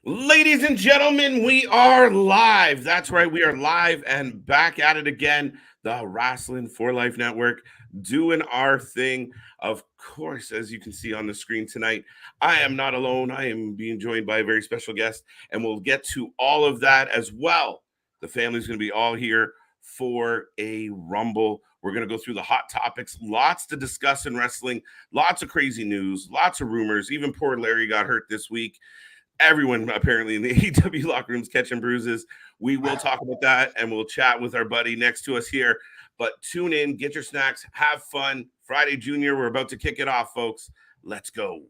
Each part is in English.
Ladies and gentlemen, we are live. That's right, we are live and back at it again. The Wrasslin for Life Network doing our thing. Of course, as you can see on the screen tonight, I am not alone. I am being joined by a very special guest, and we'll get to all of that as well. The family's going to be all here for a rumble. We're going to go through the hot topics, lots to discuss in wrestling, lots of crazy news, lots of rumors. Even poor Larry got hurt this week. Everyone apparently in the AEW locker rooms catching bruises. We will talk about that and we'll chat with our buddy next to us here. But tune in, get your snacks, have fun. Friday Junior, we're about to kick it off, folks. Let's go.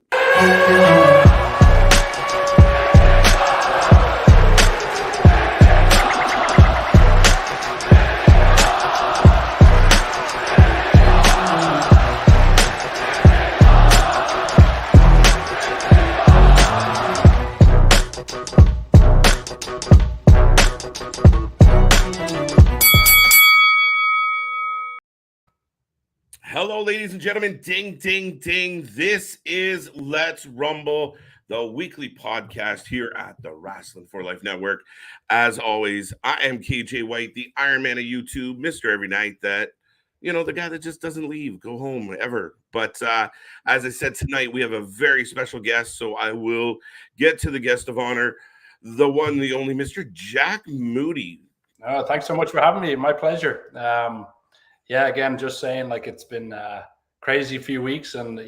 Hello, ladies and gentlemen. Ding, ding, ding. This is Let's Rumble, the weekly podcast here at the Wrasslin for Life Network. As always, I am KJ White, the Iron Man of YouTube, Mr. Every Night that, the guy that just doesn't leave, go home ever. But as I said tonight, we have a very special guest, so I will get to the guest of honor, the one, the only Mr. Jack Moody. Thanks so much for having me. My pleasure. Yeah, again, just saying, like, it's been a crazy few weeks, and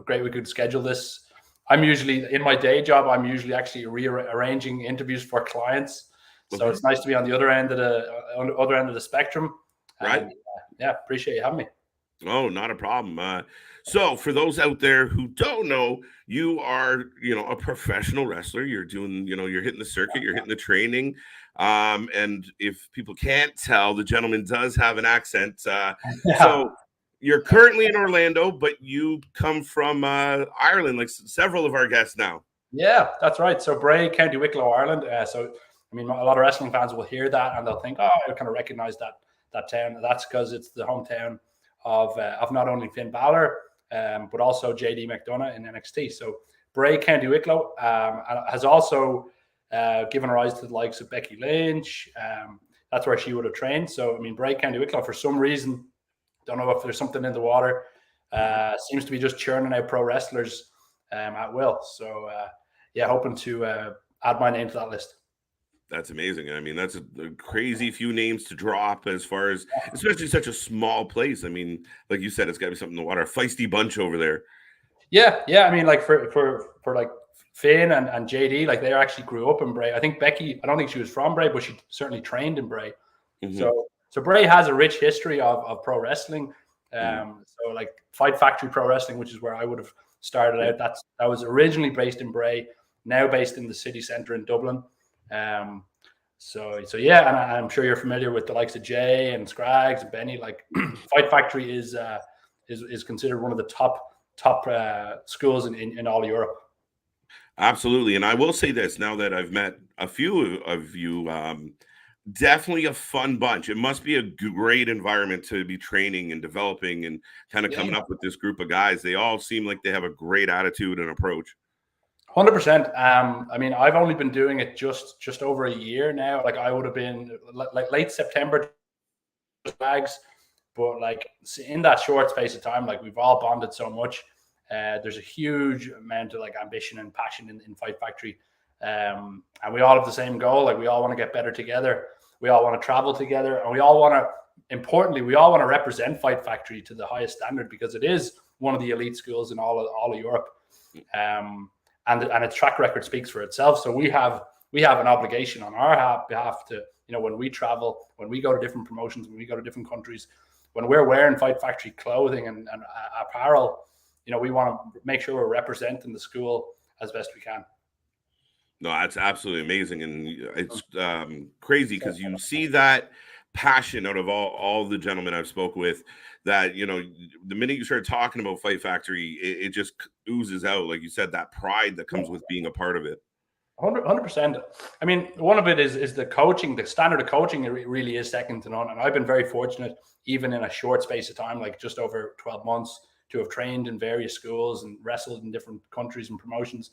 great we could schedule this. I'm usually in my day job. I'm usually actually rearranging interviews for clients, so It's nice to be on the other end of the spectrum. Right? And, yeah, appreciate you having me. Oh, not a problem. So for those out there who don't know, you are, a professional wrestler. You're doing, you're hitting the circuit, you're hitting the training. And if people can't tell, the gentleman does have an accent. So you're currently in Orlando, but you come from Ireland, like several of our guests now. Yeah, that's right. So Bray, County Wicklow, Ireland. A lot of wrestling fans will hear that and they'll think, oh, I kind of recognize that town. That's because it's the hometown of not only Finn Balor, but also JD McDonough in NXT. So Bray, County Wicklow, has also given rise to the likes of Becky Lynch. That's where she would have trained. So, Bray, County Wicklow, for some reason, don't know if there's something in the water, seems to be just churning out pro wrestlers at will. So, hoping to add my name to that list. That's amazing. That's a crazy few names to drop as far as, especially such a small place. Like you said, it's got to be something in the water. A feisty bunch over there. Yeah. Like for like Finn and JD, like they actually grew up in Bray. I think Becky, I don't think she was from Bray, but she certainly trained in Bray. Mm-hmm. So Bray has a rich history of pro wrestling. So like Fight Factory Pro Wrestling, which is where I would have started out. That was originally based in Bray, now based in the city centre in Dublin. So yeah, and I'm sure you're familiar with the likes of Jay and Scraggs and Benny. Like Fight Factory is considered one of the top schools in all of Europe. Absolutely. And I will say this, now that I've met a few of you, definitely a fun bunch. It must be a great environment to be training and developing and kind of coming up with this group of guys. They all seem like they have a great attitude and approach. 100%. I've only been doing it just over a year now. Like I would have been like late September bags, but like in that short space of time, like we've all bonded so much. There's a huge amount of like ambition and passion in Fight Factory. And we all have the same goal. Like we all want to get better together. We all want to travel together, and we all want to represent Fight Factory to the highest standard, because it is one of the elite schools in all of Europe. And its track record speaks for itself. So we have an obligation on our behalf to, when we travel, when we go to different promotions, when we go to different countries, when we're wearing Fight Factory clothing and apparel, we want to make sure we're representing the school as best we can. No, that's absolutely amazing. And it's crazy because you see that passion out of all the gentlemen I've spoke with, that, the minute you start talking about Fight Factory, it just oozes out. Like you said, that pride that comes with being a part of it. 100%. One of it is the coaching. The standard of coaching, it really is second to none. And I've been very fortunate, even in a short space of time, like just over 12 months, to have trained in various schools and wrestled in different countries and promotions.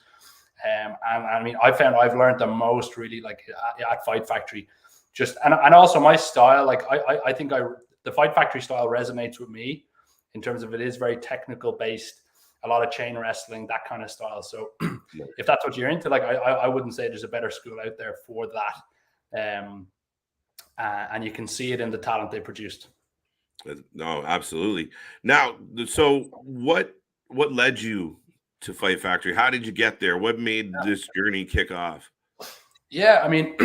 And I mean, I found I've learned the most really like at Fight Factory. Just and also my style, like I think the Fight Factory style resonates with me in terms of it is very technical based, a lot of chain wrestling, that kind of style. So if that's what you're into, like I wouldn't say there's a better school out there for that. And you can see it in the talent they produced. No, absolutely. Now, so what led you to Fight Factory? How did you get there? What made this journey kick off? Yeah, I mean,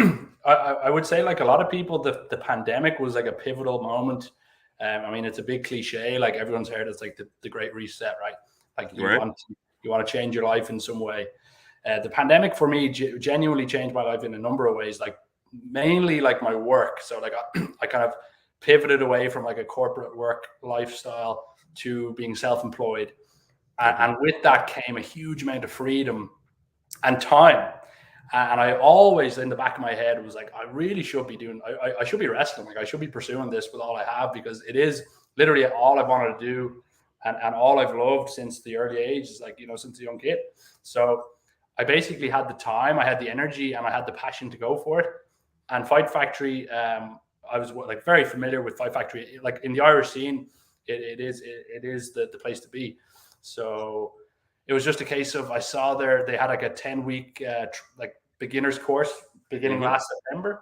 I would say like a lot of people, the pandemic was like a pivotal moment. I mean, it's a big cliche, like everyone's heard it's like the great reset, right? Like you want to change your life in some way. The pandemic for me genuinely changed my life in a number of ways, like mainly like my work. So like I kind of pivoted away from like a corporate work lifestyle to being self-employed. And with that came a huge amount of freedom and time. And I always, in the back of my head, was like, I really should be doing, I should be wrestling. Like I should be pursuing this with all I have, because it is literally all I've wanted to do and all I've loved since the early age, is like, you know, since a young kid. So I basically had the time, I had the energy, and I had the passion to go for it. And Fight Factory, I was like very familiar with Fight Factory. Like in the Irish scene, it is the place to be. So it was just a case of, I saw they had like a 10-week like beginner's course beginning last September,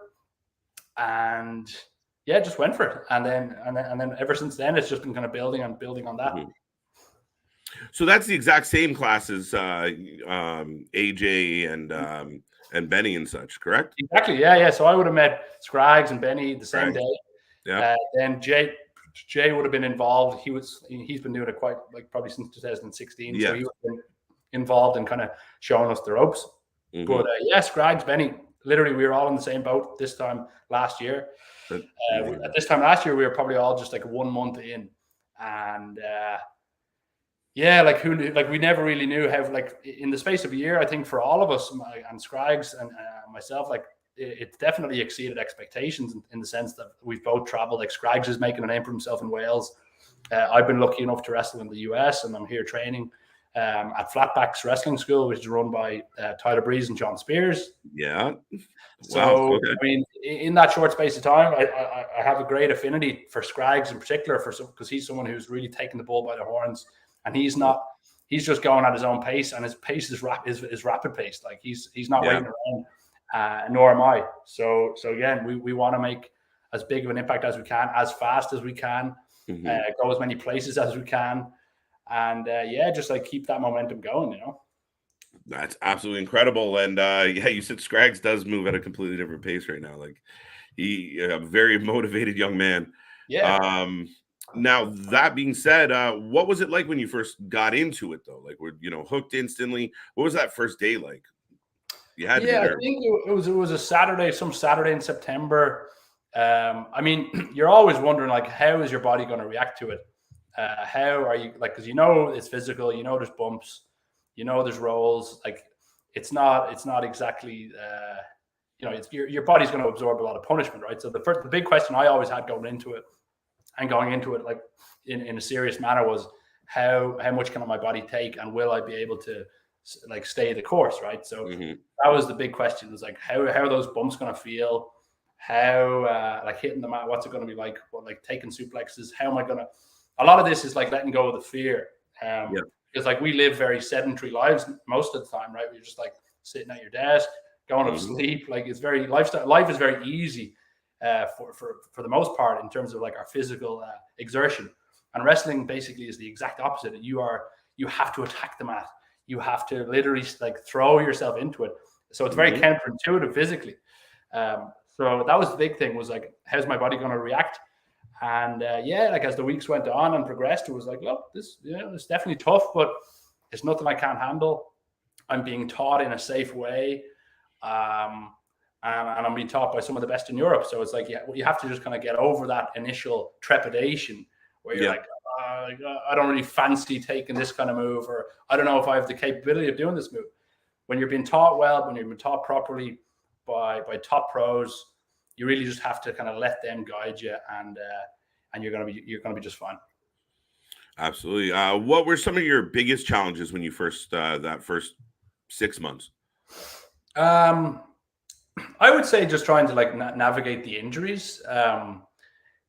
and yeah, just went for it. And then ever since then, it's just been kind of building on that. So that's the exact same class as AJ and Benny and such, correct? Exactly. Yeah. So I would have met Scraggs and Benny the same day. Yeah. Then Jay would have been involved. He's been doing it quite like probably since 2016. Yeah. So he would have been involved in kind of showing us the ropes. But yeah, Scraggs, Benny, literally we were all in the same boat this time last year. At this time last year, we were probably all just like 1 month in, and yeah, like we never really knew how, like in the space of a year, I think for all of us and Scraggs and myself, like it definitely exceeded expectations in the sense that we've both traveled. Like Scraggs is making a name for himself in Wales. I've been lucky enough to wrestle in the US, and I'm here training at Flatbacks Wrestling School, which is run by Tyler Breeze and John Spears. Yeah. So, I mean, in that short space of time, I have a great affinity for Scraggs in particular, because he's someone who's really taken the bull by the horns, and he's just going at his own pace, and his pace is rapid pace. Like he's not waiting around, nor am I. So again, we want to make as big of an impact as we can, as fast as we can, go as many places as we can. And yeah, just like keep that momentum going, you know. That's absolutely incredible. And yeah, you said Scraggs does move at a completely different pace right now. Like he a very motivated young man. Yeah. Now that being said, what was it like when you first got into it though? Like were hooked instantly? What was that first day like? You had to be there. I think it was a Saturday, some Saturday in September. I mean, you're always wondering like, how is your body going to react to it? How are you, like, because it's physical, there's bumps, there's rolls, like it's not exactly your body's going to absorb a lot of punishment, right? So the big question I always had going into it like in a serious manner was how much can my body take, and will I be able to like stay the course, right? So that was the big question, was like how are those bumps going to feel, how like hitting the mat, what's it going to be like, like taking suplexes, how am I going to. A lot of this is like letting go of the fear, because like we live very sedentary lives most of the time, right? You're just like sitting at your desk, going to sleep. Like it's very lifestyle. Life is very easy for the most part in terms of like our physical exertion. And wrestling basically is the exact opposite. You have to attack the mat. You have to literally like throw yourself into it. So it's very counterintuitive physically. So that was the big thing, was like, how's my body going to react? And yeah, like as the weeks went on and progressed, it was like, look, this, it's definitely tough, but it's nothing I can't handle. I'm being taught in a safe way, and I'm being taught by some of the best in Europe. So it's like, you have to just kind of get over that initial trepidation where you're like, I don't really fancy taking this kind of move, or I don't know if I have the capability of doing this move. When you're being taught well, when you're being taught properly by top pros, you really just have to kind of let them guide you, and you're gonna be just fine. Absolutely. What were some of your biggest challenges when you first that first 6 months? I would say just trying to like navigate the injuries.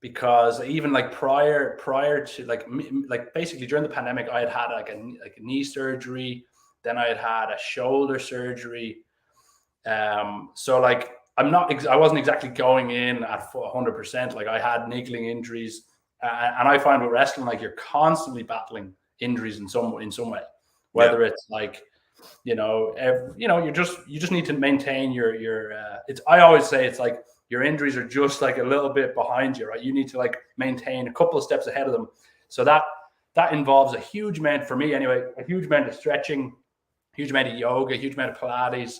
Because even like prior to like basically during the pandemic, I had like a knee surgery, then I had a shoulder surgery. So like I wasn't exactly going in at 100%. Like I had niggling injuries, and I find with wrestling, like you're constantly battling injuries in some way, whether it's like you just need to maintain your I always say it's like your injuries are just like a little bit behind you, right? You need to like maintain a couple of steps ahead of them. So that involves a huge amount, for me anyway, a huge amount of stretching, huge amount of yoga, huge amount of Pilates.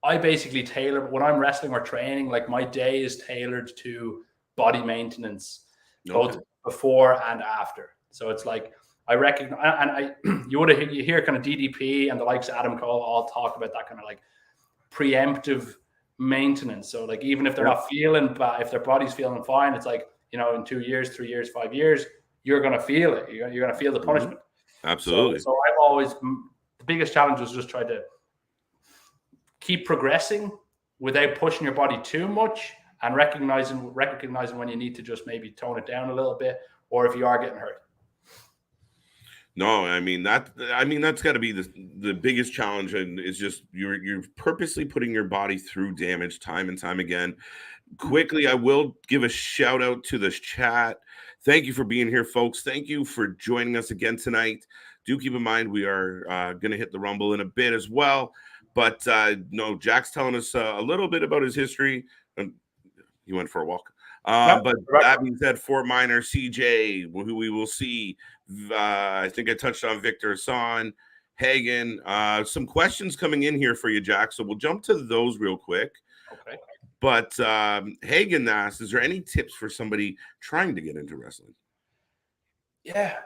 I basically tailor when I'm wrestling or training, like my day is tailored to body maintenance, both before and after. So it's like I recognize, and you hear kind of DDP and the likes of Adam Cole all talk about that kind of like preemptive maintenance. So like even if they're not feeling bad, if their body's feeling fine, it's like, in 2 years, 3 years, 5 years, you're going to feel it. You're going to feel the punishment. Absolutely. So I've always, the biggest challenge was just try to keep progressing without pushing your body too much, and recognizing when you need to just maybe tone it down a little bit, or if you are getting hurt. No, I mean that's got to be the biggest challenge, and it's just you're purposely putting your body through damage time and time again. Quickly, I will give a shout out to the chat. Thank you for being here, folks. Thank you for joining us again tonight. Do keep in mind we are going to hit the Rumble in a bit as well. But no, Jack's telling us a little bit about his history. He went for a walk. But that being said, Fort Minor, CEEJAY, who we will see. I think I touched on Victor Hassan, Hagen. Some questions coming in here for you, Jack. So we'll jump to those real quick. Okay. But Hagen asked, is there any tips for somebody trying to get into wrestling? Yeah.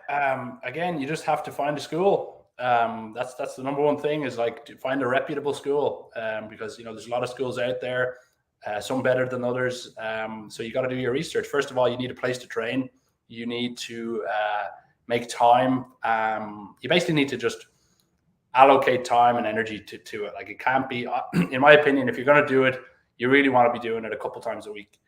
Again, you just have to find a school. That's the number one thing, is like to find a reputable school, because there's a lot of schools out there, some better than others. So you got to do your research. First of all, you need a place to train. You need to make time. You basically need to just allocate time and energy to it. Like it can't be, in my opinion, if you're going to do it, you really want to be doing it a couple times a week.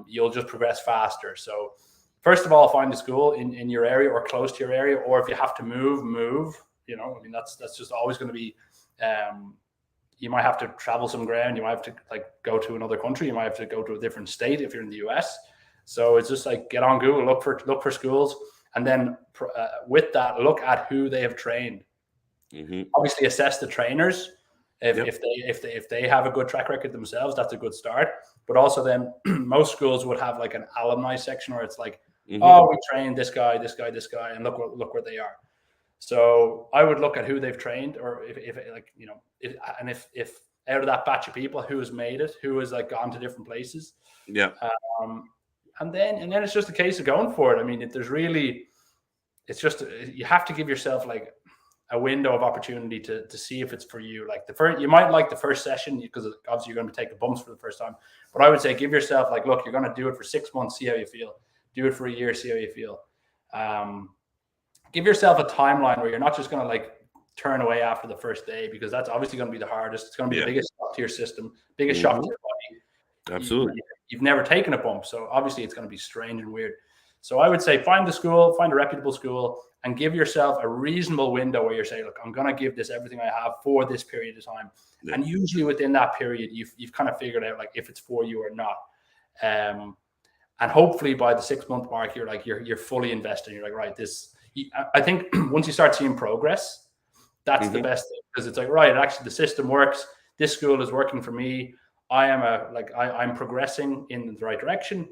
You'll just progress faster. So first of all, find a school in your area or close to your area, or if you have to move. That's just always going to be. You might have to travel some ground. You might have to like go to another country. You might have to go to a different state if you're in the US. So it's just like get on Google, look for schools, and then with that, look at who they have trained. Mm-hmm. Obviously, assess the trainers. If they have a good track record themselves, that's a good start. But also, then most schools would have like an alumni section where it's like, oh, we trained this guy, and look where they are. So I would look at who they've trained, or if out of that batch of people, who has made it, who has like gone to different places. Yeah. And then it's just a case of going for it. I mean, it's just you have to give yourself like a window of opportunity to see if it's for you. Like you might like the first session because obviously you're going to be taking bumps for the first time. But I would say give yourself like, look, you're going to do it for 6 months, see how you feel. Do it for a year, see how you feel. Give yourself a timeline where you're not just going to like turn away after the first day, because that's obviously going to be the hardest. It's going to be the biggest shock to your system, biggest shock to your body. Absolutely. You've never taken a bump, so obviously it's going to be strange and weird. So I would say find a reputable school, and give yourself a reasonable window where you're saying, look, I'm going to give this everything I have for this period of time. Yeah. And usually within that period, you've kind of figured out like if it's for you or not. And hopefully by the 6 month mark, you're fully invested. You're like, right, I think once you start seeing progress, that's the best thing, because it's like, right, actually the system works. This school is working for me. I'm progressing in the right direction.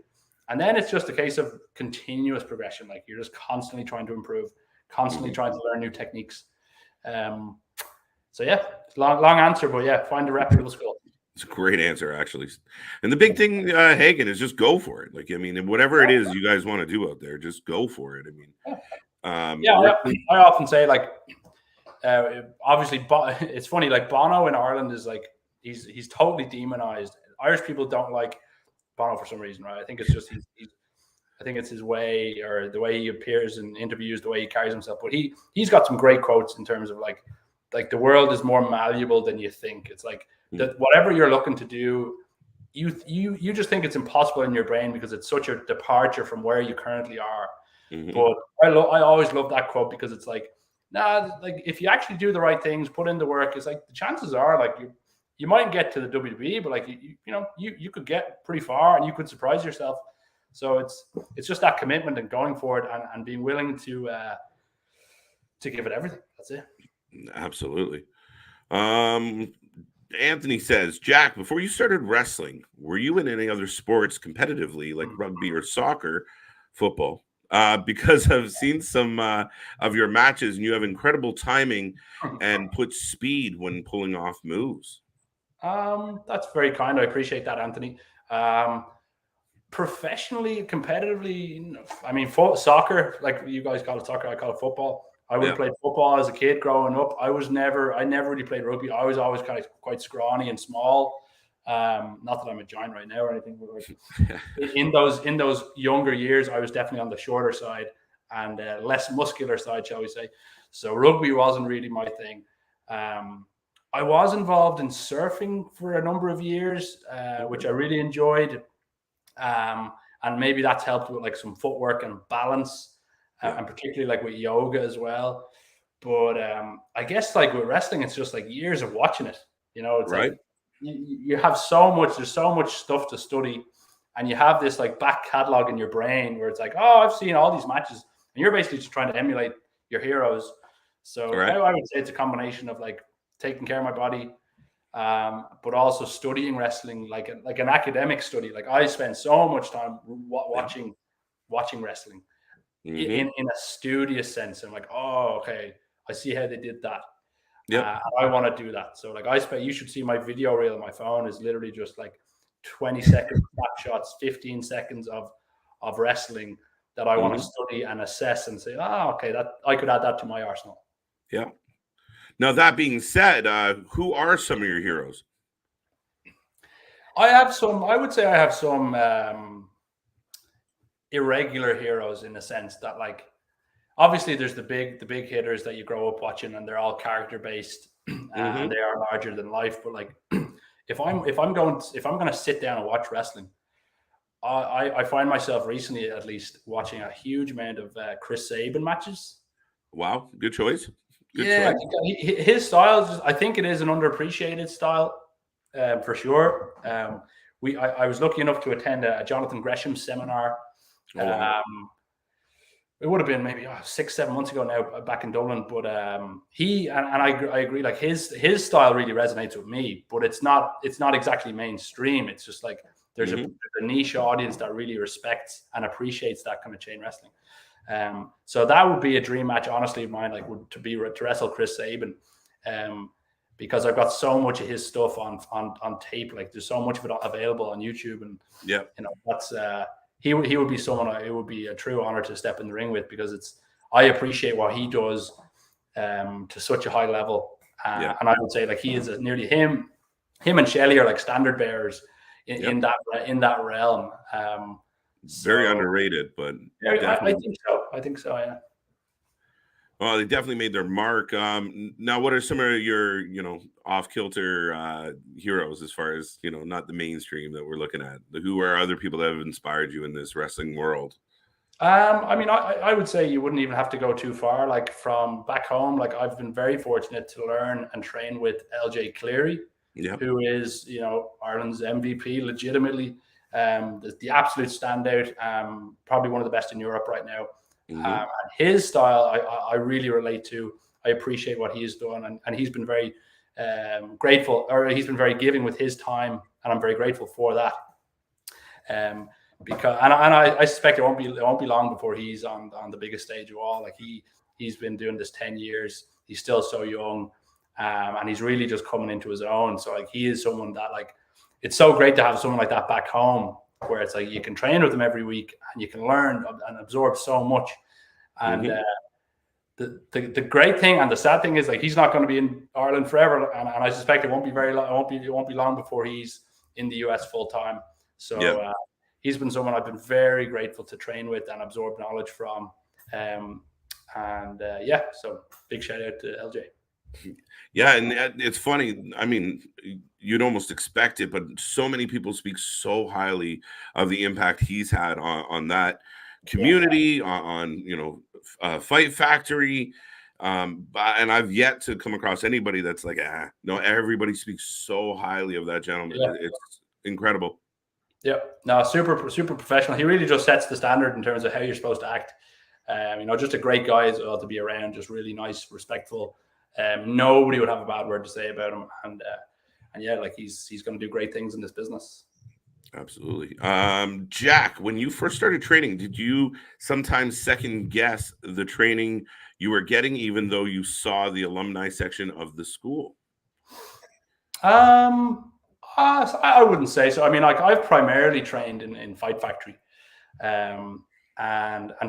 And then it's just a case of continuous progression. Like you're just constantly trying to improve, constantly trying to learn new techniques. So yeah, it's a long answer, but yeah, find a reputable school. It's a great answer, actually. And the big thing, Hagen, is just go for it. Like, I mean, whatever it is you guys want to do out there, just go for it. I mean, I often say like, obviously, it's funny. Like Bono in Ireland is like he's totally demonized. Irish people don't like Bono for some reason, right? I think it's just I think it's his way, or the way he appears in interviews, the way he carries himself. But he's got some great quotes in terms of like like the world is more malleable than you think. It's like that whatever you're looking to do, you just think it's impossible in your brain because it's such a departure from where you currently are. But I always love that quote because it's like, nah, like if you actually do the right things, put in the work, it's like the chances are like you might get to the WWE, but like you could get pretty far and you could surprise yourself. So it's just that commitment and going for it and being willing to give it everything. That's it. Absolutely. Anthony says, Jack, before you started wrestling, were you in any other sports competitively, like rugby or soccer, football? Because I've seen some of your matches and you have incredible timing and put speed when pulling off moves. That's very kind. I appreciate that, Anthony. Professionally, competitively, I mean, soccer, like you guys call it soccer, I call it football. I would have played football as a kid growing up. I never really played rugby. I was always kind of quite scrawny and small. Not that I'm a giant right now or anything, but like in those younger years, I was definitely on the shorter side and less muscular side, shall we say. So rugby wasn't really my thing. I was involved in surfing for a number of years, which I really enjoyed. And maybe that's helped with like some footwork and balance. And particularly like with yoga as well. But I guess like with wrestling, it's just like years of watching it. You know, it's like you have so much, there's so much stuff to study. And you have this like back catalog in your brain where it's like, oh, I've seen all these matches. And you're basically just trying to emulate your heroes. So I would say it's a combination of like taking care of my body, but also studying wrestling like an academic study. Like I spend so much time watching wrestling. In a studious sense. I'm like, oh, okay, I see how they did that. I want to do that. So like you should see my video reel on my phone is literally just like 20-second snapshots, 15 seconds of wrestling that I want to study and assess and say, oh, okay, that I could add that to my arsenal. Yeah. Now that being said, who are some of your heroes? I would say I have some irregular heroes in the sense that like obviously there's the big hitters that you grow up watching and they're all character based and they are larger than life, but like if I'm going to sit down and watch wrestling, I find myself recently at least watching a huge amount of Chris Sabin matches. Wow, good choice. Choice. His style I think it is an underappreciated style for sure. I was lucky enough to attend a Jonathan Gresham seminar. It would have been maybe 6-7 months ago now back in Dublin, but I agree, like his style really resonates with me, but it's not exactly mainstream. It's just like there's a niche audience that really respects and appreciates that kind of chain wrestling. So that would be a dream match, honestly, of mine, like to wrestle Chris Sabin, because I've got so much of his stuff on tape. Like there's so much of it available on YouTube, and you know that's he would be someone it would be a true honor to step in the ring with, because I appreciate what he does to such a high level, and I would say like he is nearly him and Shelley are like standard bearers in that realm. Very underrated, but I think so. Yeah. Well, they definitely made their mark. Now, what are some of your, off-kilter heroes as far as, not the mainstream that we're looking at? Who are other people that have inspired you in this wrestling world? I mean, I would say you wouldn't even have to go too far. Like from back home, like I've been very fortunate to learn and train with LJ Cleary, who is, Ireland's MVP, legitimately. The absolute standout, probably one of the best in Europe right now. And his style, I really relate to. I appreciate what he's done, and he's been very grateful, or he's been very giving with his time, and I'm very grateful for that. Because I suspect it won't be long before he's on the biggest stage of all. Like he's been doing this 10 years. He's still so young, and he's really just coming into his own. So like he is someone that like it's so great to have someone like that back home, where it's like you can train with them every week and you can learn and absorb so much. And the great thing and the sad thing is like he's not going to be in Ireland forever, and I suspect it won't be very long. It won't be long before he's in the US full time. So he's been someone I've been very grateful to train with and absorb knowledge from. So big shout out to LJ. Yeah, and it's funny. I mean, you'd almost expect it, but so many people speak so highly of the impact he's had on that community, Fight Factory. And I've yet to come across anybody that's like, no, everybody speaks so highly of that gentleman. Yeah. It's incredible. Yeah, no, super professional. He really just sets the standard in terms of how you're supposed to act. Just a great guy as well to be around. Just really nice, respectful. Nobody would have a bad word to say about him, and yeah, like he's going to do great things in this business. Absolutely. Jack, when you first started training, did you sometimes second guess the training you were getting, even though you saw the alumni section of the school? I wouldn't say so. I mean, like I've primarily trained in Fight Factory, and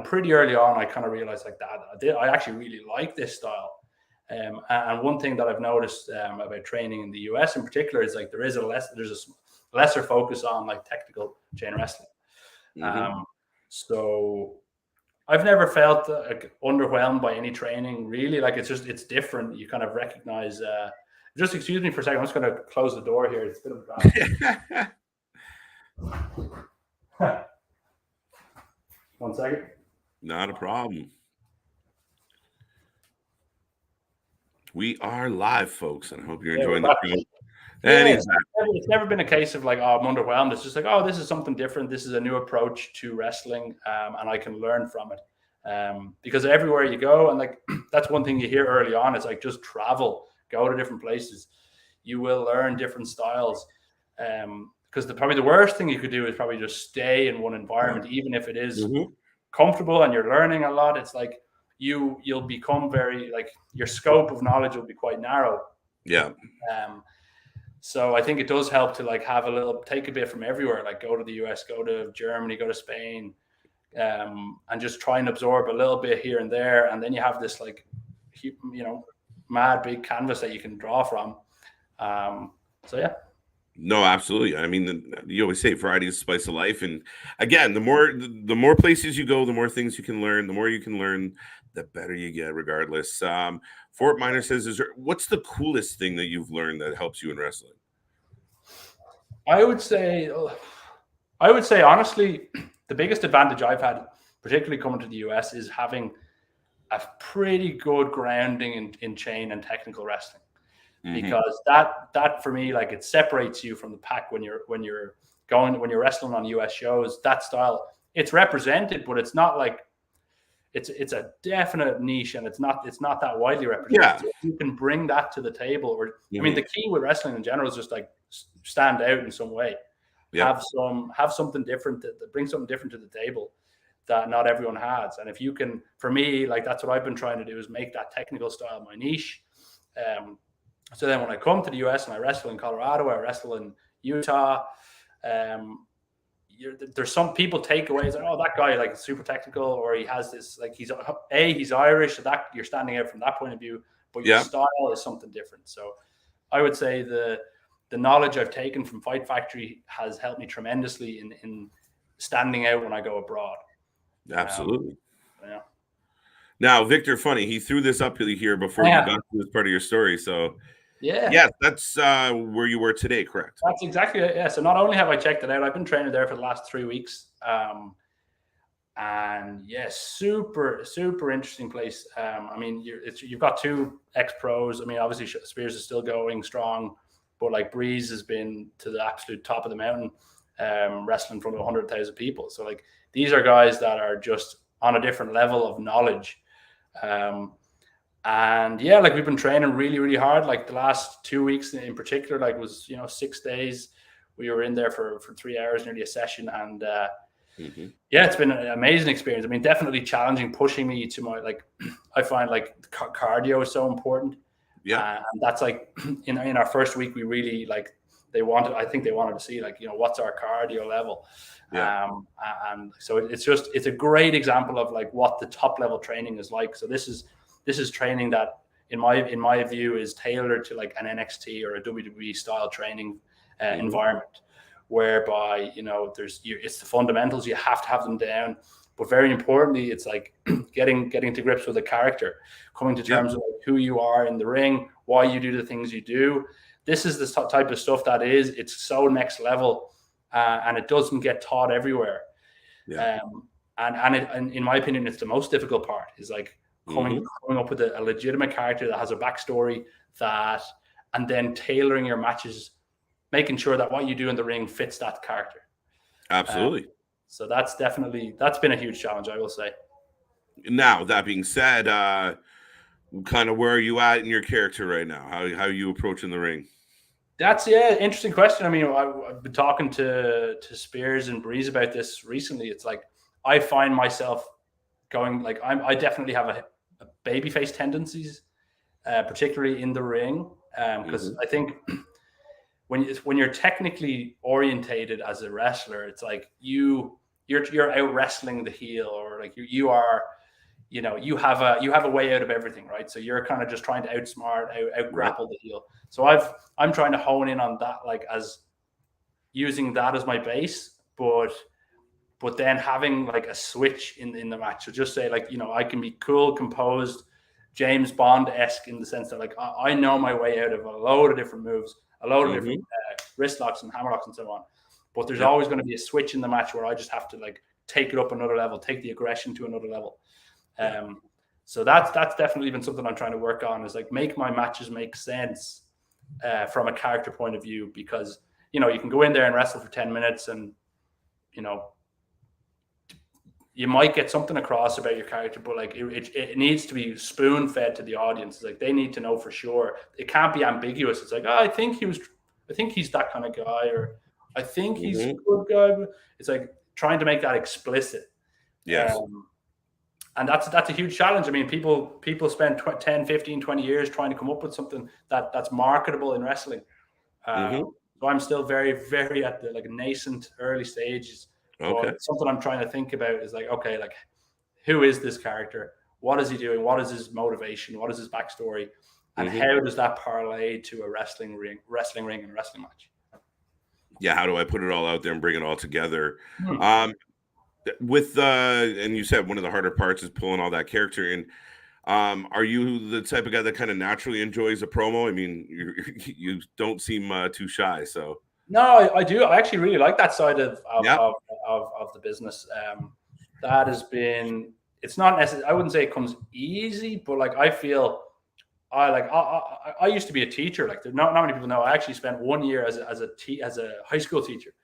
pretty early on, I kind of realized like that I actually really like this style. And one thing that I've noticed about training in the US in particular is like there's a lesser focus on like technical chain wrestling. Mm-hmm. So I've never felt underwhelmed by any training really. Like it's different. You kind of recognize. Just excuse me for a second. I'm just going to close the door here. It's a bit of a One second. Not a problem. We are live, folks, and I hope you're enjoying the show. It's never been a case of like, oh, I'm underwhelmed. It's just like, oh, this is something different. This is a new approach to wrestling, and I can learn from it. Because everywhere you go, and like that's one thing you hear early on, it's like just travel, go to different places. You will learn different styles. Because probably the worst thing you could do is probably just stay in one environment, even if it is comfortable and you're learning a lot. It's like you'll become very like your scope of knowledge will be quite narrow. Yeah. So I think it does help to like have take a bit from everywhere, like go to the US, go to Germany, go to Spain, and just try and absorb a little bit here and there. And then you have this like, mad big canvas that you can draw from. So yeah. No, absolutely. I mean, you always say variety is the spice of life. And again, the more places you go, the more things you can learn. The more you can learn, the better you get, regardless. Fort Minor says, what's the coolest thing that you've learned that helps you in wrestling? I would say honestly, the biggest advantage I've had, particularly coming to the US, is having a pretty good grounding in chain and technical wrestling. Because that for me, like it separates you from the pack when you're wrestling on US shows. That style, it's represented, but it's not like it's a definite niche, and it's not that widely represented. Yeah. So you can bring that to the table. Or I mean, the key with wrestling in general is just like stand out in some way. Yeah. Have something different that bring something different to the table that not everyone has. And if you can, for me, like that's what I've been trying to do, is make that technical style my niche. So then when I come to the US and I wrestle in Colorado, I wrestle in Utah, there's some people take away, like, oh, that guy like super technical, or he has this, like he's Irish, so that you're standing out from that point of view, but your style is something different. So I would say the knowledge I've taken from Fight Factory has helped me tremendously in standing out when I go abroad. Absolutely. Yeah. Now, Victor, funny, he threw this up here before you got to this part of your story. So yeah, that's where you were today, correct? That's exactly it. Yeah. So not only have I checked it out, I've been training there for the last 3 weeks. And yes, super interesting place. I mean, you've got 2 ex-pros. I mean, obviously Spears is still going strong, but like Breeze has been to the absolute top of the mountain, wrestling in front of 100,000 people. So like these are guys that are just on a different level of knowledge. And yeah, like we've been training really hard. Like the last 2 weeks in particular, like was 6 days. We were in there for 3 hours, nearly a session, and yeah, it's been an amazing experience. I mean, definitely challenging, pushing me to my like. I find like cardio is so important. Yeah, and that's like in our first week, we really like I think they wanted to see like what's our cardio level. Yeah. And so it's a great example of like what the top level training is like. So this is training that in my view is tailored to like an NXT or a WWE style training environment, whereby it's the fundamentals, you have to have them down, but very importantly, it's like getting to grips with the character, coming to terms with who you are in the ring, why you do the things you do. This is the type of stuff that it's so next level, and it doesn't get taught everywhere. Yeah. And in my opinion, it's the most difficult part, is like coming up with a legitimate character that has a backstory, and then tailoring your matches, making sure that what you do in the ring fits that character. Absolutely. So that's been a huge challenge, I will say. Now, that being said, kind of where are you at in your character right now? How are you approaching the ring? That's interesting question. I mean, I've been talking to Spears and Breeze about this recently. It's like I find myself going like I definitely have a babyface tendencies, particularly in the ring, because I think when you're technically orientated as a wrestler, it's like you're out wrestling the heel, or like you are, you have a way out of everything, right? So you're kind of just trying to outsmart, out grapple the heel. So I'm trying to hone in on that, like as using that as my base, but then having like a switch in the match. So just say like, I can be cool, composed, James Bond-esque in the sense that like I know my way out of a load of different moves, a load of different wrist locks and hammer locks and so on. But there's always going to be a switch in the match where I just have to like take it up another level, take the aggression to another level. So that's definitely been something I'm trying to work on, is like make my matches make sense from a character point of view, because you can go in there and wrestle for 10 minutes and you might get something across about your character, but like it needs to be spoon fed to the audience. It's like they need to know for sure. It can't be ambiguous. It's like, I think he's that kind of guy, or I think he's a good guy. But it's like trying to make that explicit. Yes. And that's a huge challenge. I mean, people spend 10, 15, 20 years trying to come up with something that's marketable in wrestling. So I'm still very, very at the like nascent early stages. Okay. But something I'm trying to think about is like, okay, like who is this character? What is he doing? What is his motivation? What is his backstory? And how does that parlay to a wrestling ring and a wrestling match? Yeah, how do I put it all out there and bring it all together? And you said one of the harder parts is pulling all that character in. Are you the type of guy that kind of naturally enjoys a promo? I mean, you don't seem too shy, so. No, I do. I actually really like that side of the business. That has been. It's not necessarily. I wouldn't say it comes easy, but like I feel, I used to be a teacher. Like not many people know. I actually spent 1 year as a high school teacher.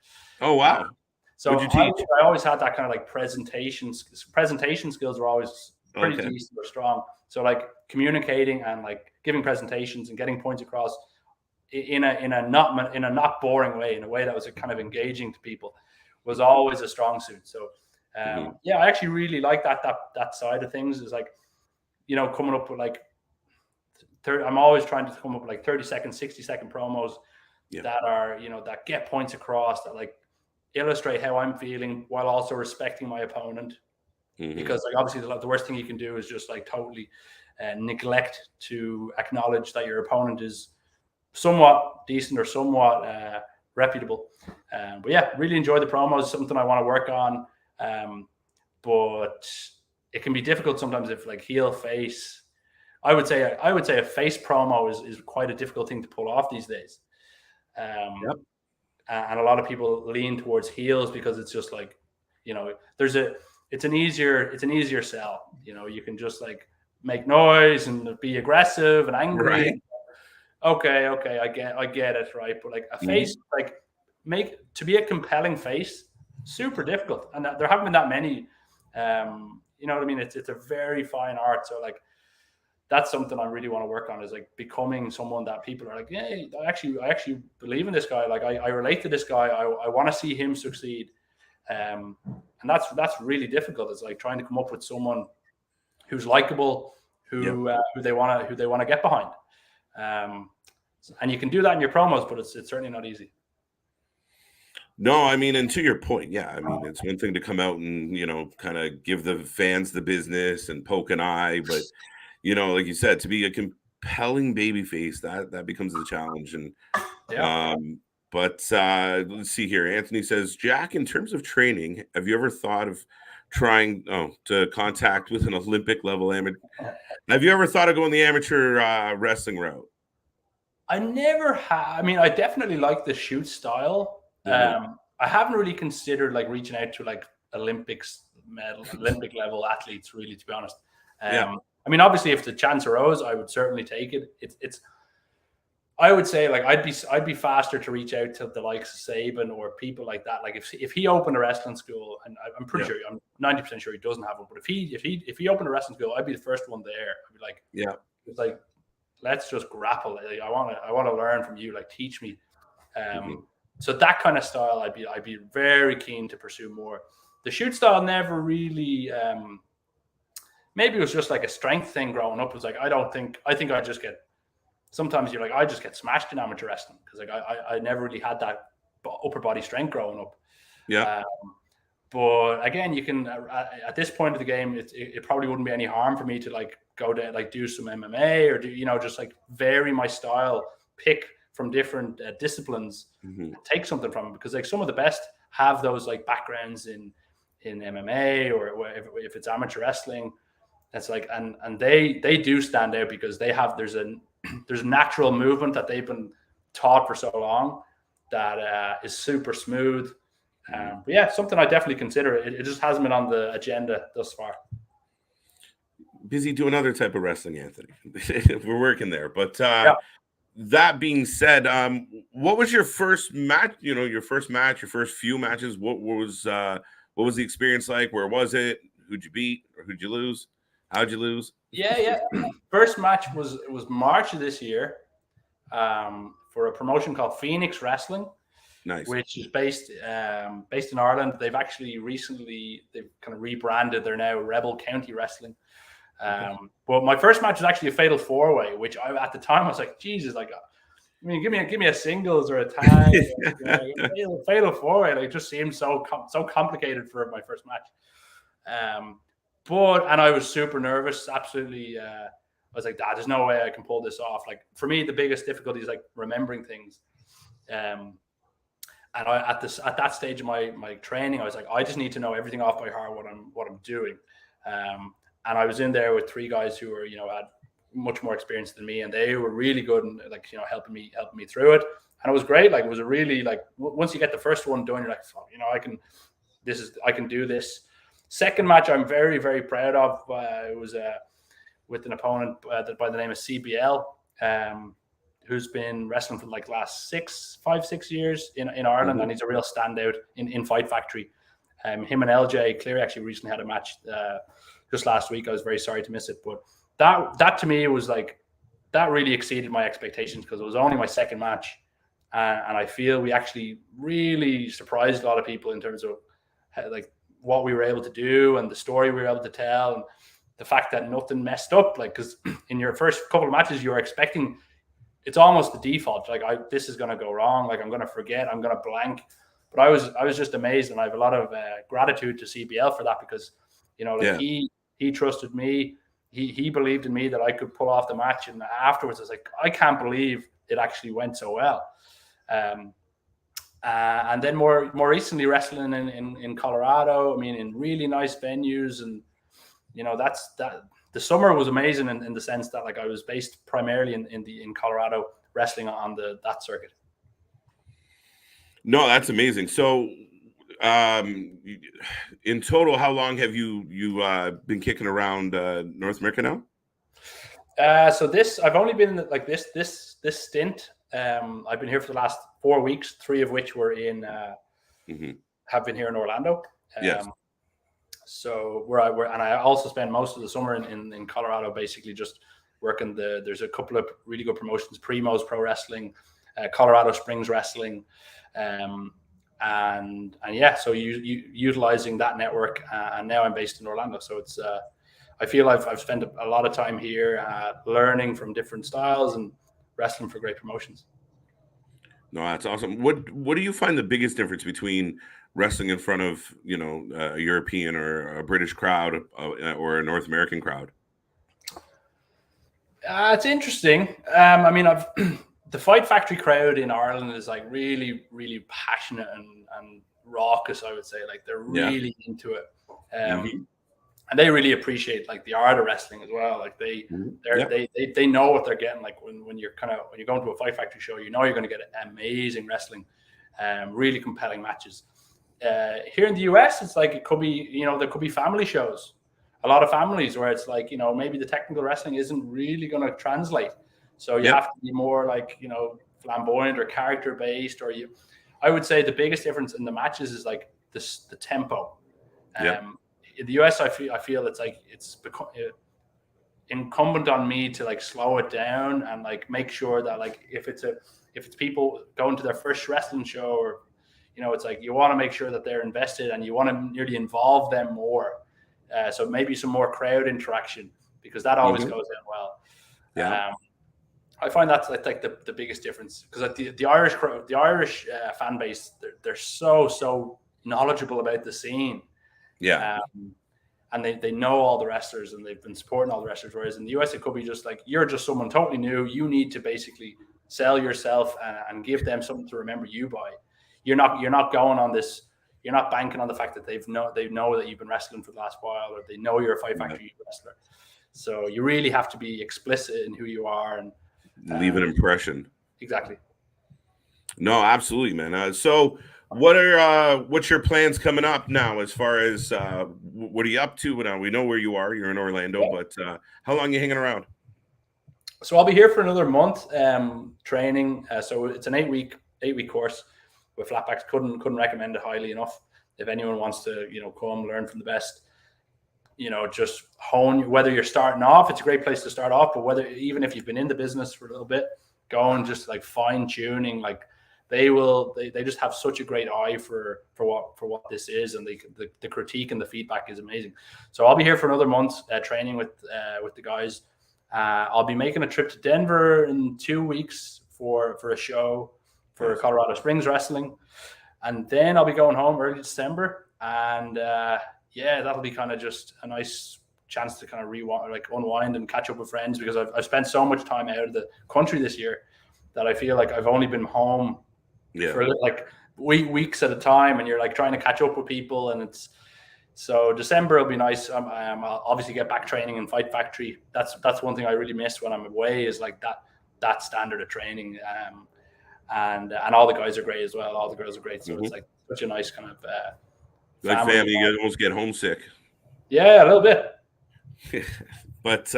Oh wow! So what'd you teach? I always had that kind of like presentation skills were always pretty decent or strong. So like communicating and like giving presentations and getting points across in a not boring way, in a way that was kind of engaging to people, was always a strong suit. So I actually really like that side of things. Is like, coming up with like I'm always trying to come up with like 30-second, 60-second promos that are, that get points across, that like illustrate how I'm feeling while also respecting my opponent. Because like obviously the worst thing you can do is just like totally neglect to acknowledge that your opponent is somewhat decent or somewhat reputable. But yeah, really enjoy the promos. Something I want to work on. But it can be difficult sometimes if like heel face. I would say a face promo is quite a difficult thing to pull off these days. And a lot of people lean towards heels because it's just like, it's an easier sell. You can just like make noise and be aggressive and angry. Right. Okay, I get it, right? But like a face, like to be a compelling face, super difficult, and there haven't been that many. You know what I mean? It's a very fine art. So like that's something I really want to work on, is like becoming someone that people are like, hey, I actually believe in this guy. Like I relate to this guy. I want to see him succeed. And that's really difficult. It's like trying to come up with someone who's likable, who they want to get behind. And you can do that in your promos, but it's certainly not easy. No, I mean, and to your point, I mean, it's one thing to come out and, kind of give the fans the business and poke an eye, but, like you said, to be a compelling babyface, that becomes the challenge. And, but let's see here. Anthony says, Jack, in terms of training, have you ever thought of trying to contact with an Olympic level amateur? Have you ever thought of going the amateur wrestling route? I never have. I mean, I definitely like the shoot style. I haven't really considered like reaching out to like Olympic level athletes, really, to be honest. I mean, obviously, if the chance arose, I would certainly take it. It's. I would say like I'd be faster to reach out to the likes of Saban or people like that. Like if he opened a wrestling school, and I'm pretty sure, I'm 90% sure he doesn't have one, but if he opened a wrestling school, I'd be the first one there. I'd be like, it's like, let's just grapple. Like, I want to learn from you. Like, teach me. So that kind of style, I'd be very keen to pursue more. The shoot style never really. Maybe it was just like a strength thing growing up. It was like I think I just get. Sometimes you're like, I just get smashed in amateur wrestling because like I never really had that upper body strength growing up. But again, you can at this point of the game, it probably wouldn't be any harm for me to like go to like do some MMA or do just like vary my style, pick from different disciplines, and take something from them, because like some of the best have those like backgrounds in MMA or if it's amateur wrestling. It's like and they do stand out because they have there's natural movement that they've been taught for so long that is super smooth. But yeah, something I definitely consider. It just hasn't been on the agenda thus far. Busy doing other type of wrestling, Anthony. We're working there. But that being said, what was your first match? Your first match, your first few matches. What was the experience like? Where was it? Who'd you beat or who'd you lose? How'd you lose? Yeah. First match was March of this year, for a promotion called Phoenix Wrestling. Nice. Which is based in Ireland. They've actually recently kind of rebranded. They're now Rebel County Wrestling. But my first match was actually a fatal 4-way, which at the time I was like, Jesus, like, I mean, give me a singles or a tag. Fatal 4-way, like, it just seemed so complicated for my first match. And I was super nervous. Absolutely, I was like, there's no way I can pull this off. Like, for me, the biggest difficulty is like remembering things. And at that stage of my training, I was like, I just need to know everything off by heart what I'm doing. And I was in there with 3 guys who were had much more experience than me, and they were really good and like helping me through it. And it was great. Like, it was a really, like, once you get the first one done, you're like, I can do this. Second match I'm very, very proud of. It was with an opponent by the name of CBL. Who's been wrestling for like last 5-6 years in Ireland, and he's a real standout in Fight Factory. Him and LJ Cleary actually recently had a match just last week. I was very sorry to miss it, but that to me was like, that really exceeded my expectations because it was only my second match, and I feel we actually really surprised a lot of people in terms of like what we were able to do and the story we were able to tell, and the fact that nothing messed up. Like, because in your first couple of matches, you were expecting. It's almost the default. Like, this is going to go wrong. Like, I'm going to forget. I'm going to blank. But I was just amazed, and I have a lot of gratitude to CBL for that because, he trusted me. He believed in me that I could pull off the match. And afterwards, I was like, I can't believe it actually went so well. And then more recently, wrestling in Colorado. I mean, in really nice venues, and that's that. The summer was amazing in the sense that like I was based primarily in Colorado, wrestling on that circuit. No, that's amazing. So, in total, how long have you been kicking around North America now? So I've only been in like this stint. I've been here for the last 4 weeks, 3 of which were have been here in Orlando. Yes. So and I also spend most of the summer in Colorado, basically just working there's a couple of really good promotions: Primo's Pro Wrestling, Colorado Springs Wrestling, and yeah, so utilizing that network, and now I'm based in Orlando. So it's I feel I've spent a lot of time here learning from different styles and wrestling for great promotions. No, that's awesome. What do you find the biggest difference between wrestling in front of a European or a British crowd or a North American crowd? It's interesting. I mean, the Fight Factory crowd in Ireland is like really, really passionate and raucous. I would say, like, they're really into it. and they really appreciate like the art of wrestling as well. Like they know what they're getting. Like when you're going to a Fight Factory show, you know you're going to get amazing wrestling, really compelling matches. Here in the US, it's like it could be, there could be family shows, a lot of families where it's like, maybe the technical wrestling isn't really going to translate. So you have to be more like, flamboyant or character based, I would say the biggest difference in the matches is like the tempo. In the US, I feel it's like it's incumbent on me to like slow it down and like make sure that like if it's people going to their first wrestling show, or it's like you want to make sure that they're invested and you want to nearly involve them more. So maybe some more crowd interaction, because that always goes down well. I find that's like the biggest difference, because like the Irish fan base, they're so knowledgeable about the scene. And they know all the wrestlers and they've been supporting all the wrestlers. Whereas in the US, it could be just like, you're just someone totally new. You need to basically sell yourself and give them something to remember you by. You're not going on this. You're not banking on the fact that they know that you've been wrestling for the last while, or they know you're a Fight Factory wrestler. So you really have to be explicit in who you are and leave an impression. Exactly. No, absolutely, man. So what's your plans coming up now, as far as what are you up to now? We know where you are. You're in Orlando, but how long are you hanging around? So I'll be here for another month training. So it's an 8-week course with flatbacks. Couldn't recommend it highly enough. If anyone wants to, come learn from the best, just hone, whether you're starting off, it's a great place to start off, but even if you've been in the business for a little bit, go and just like fine tuning, like they just have such a great eye for what this is, and the critique and the feedback is amazing. So I'll be here for another month training with the guys. I'll be making a trip to Denver in 2 weeks for a show for Colorado Springs Wrestling, and then I'll be going home early December, and that'll be kind of just a nice chance to kind of unwind and catch up with friends, because I've spent so much time out of the country this year that I feel like I've only been home for like weeks at a time, and you're like trying to catch up with people, and so December will be nice. I'll obviously get back training in Fight Factory. That's one thing I really miss when I'm away, is like that standard of training. And all the guys are great as well. All the girls are great. So it's like such a nice kind of like family. You almost get homesick. Yeah, a little bit. But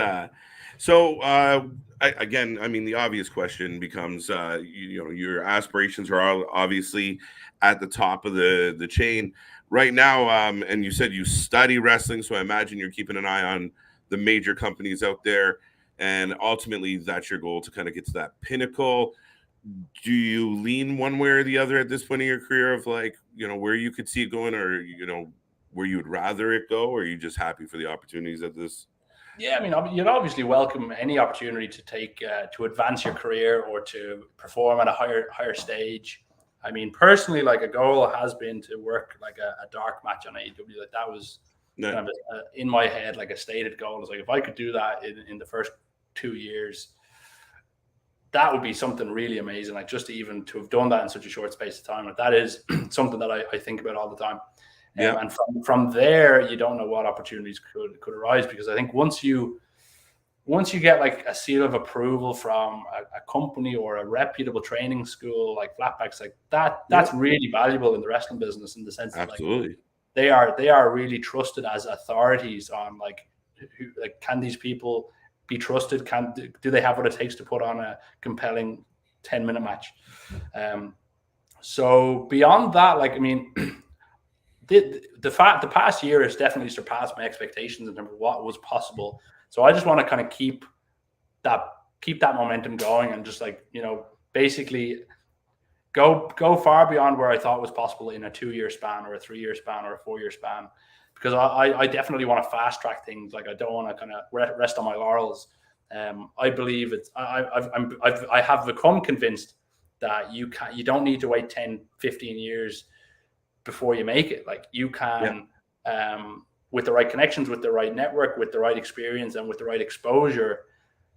again, I mean, the obvious question becomes, your aspirations are all obviously at the top of the chain right now. And you said you study wrestling, so I imagine you're keeping an eye on the major companies out there, and ultimately that's your goal, to kind of get to that pinnacle. Do you lean one way or the other at this point in your career of like, where you could see it going, or, where you would rather it go, or are you just happy for the opportunities at this? Yeah, I mean, you'd obviously welcome any opportunity to take to advance your career or to perform at a higher stage. I mean, personally, like a goal has been to work like a dark match on AEW. Like that was kind of in my head, like a stated goal. It's like, if I could do that in the first 2 years, that would be something really amazing. Like just to have done that in such a short space of time, like that is something that I think about all the time. And from there, you don't know what opportunities could arise, because I think once you get like a seal of approval from a company or a reputable training school like Flatbacks, like that's really valuable in the wrestling business, in the sense that absolutely, like, they are really trusted as authorities on like can these people be trusted? Do they have what it takes to put on a compelling 10-minute match? So beyond that, like, I mean, the past year has definitely surpassed my expectations in terms of what was possible. So I just want to kind of keep that momentum going, and just like, basically go far beyond where I thought was possible in a 2-year span, or a 3-year span, or a 4-year span. Because I definitely want to fast track things. Like I don't want to kind of rest on my laurels. I believe I have become convinced that you don't need to wait 10, 15 years before you make it. Like you can, with the right connections, with the right network, with the right experience, and with the right exposure,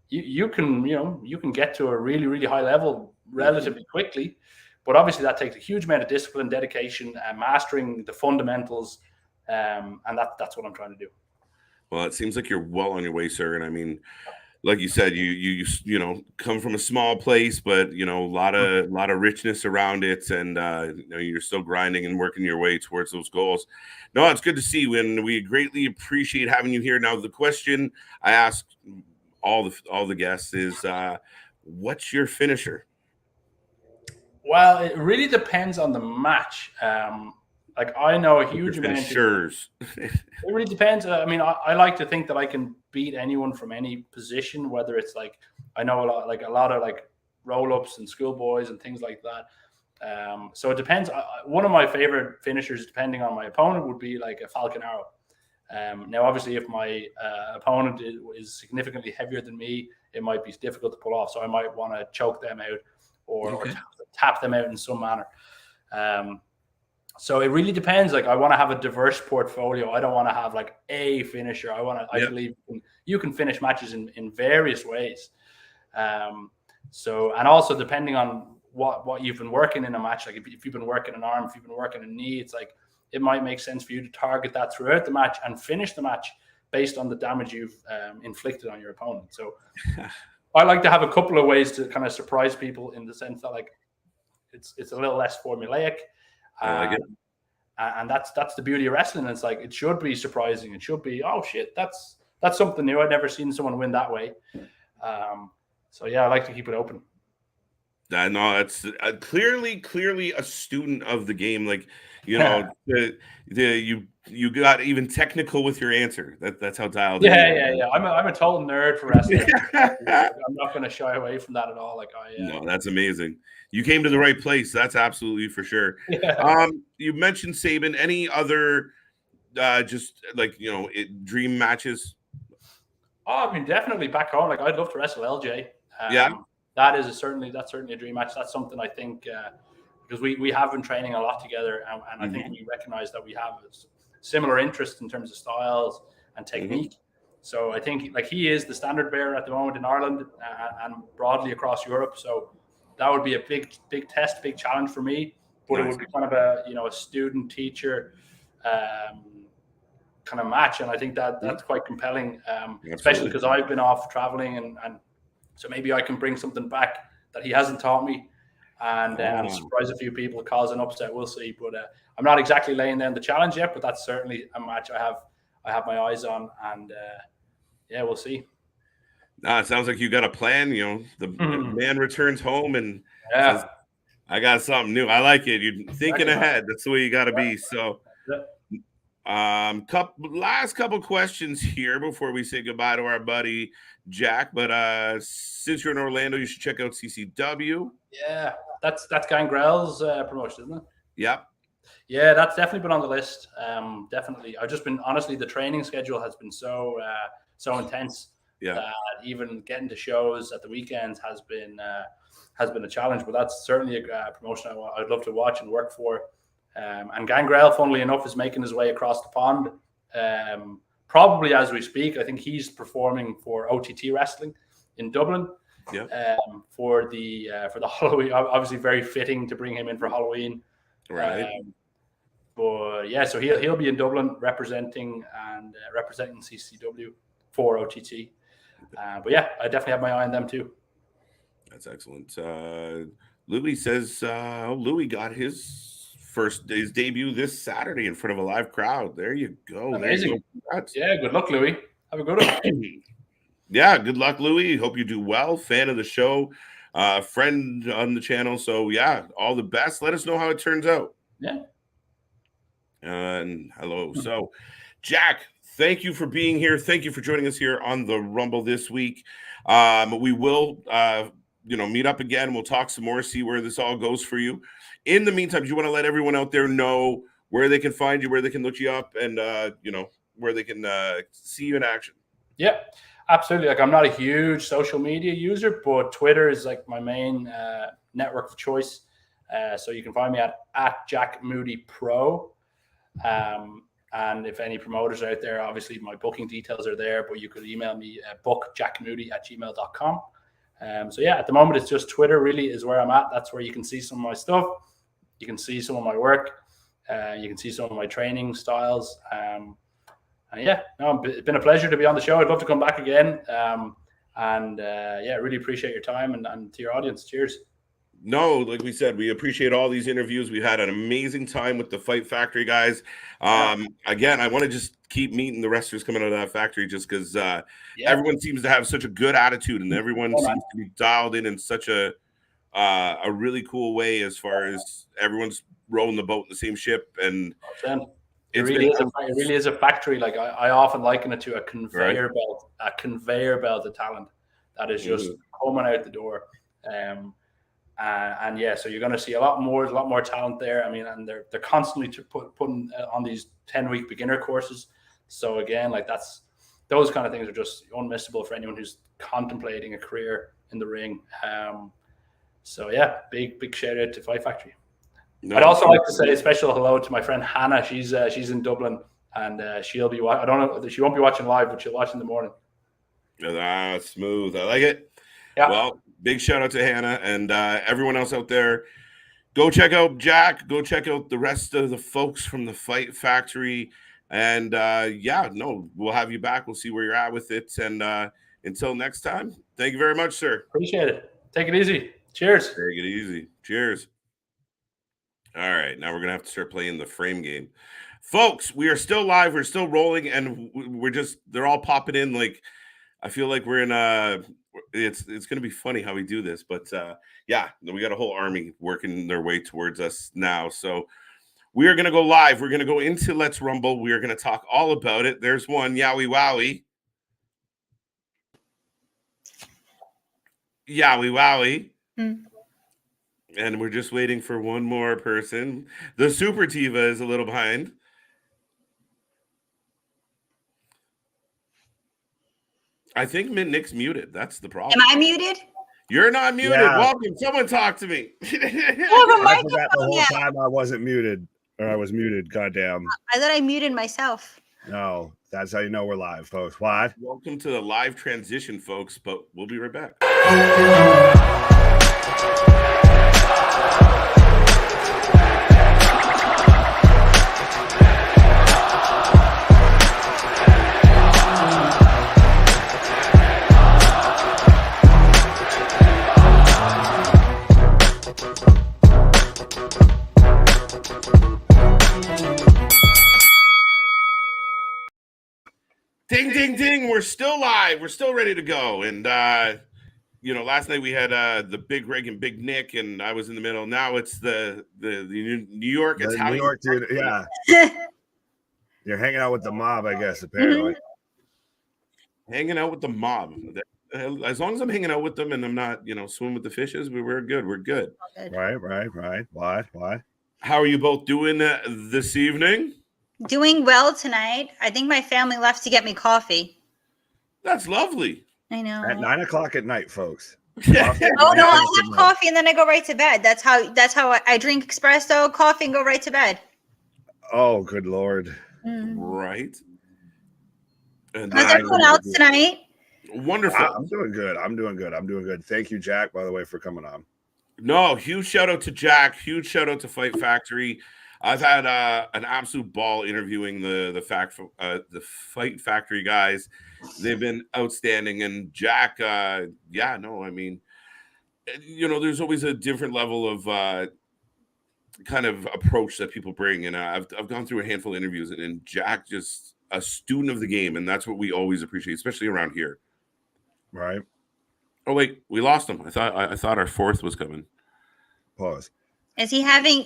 you can get to a really, really high level relatively quickly. But obviously that takes a huge amount of discipline, dedication, and mastering the fundamentals. And that's what I'm trying to do. Well, it seems like you're well on your way, sir. And I mean, like you said, you know, come from a small place, but you know, a lot of richness around it, and you know, you're still grinding and working your way towards those goals. No, it's good to see you, and we greatly appreciate having you here. Now, the question I ask all the guests is, what's your finisher? Well, it really depends on the match. Like I know a What's your huge amount. finishers? It really depends. I mean, I like to think that I can beat anyone from any position, whether it's like I know a lot of like roll ups and schoolboys and things like that. So it depends. One of my favorite finishers, depending on my opponent, would be like a falcon arrow. Now, obviously, if my opponent is significantly heavier than me, it might be difficult to pull off. So I might want to choke them out or tap them out in some manner. So it really depends. Like I want to have a diverse portfolio. I don't want to have like a finisher. I believe you can finish matches in various ways. So, and also depending on what you've been working in a match, like if you've been working an arm, if you've been working a knee, it's like it might make sense for you to target that throughout the match and finish the match based on the damage you've inflicted on your opponent. So I like to have a couple of ways to kind of surprise people in the sense that like it's a little less formulaic. I like it. And that's the beauty of wrestling. It's like it should be surprising. It should be, oh shit, that's something new. I've never seen someone win that way. So yeah, I like to keep it open. No, it's clearly a student of the game. Like, you know, you got even technical with your answer. That's how dialed in. Yeah. I'm a total nerd for wrestling. I'm not going to shy away from that at all. Like no, that's amazing. You came to the right place. That's absolutely for sure. Yeah. You mentioned Saban. Any other just like, you know, dream matches? Oh, I mean, definitely back home. Like I'd love to wrestle LJ. That's certainly a dream match. That's something I think because we have been training a lot together, and I think we recognize that we have a similar interest in terms of styles and technique. So I think like he is the standard bearer at the moment in Ireland and broadly across Europe. So that would be a big test, big challenge for me. But it would be kind of a student teacher kind of match, and I think that's quite compelling, especially because I've been off traveling and so maybe I can bring something back that he hasn't taught me and surprise a few people, cause an upset. We'll see. But I'm not exactly laying down the challenge yet, but that's certainly a match I have my eyes on, and yeah, we'll see. It sounds like you got a plan. You know, the man returns home and says, I got something new. I like it. You're thinking ahead. That's the way you got to be. So last couple questions here before we say goodbye to our buddy Jack. But since you're in Orlando, you should check out CCW. Yeah, that's Gangrel's promotion, isn't it? Yep. Yeah, that's definitely been on the list. Definitely. I've just been honestly, the training schedule has been so intense that even getting to shows at the weekends has been a challenge. But that's certainly a promotion I'd love to watch and work for. And Gangrel, funnily enough, is making his way across the pond. Probably as we speak. I think he's performing for OTT Wrestling in Dublin. Yeah. For the Halloween, obviously very fitting to bring him in for Halloween. Right. But yeah, so he'll be in Dublin representing CCW for OTT. But yeah, I definitely have my eye on them too. That's excellent. Louis says Louis got his debut this Saturday in front of a live crowd. There you go. Amazing. There you go. Yeah, good luck, Louis. Have a good one. Yeah, good luck, Louis. Hope you do well. Fan of the show, friend on the channel. So yeah, all the best. Let us know how it turns out. Yeah. And hello. So, Jack, thank you for being here. Thank you for joining us here on the Rumble this week. We will, meet up again. We'll talk some more, see where this all goes for you. In the meantime, do you want to let everyone out there know where they can find you, where they can look you up, and where they can see you in action? Yeah, absolutely. Like I'm not a huge social media user, but Twitter is like my main network of choice. So you can find me at Jack Moody Pro. And if any promoters are out there, obviously my booking details are there, but you could email me at bookjackmoody@gmail.com. So yeah, at the moment, it's just Twitter really is where I'm at. That's where you can see some of my stuff. You can see some of my work. You can see some of my training styles. Yeah, no, it's been a pleasure to be on the show. I'd love to come back again. Yeah, really appreciate your time and to your audience. Cheers. No, like we said, we appreciate all these interviews. We had an amazing time with the Fight Factory guys. Again, I want to just keep meeting the wrestlers coming out of that factory just because everyone seems to have such a good attitude and everyone seems to be dialed in such a really cool way as far as everyone's rowing the boat in the same ship. And it really is a factory. Like I often liken it to a conveyor belt, of talent that is just coming out the door. And yeah, so you're going to see a lot more talent there. I mean, and they're constantly putting on these 10-week beginner courses. So again, like those kind of things are just unmissable for anyone who's contemplating a career in the ring. So yeah, big shout out to Fight Factory. I'd also like to say a special hello to my friend Hannah. She's in Dublin, and she'll be. I don't know. She won't be watching live, but she'll watch in the morning. That's smooth. I like it. Yeah. Well, big shout out to Hannah and everyone else out there. Go check out Jack. Go check out the rest of the folks from the Fight Factory. And we'll have you back. We'll see where you're at with it. And until next time, thank you very much, sir. Appreciate it. Take it easy. Cheers. Take it easy. Cheers. All right. Now we're going to have to start playing the frame game. Folks, we are still live. We're still rolling. And they're all popping in. Like, I feel like we're in it's going to be funny how we do this. But we got a whole army working their way towards us now. So we are going to go live. We're going to go into Let's Rumble. We are going to talk all about it. There's one. Yowie Wowie. Yowie Wowie. And we're just waiting for one more person. The Super Tiva is a little behind. I think Nick's muted. That's the problem. Am I muted? You're not muted. Yeah. Welcome. Someone talk to me. I forgot the whole time I wasn't muted. Or I was muted. Goddamn. I thought I muted myself. No, that's how you know we're live, folks. What? Welcome to the live transition, folks, but we'll be right back. Ding, ding, ding. We're still live. We're still ready to go. And, last night we had the Big Greg and Big Nick, and I was in the middle. Now it's the New York Italian. New York dude, yeah. You're hanging out with the mob, I guess, apparently. Hanging out with the mob. As long as I'm hanging out with them and I'm not, swimming with the fishes, we're good. We're good. Right. Why? How are you both doing this evening? Doing well tonight. I think my family left to get me coffee. That's lovely. I know. At 9 o'clock at night, folks. Oh no, I have coffee and then I go right to bed. That's how I drink espresso, coffee, and go right to bed. Oh, good Lord. Right. And how's everyone else tonight? Wonderful. I'm doing good. Thank you, Jack, by the way, for coming on. No, huge shout out to Jack. Huge shout out to Fight Factory. I've had an absolute ball interviewing the Fight Factory guys. They've been outstanding. And Jack, there's always a different level of kind of approach that people bring. And I've gone through a handful of interviews, and Jack just a student of the game, and that's what we always appreciate, especially around here. Right. Oh wait, we lost him. I thought our fourth was coming. Pause. Is he having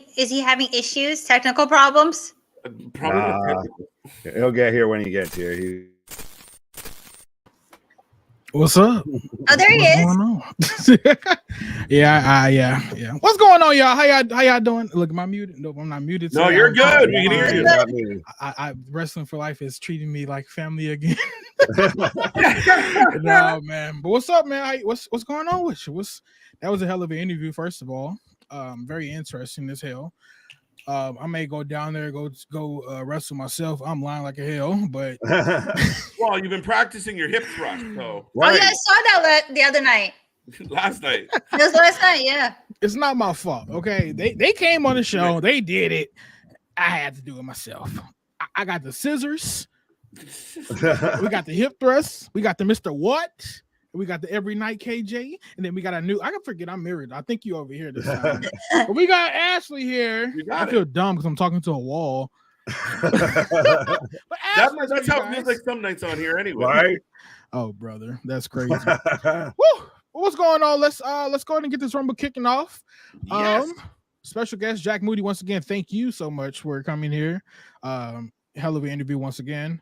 issues, technical problems? Probably. He'll get here when he gets here. What's up? Oh, there he is. Yeah. What's going on, y'all? How y'all doing? Look, am I muted? Nope, I'm not muted. No, you're good. We can hear you. I Wrestling for Life is treating me like family again. No, man. But what's up, man? What's going on with you? That was a hell of an interview, first of all. Very interesting as hell. I may go down there, go wrestle myself. I'm lying like a hell, but well, you've been practicing your hip thrust, so. Right. Oh yeah, I saw that the other night. Last night. It was last night, yeah. It's not my fault. Okay, they came on the show, they did it. I had to do it myself. I got the scissors, We got the hip thrust. We got the Mr. What? We got the every night KJ, and then we got a new. I can forget I'm married. I think you over here this time. But we got Ashley here. I feel dumb because I'm talking to a wall. But Ashley, that's how it feels like some nights on here anyway. Right? Oh, brother, that's crazy. Woo! What's going on? Let's go ahead and get this rumble kicking off. Yes. Special guest Jack Moody. Once again, thank you so much for coming here. Hell of an interview once again.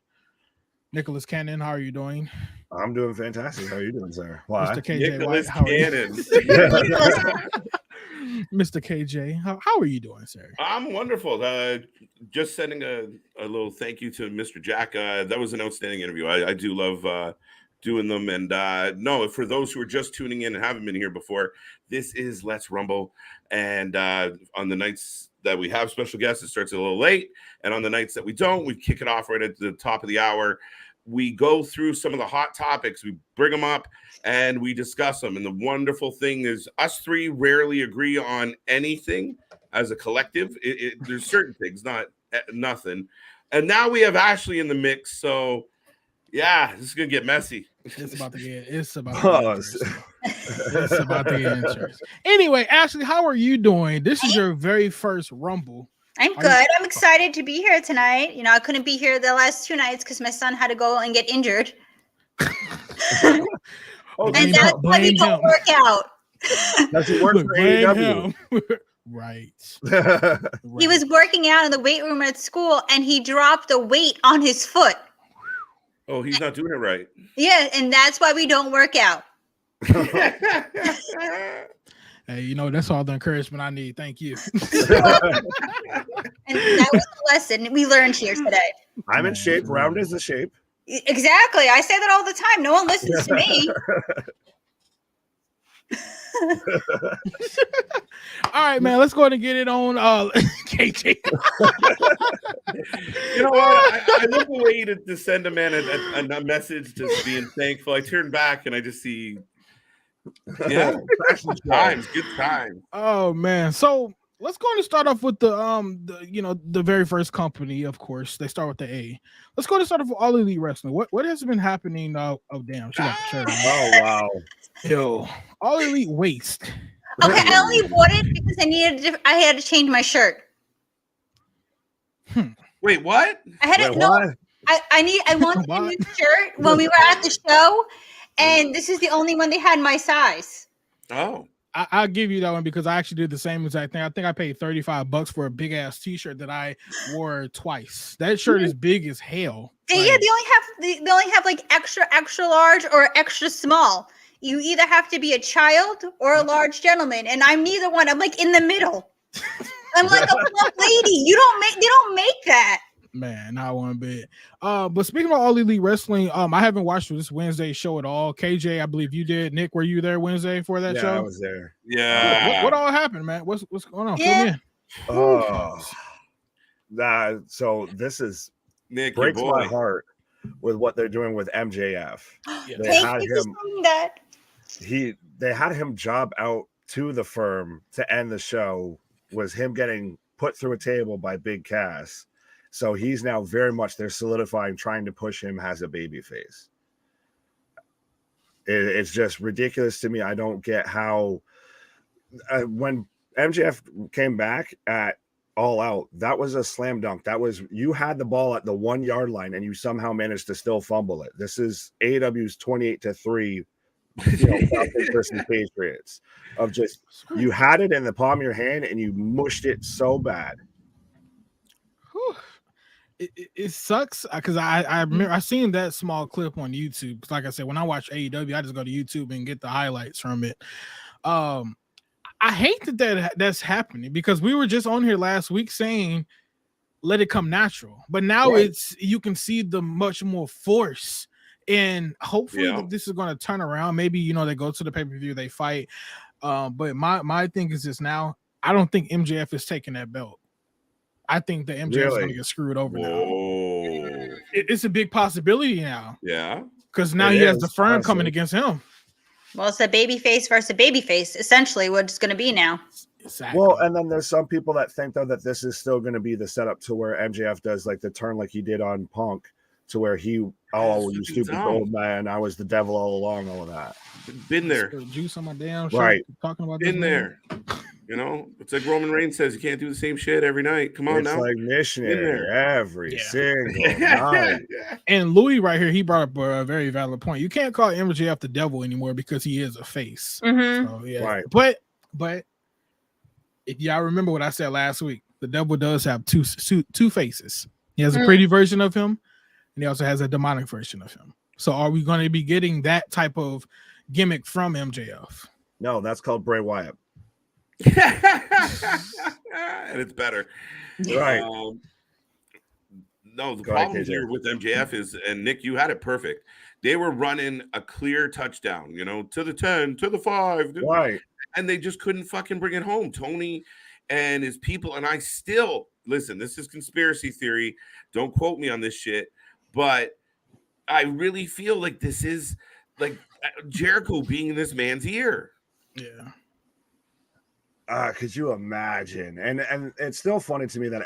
Nicholas Cannon, how are you doing? I'm doing fantastic. How are you doing, sir? Why? Mr. KJ Nicholas White, how are Cannon. you? Mr. KJ, how are you doing, sir? I'm wonderful. Just sending a little thank you to Mr. Jack. That was an outstanding interview. I do love doing them. And no, for those who are just tuning in and haven't been here before, this is Let's Rumble. And on the nights that we have special guests, it starts a little late. And on the nights that we don't, we kick it off right at the top of the hour. We go through some of the hot topics, we bring them up, and we discuss them. And the wonderful thing is us three rarely agree on anything as a collective. There's certain things, not nothing. And now we have Ashley in the mix. So, yeah, this is going to get messy. It's about to get interesting. Anyway, Ashley, how are you doing? This is your very first Rumble. I'm good. I'm excited to be here tonight. You know, I couldn't be here the last 2 nights because my son had to go and get injured. And that's why we don't work out. Does he work for AEW? Right. He was working out in the weight room at school and he dropped a weight on his foot. Oh, he's not doing it right. Yeah, and that's why we don't work out. Hey, you know, that's all the encouragement I need. Thank you. And that was the lesson we learned here today. I'm in shape. Round is the shape. Exactly. I say that all the time. No one listens to me. All right, man. Let's go ahead and get it on KJ. You know what? I love the way to send a man a message just being thankful. I turn back and I just see good time. Oh man. So let's go and start off with the very first company, of course. They start with the A. Let's go and start off with All Elite Wrestling. What has been happening? Oh damn, she got the shirt on. Oh wow. Yo, All Elite Waste. Okay, I only bought it because I had to change my shirt. Wait, what? I had to no. I wanted a new shirt when we were at the show, and this is the only one they had my size. Oh. I'll give you that one because I actually did the same exact thing. I think I paid $35 for a big ass t-shirt that I wore twice. That shirt is big as hell. Yeah, they only have like extra large or extra small. You either have to be a child or a large gentleman, and I'm neither one. I'm like in the middle. I'm like a plump lady. They don't make that. Man, not one bit. But speaking of All Elite Wrestling, I haven't watched this Wednesday show at all. KJ, I believe you did. Nick, were you there Wednesday for that show? Yeah, I was there. Yeah. What all happened, man? What's going on? Yeah. So this is Nick, breaks my heart with what they're doing with MJF. Yeah. Thank you for saying that. They had him job out to the firm to end the show. Was him getting put through a table by Big Cass. So he's now very much they're solidifying, trying to push him as a babyface. It's just ridiculous to me. I don't get how when MJF came back at All Out, that was a slam dunk. That was you had the ball at the 1 yard line and you somehow managed to still fumble it. This is AEW's 28-3, Falcons versus Patriots. Of just you had it in the palm of your hand and you mushed it so bad. It sucks because I remember I seen that small clip on YouTube. Because like I said, when I watch AEW, I just go to YouTube and get the highlights from it. I hate that's happening because we were just on here last week saying let it come natural, but now it's you can see the much more force, and hopefully this is going to turn around. Maybe they go to the pay-per-view, they fight. But my thing is this now. I don't think MJF is taking that belt. I think the MJF is going to get screwed over now. It's a big possibility now. Yeah. Because now he has the firm coming against him. Well, it's a babyface versus a babyface, essentially what it's going to be now. Exactly. Well, and then there's some people that think, though, that this is still going to be the setup to where MJF does like the turn like he did on Punk, to where he, you fucking stupid dumb. gold man, I was the devil all along, all of that. Been there. Spill juice on my damn shirt. Right. Talking about Been this man. there. You know, it's like Roman Reigns says, you can't do the same shit every night. Come on It's now. like missionary every Yeah. single night. And Louis right here, he brought up a very valid point. You can't call MJF the devil anymore because he is a face. Mhm. So, yeah. Right. But if y'all remember what I said last week, the devil does have two faces. He has a pretty version of him, and he also has a demonic version of him. So are we going to be getting that type of gimmick from MJF? No, that's called Bray Wyatt. And it's better. Right. No, the Go ahead, problem KJ. here with MJF is, and Nick, you had it perfect. They were running a clear touchdown, you know, to the 10, to the 5. Right. And they just couldn't fucking bring it home. Tony and his people, and I still, listen, this is conspiracy theory. Don't quote me on this shit. But I really feel like this is like Jericho being in this man's ear. Yeah. Could you imagine? And it's still funny to me that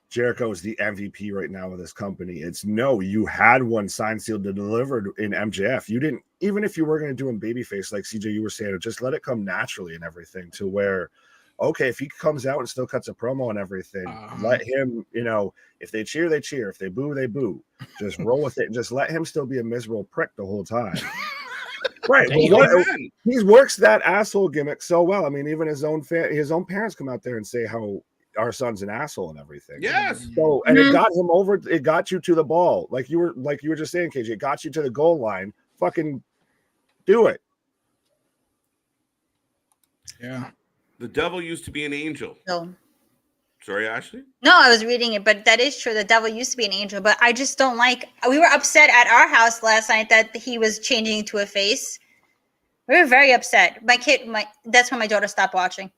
Jericho is the MVP right now of this company. It's no, you had one signed, sealed, and delivered in MJF. You didn't, even if you were going to do him babyface, like CJ, you were saying, just let it come naturally and everything to where, okay, if he comes out and still cuts a promo and everything, let him, you know, if they cheer, they cheer. If they boo, they boo. Just roll with it and just let him still be a miserable prick the whole time. Right. Well, he works that asshole gimmick so well. I mean, even his own parents come out there and say how our son's an asshole and everything. Yes. So, and it got him over. It got you to the ball, like you were just saying, KJ. It got you to the goal line. Fucking do it. Yeah. The devil used to be an angel. So, Sorry, Ashley? no, I was reading it, but that is true. The devil used to be an angel, but I just don't like. We were upset at our house last night that he was changing to a face. We were very upset. That's when my daughter stopped watching.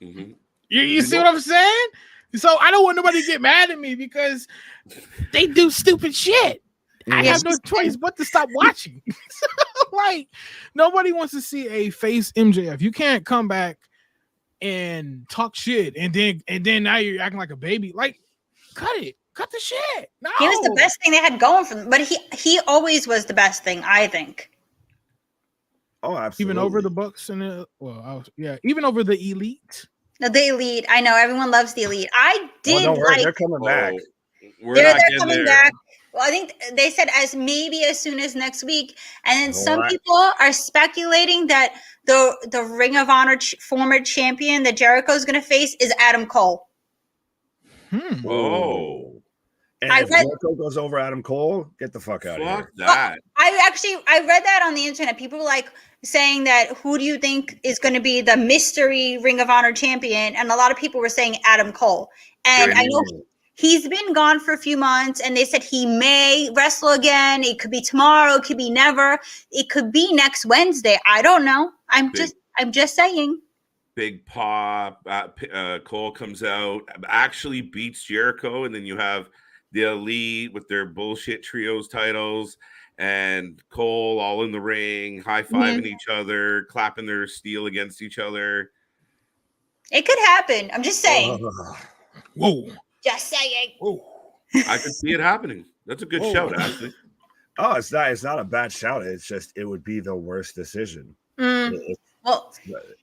Mm-hmm. You see what I'm saying? So I don't want nobody to get mad at me because they do stupid shit. I have no choice but to stop watching. Like, nobody wants to see a face MJF. You can't come back and talk shit and then now you're acting like a baby. Like, cut the shit. No, He was the best thing they had going for them, but he always was the best thing, I think. Oh, absolutely. Even over the Bucks and even over the Elite. No, the Elite. I know everyone loves the Elite. I did don't worry, like. they're coming back. They're coming back. Well, I think they said as soon as next week, and then some people are speculating that the Ring of Honor former champion that Jericho is going to face is Adam Cole. Oh. And if Jericho goes over Adam Cole, get the fuck out of here. Fuck that. I read that on the internet. People were like saying that who do you think is going to be the mystery Ring of Honor champion? And a lot of people were saying Adam Cole. And I know he's been gone for a few months, and they said he may wrestle again. It could be tomorrow. It could be never. It could be next Wednesday. I don't know. I'm just saying. Big pop. Cole comes out, actually beats Jericho, and then you have the Elite with their bullshit trios titles, and Cole all in the ring, high-fiving each other, clapping their steel against each other. It could happen. I'm just saying. Whoa. Just saying. Whoa. I could see it happening. That's a good shout, actually. Oh, it's not a bad shout. It's just it would be the worst decision. Well,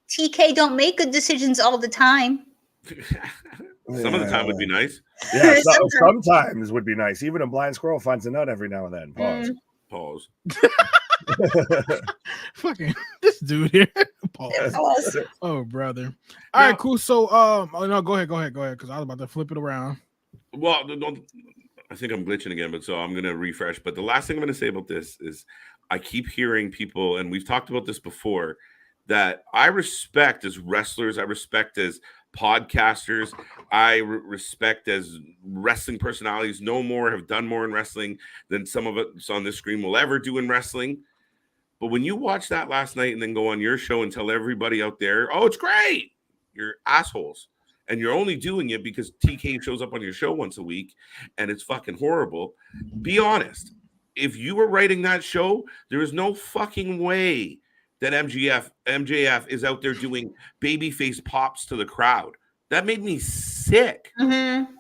TK don't make good decisions all the time. Some of the time would be nice. Yeah, sometimes would be nice. Even a blind squirrel finds a nut every now and then. Pause. Fucking this dude here. Pause. Oh, brother. All right, cool. So, no, go ahead, because I was about to flip it around. Well, I think I'm glitching again, but so I'm gonna refresh. But the last thing I'm gonna say about this is, I keep hearing people, and we've talked about this before, that I respect as wrestlers, I respect as podcasters, I respect as wrestling personalities, have done more in wrestling than some of us on this screen will ever do in wrestling. But when you watch that last night and then go on your show and tell everybody out there, oh, it's great, you're assholes. And you're only doing it because TK shows up on your show once a week and it's fucking horrible. Be honest. If you were writing that show, there is no fucking way that MJF is out there doing babyface pops to the crowd. That made me sick. Mm-hmm.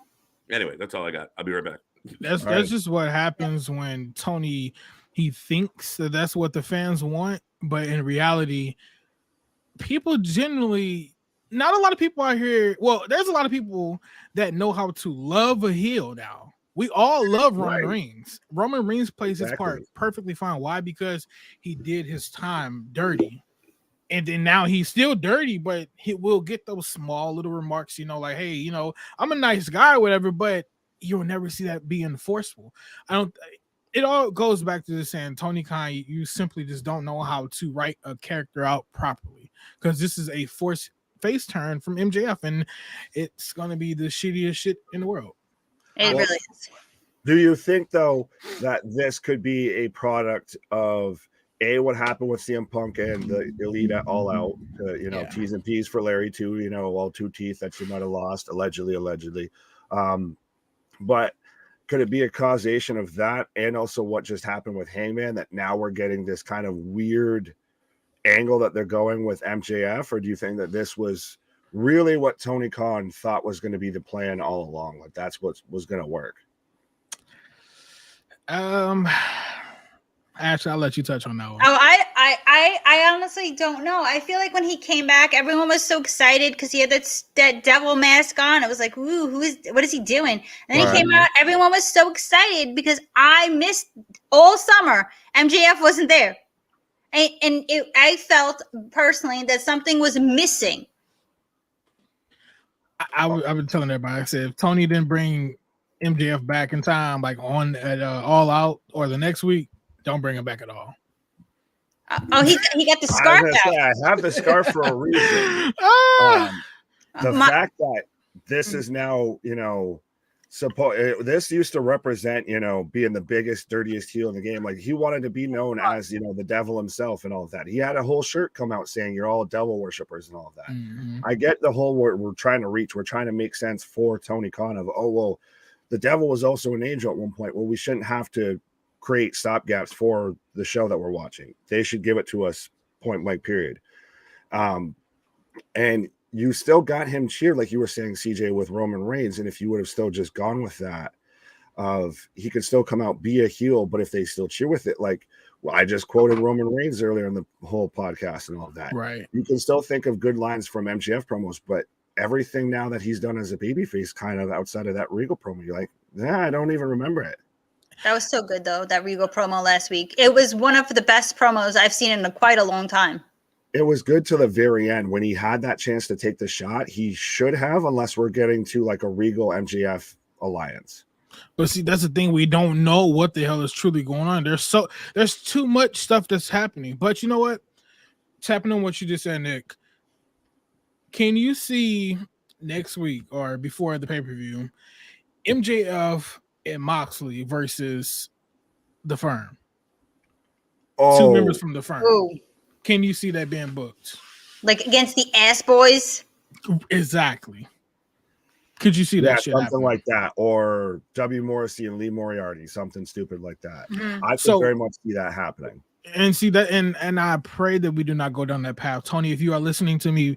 Anyway, that's all I got. I'll be right back. That's All right. just what happens when Tony he thinks that that's what the fans want, but in reality, people generally not a lot of people out here. Well, there's a lot of people that know how to love a heel now. We all love Roman Right. Reigns. Roman Reigns plays his part Exactly. perfectly fine. Why? Because he did his time dirty. And then now he's still dirty, but he will get those small little remarks, like, hey, I'm a nice guy, or whatever, but you'll never see that being forceful. It all goes back to this saying, Tony Khan, you simply just don't know how to write a character out properly, because this is a forced face turn from MJF, and it's going to be the shittiest shit in the world. It really is. Do you think, though, that this could be a product of what happened with CM Punk and the Elite at All Out, T's and P's for Larry too, all 2 teeth that you might have lost, allegedly. But could it be a causation of that and also what just happened with Hangman, that now we're getting this kind of weird angle that they're going with MJF? Or do you think that this was really what Tony Khan thought was going to be the plan all along? Like that's what was going to work? Actually, I'll let you touch on that one. Oh, I honestly don't know. I feel like when he came back, everyone was so excited because he had that devil mask on. It was like, ooh, what is he doing? And then he came out. Everyone was so excited because I missed all summer. MJF wasn't there, and I felt personally that something was missing. I've been telling everybody. I said if Tony didn't bring MJF back in time, like on at All Out or the next week, don't bring him back at all. He got the scarf out. I have the scarf for a reason. The fact that this is now, this used to represent, being the biggest, dirtiest heel in the game. Like he wanted to be known as, the devil himself and all of that. He had a whole shirt come out saying you're all devil worshippers and all of that. Mm-hmm. I get the whole we're trying to reach. We're trying to make sense for Tony Khan of, the devil was also an angel at one point. Well, we shouldn't have to create stopgaps for the show that we're watching. They should give it to us point blank period. And you still got him cheered, like you were saying, CJ, with Roman Reigns. And if you would have still just gone with that, he could still come out, be a heel, but if they still cheer with it, like I just quoted Roman Reigns earlier in the whole podcast and all of that. Right. You can still think of good lines from MJF promos, but everything now that he's done as a babyface, kind of outside of that Regal promo, you're like, I don't even remember it. That was so good, though, that Regal promo last week. It was one of the best promos I've seen in quite a long time. It was good to the very end. When he had that chance to take the shot, he should have, unless we're getting to like a Regal MJF alliance. But see, that's the thing. We don't know what the hell is truly going on. There's too much stuff that's happening. But you know what? Tapping on what you just said, Nick, can you see next week or before the pay-per-view, MJF and Moxley versus the Firm? Two members from the Firm. Ooh. Can you see that being booked? Like against the Ass Boys? Exactly. Could you see that shit something happening? like that? Or W. Morrissey and Lee Moriarty, something stupid like that. Mm-hmm. I could very much see that happening. And see that, and I pray that we do not go down that path. Tony, if you are listening to me,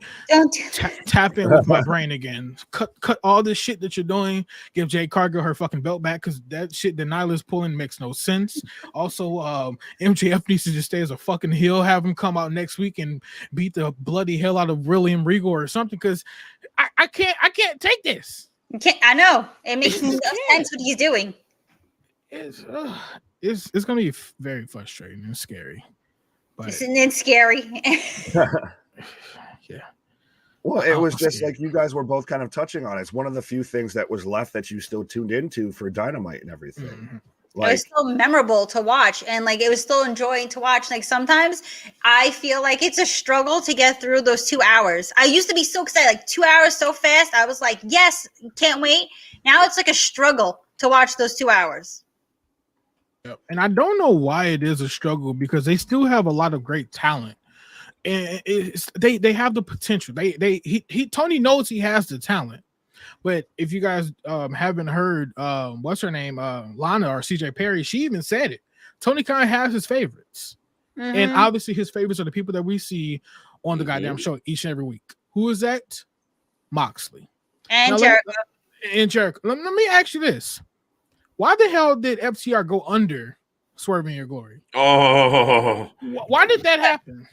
tap in with my brain again. Cut all this shit that you're doing. Give Jade Cargill her fucking belt back, because that shit that Nyla's pulling makes no sense. Also, MJF needs to just stay as a fucking heel. Have him come out next week and beat the bloody hell out of William Regal or something, because I can't take this. I know. It makes no sense what he's doing. It's going to be very frustrating and scary. But Isn't it scary? yeah. Well, it was just like you guys were both kind of touching on. It's one of the few things that was left that you still tuned into for Dynamite and everything. Mm-hmm. It was still memorable to watch, and like it was still enjoying to watch. Like sometimes I feel like it's a struggle to get through those 2 hours. I used to be so excited, like 2 hours so fast. I was like, yes, can't wait. Now it's like a struggle to watch those 2 hours. And I don't know why it is a struggle, because they still have a lot of great talent, and they have the potential. Tony knows he has the talent. But if you guys haven't heard, what's her name, Lana or CJ Perry, she even said it. Tony Khan has his favorites, and obviously his favorites are the people that we see on the goddamn show each and every week. Who is that? Moxley and Jericho. Let me ask you this. Why the hell did FTR go under Swerve in Your Glory? Oh, Why did that happen?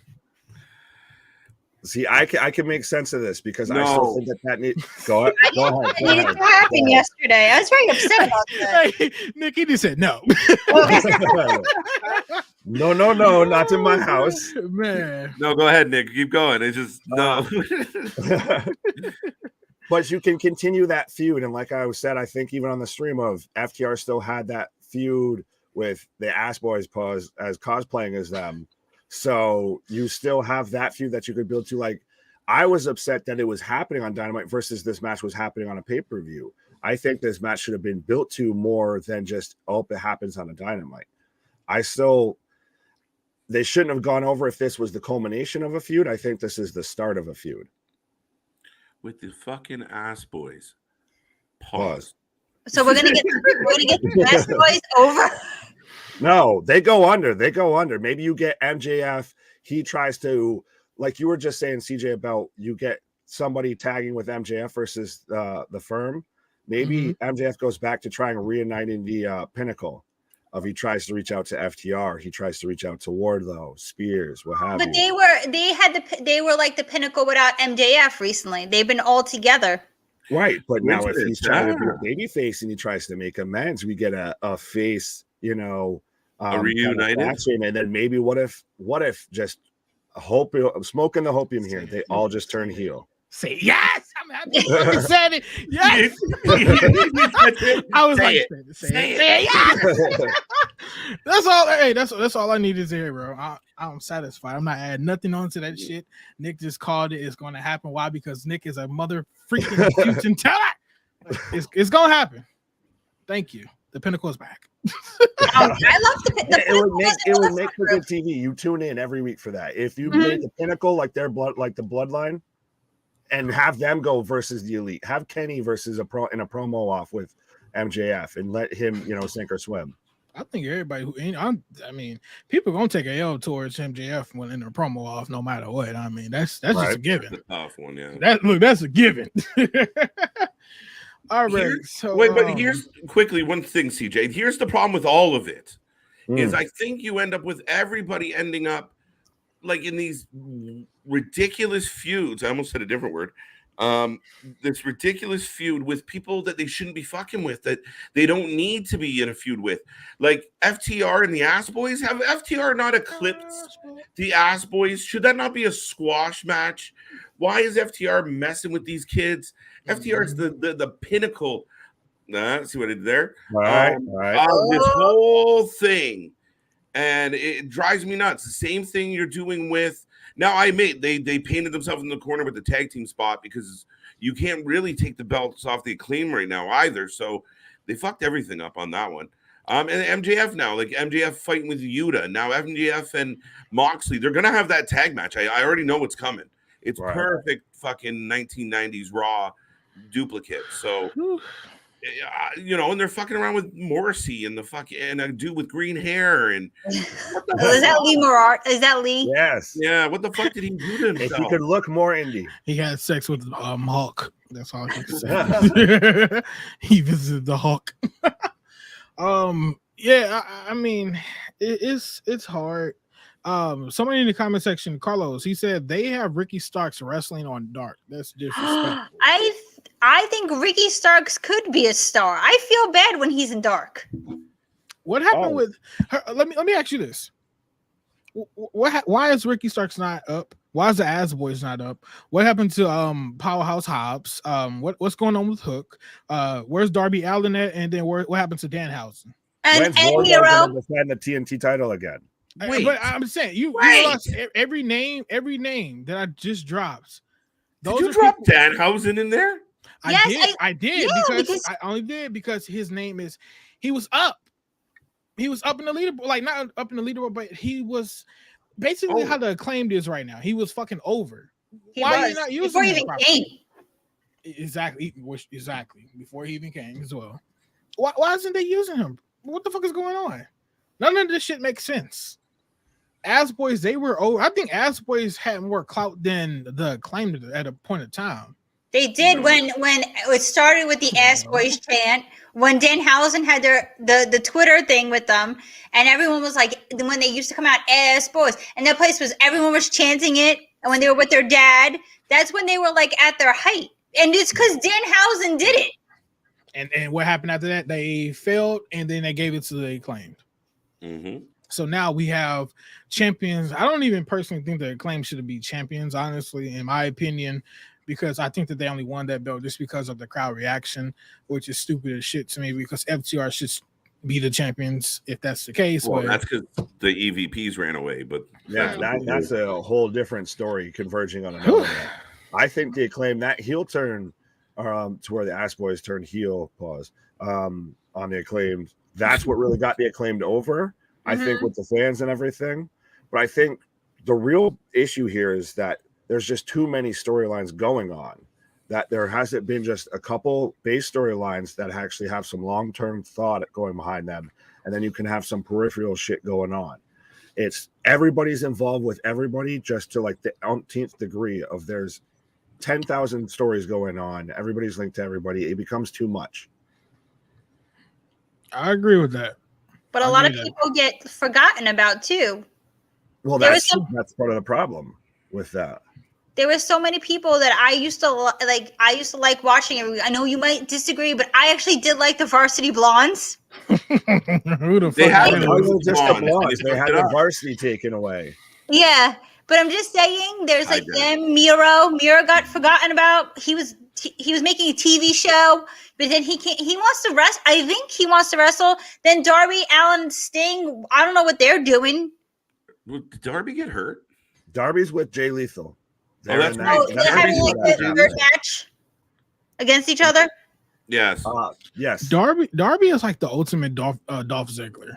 See, I can make sense of this because I No. still think that need. Go ahead. It needed to happen yesterday. I was very upset about that. Hey, Nikki just said no. No, not in my house. Man. no, go ahead, Nick. Keep going. It's just no. But you can continue that feud, and like I said, I think even on the stream of FTR still had that feud with the Ass Boys pose as cosplaying as them. So you still have that feud that you could build to. Like, I was upset that it was happening on Dynamite versus this match was happening on a pay-per-view. I think this match should have been built to more than just, oh, it happens on a Dynamite. They shouldn't have gone over if this was the culmination of a feud. I think this is the start of a feud. With the fucking Ass Boys. Pause. So we're gonna get the Ass Boys over. No, they go under. Maybe you get MJF. He tries to, like you were just saying, CJ, about you get somebody tagging with MJF versus the Firm. Maybe MJF goes back to trying reuniting the Pinnacle. He tries to reach out to FTR. He tries to reach out to Wardlow, Spears, what have you. But they were like the Pinnacle without MJF recently. They've been all together. Right, but now if Which he's is trying to be a baby face and he tries to make amends, we get a face, a reunited, and then maybe what if just smoking the hopium here? They all just turn heel. Say yes. I'm happy you said it. Yes. I was Say like, it. say it. Yes. That's all. Hey, that's all I need is here, bro. I'm satisfied. I'm not adding nothing onto that shit. Nick just called it. It's going to happen. Why? Because Nick is a mother freaking future talent. It's going to happen. Thank you. The Pinnacle is back. I love the it would make for good TV. You tune in every week for that. If you made the Pinnacle like their blood, like the Bloodline, and have them go versus the Elite, have Kenny versus in a promo off with MJF, and let him, sink or swim. I think everybody people gonna take a L towards MJF when in their promo off, no matter what. I mean, that's right. Just a given. That's a tough one, yeah. That's a given. All right. But here's quickly one thing, CJ. Here's the problem with all of it is I think you end up with everybody ending up like in these ridiculous feuds. I almost said a different word. This ridiculous feud with people that they shouldn't be fucking with, that they don't need to be in a feud with. Like FTR and the Ass Boys. Have FTR not eclipsed the Ass Boys? Should that not be a squash match? Why is FTR messing with these kids? FTR is the pinnacle. See what I did there? All right. This whole thing. And it drives me nuts. The same thing you're doing with. Now, I admit they painted themselves in the corner with the tag team spot because you can't really take the belts off the Acclaim right now either. So they fucked everything up on that one. And MJF now, like MJF fighting with Yuta. Now MJF and Moxley, they're going to have that tag match. I already know what's coming. It's perfect fucking 1990s Raw duplicate. So, and they're fucking around with Morrissey and and a dude with green hair. And is that Lee Morart? Is that Lee? Yes. Yeah. What the fuck did he do to himself? If he could look more indie. He had sex with Hulk. That's all I can say. He visited the Hulk. I mean, it's hard. Somebody in the comment section, Carlos, he said they have Ricky Starks wrestling on Dark. That's disrespectful. I think Ricky Starks could be a star. I feel bad when he's in Dark. What happened with her? Let me ask you this. Why is Ricky Starks not up? Why is the Ass Boys not up? What happened to Powerhouse Hobbs? What's going on with Hook? Where's Darby Allin at? And then what happened to Danhausen? And Hero defend the TNT title again. Wait. But I'm saying you lost every name that I just dropped. Did you drop Danhausen in there? I did because I only did because his name is. He was up. He was up in the leaderboard, like not up in the leaderboard, but he was basically how the Acclaimed is right now. He was fucking over. Why are you not using before he even came? Exactly. Before he even came as well. Why isn't they using him? What the fuck is going on? None of this shit makes sense. Ass Boys, they were over. I think Ass Boys had more clout than the Acclaimed at a point of time. They did when it started with the Ass Boys chant. when Danhausen had the Twitter thing with them, and everyone was like, when they used to come out as boys, and that place was everyone was chanting it, and when they were with their dad, that's when they were like at their height, and it's because Danhausen did it. And what happened after that? They failed, and then they gave it to the Acclaimed. Mm-hmm. So now we have champions. I don't even personally think the Acclaimed should be champions, honestly, in my opinion, because I think that they only won that belt just because of the crowd reaction, which is stupid as shit to me, because FTR should be the champions if that's the case. Well, but that's because the EVPs ran away, but Yeah, that's a whole different story converging on another one. I think the Acclaim, that heel turn to where the Ass Boys turned heel, on the Acclaimed, that's what really got the Acclaimed over, I think, with the fans and everything. But I think the real issue here is that there's just too many storylines going on, that there hasn't been just a couple base storylines that actually have some long-term thought going behind them, and then you can have some peripheral shit going on. It's everybody's involved with everybody just to like the umpteenth degree of there's 10,000 stories going on. Everybody's linked to everybody. It becomes too much. I agree with that. But a lot of people get forgotten about too. Well, that's part of the problem with that. There were so many people that I used to like. I used to like watching. I know you might disagree, but I actually did like the Varsity Blondes. Who the They fuck? had is the that? Just the Blondes. blondes. They had the varsity taken away. Yeah, but I'm just saying, there's like them. Miro got forgotten about. He was making a TV show, but then he wants to wrestle. I think he wants to wrestle. Then Darby Allin, Sting. I don't know what they're doing. Did Darby get hurt? Darby's with Jay Lethal. They're having like a third match against each other. Yes. Yes. Darby is like the ultimate Dolph Ziggler.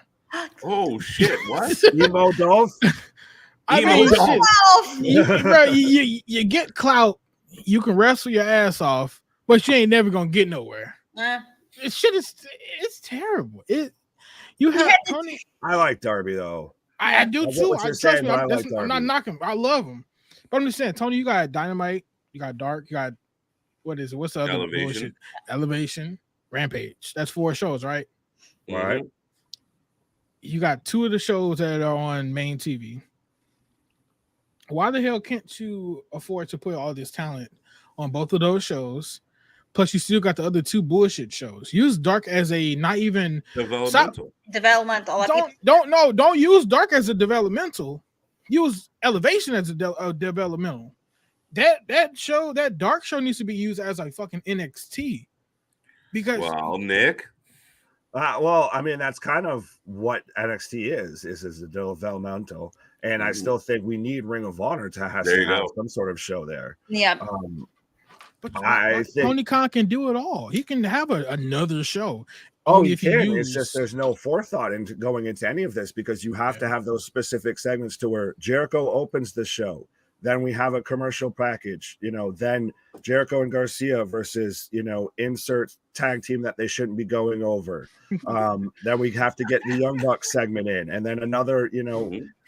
Oh shit! What? Emo Dolph. I Emo mean, Dolph. shit. You get clout, you can wrestle your ass off, but you ain't never gonna get nowhere. It's terrible. You have Tony. I like Darby though. I do too. Trust me, I'm not Darby. knocking. I love him, but I'm just saying, Tony, you got Dynamite, you got Dark, you got what is it? What's the other bullshit? Elevation, Rampage. That's 4 shows, right? All right. You got 2 of the shows that are on main TV. Why the hell can't you afford to put all this talent on both of those shows? Plus, you still got the other 2 bullshit shows. Use Dark as a not even developmental. Don't use Dark as a developmental. Use Elevation as a developmental. That show, that Dark show, needs to be used as a fucking NXT. Because Nick. Well, I mean, that's kind of what NXT is a developmental, and I still think we need Ring of Honor to have some sort of show there. Yeah. But I think Tony Khan can do it all. He can have another show. He can. It's just there's no forethought into going into any of this, because you have to have those specific segments to where Jericho opens the show. Then we have a commercial package, then Jericho and Garcia versus, insert tag team that they shouldn't be going over. Then we have to get the Young Bucks segment in, and then another,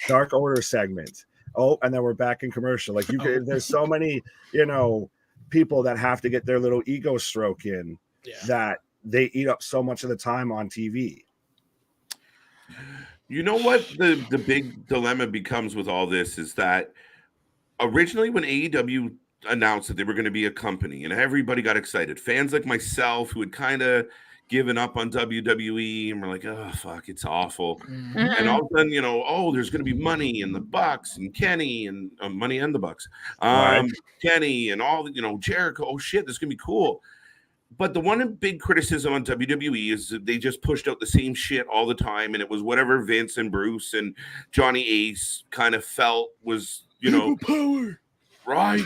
Dark Order segment. Oh, and then we're back in commercial. Like there's so many, people that have to get their little ego stroke in that they eat up so much of the time on TV. You know what the big dilemma becomes with all this is that originally when AEW announced that they were going to be a company and everybody got excited, fans like myself who had kind of given up on WWE and were like, oh, fuck, it's awful. Mm-hmm. And all of a sudden, there's going to be Money and the Bucks and Kenny and Money and the Bucks, Kenny and all, Jericho. Oh, shit, this is going to be cool. But the one big criticism on WWE is that they just pushed out the same shit all the time. And it was whatever Vince and Bruce and Johnny Ace kind of felt was, power. Right.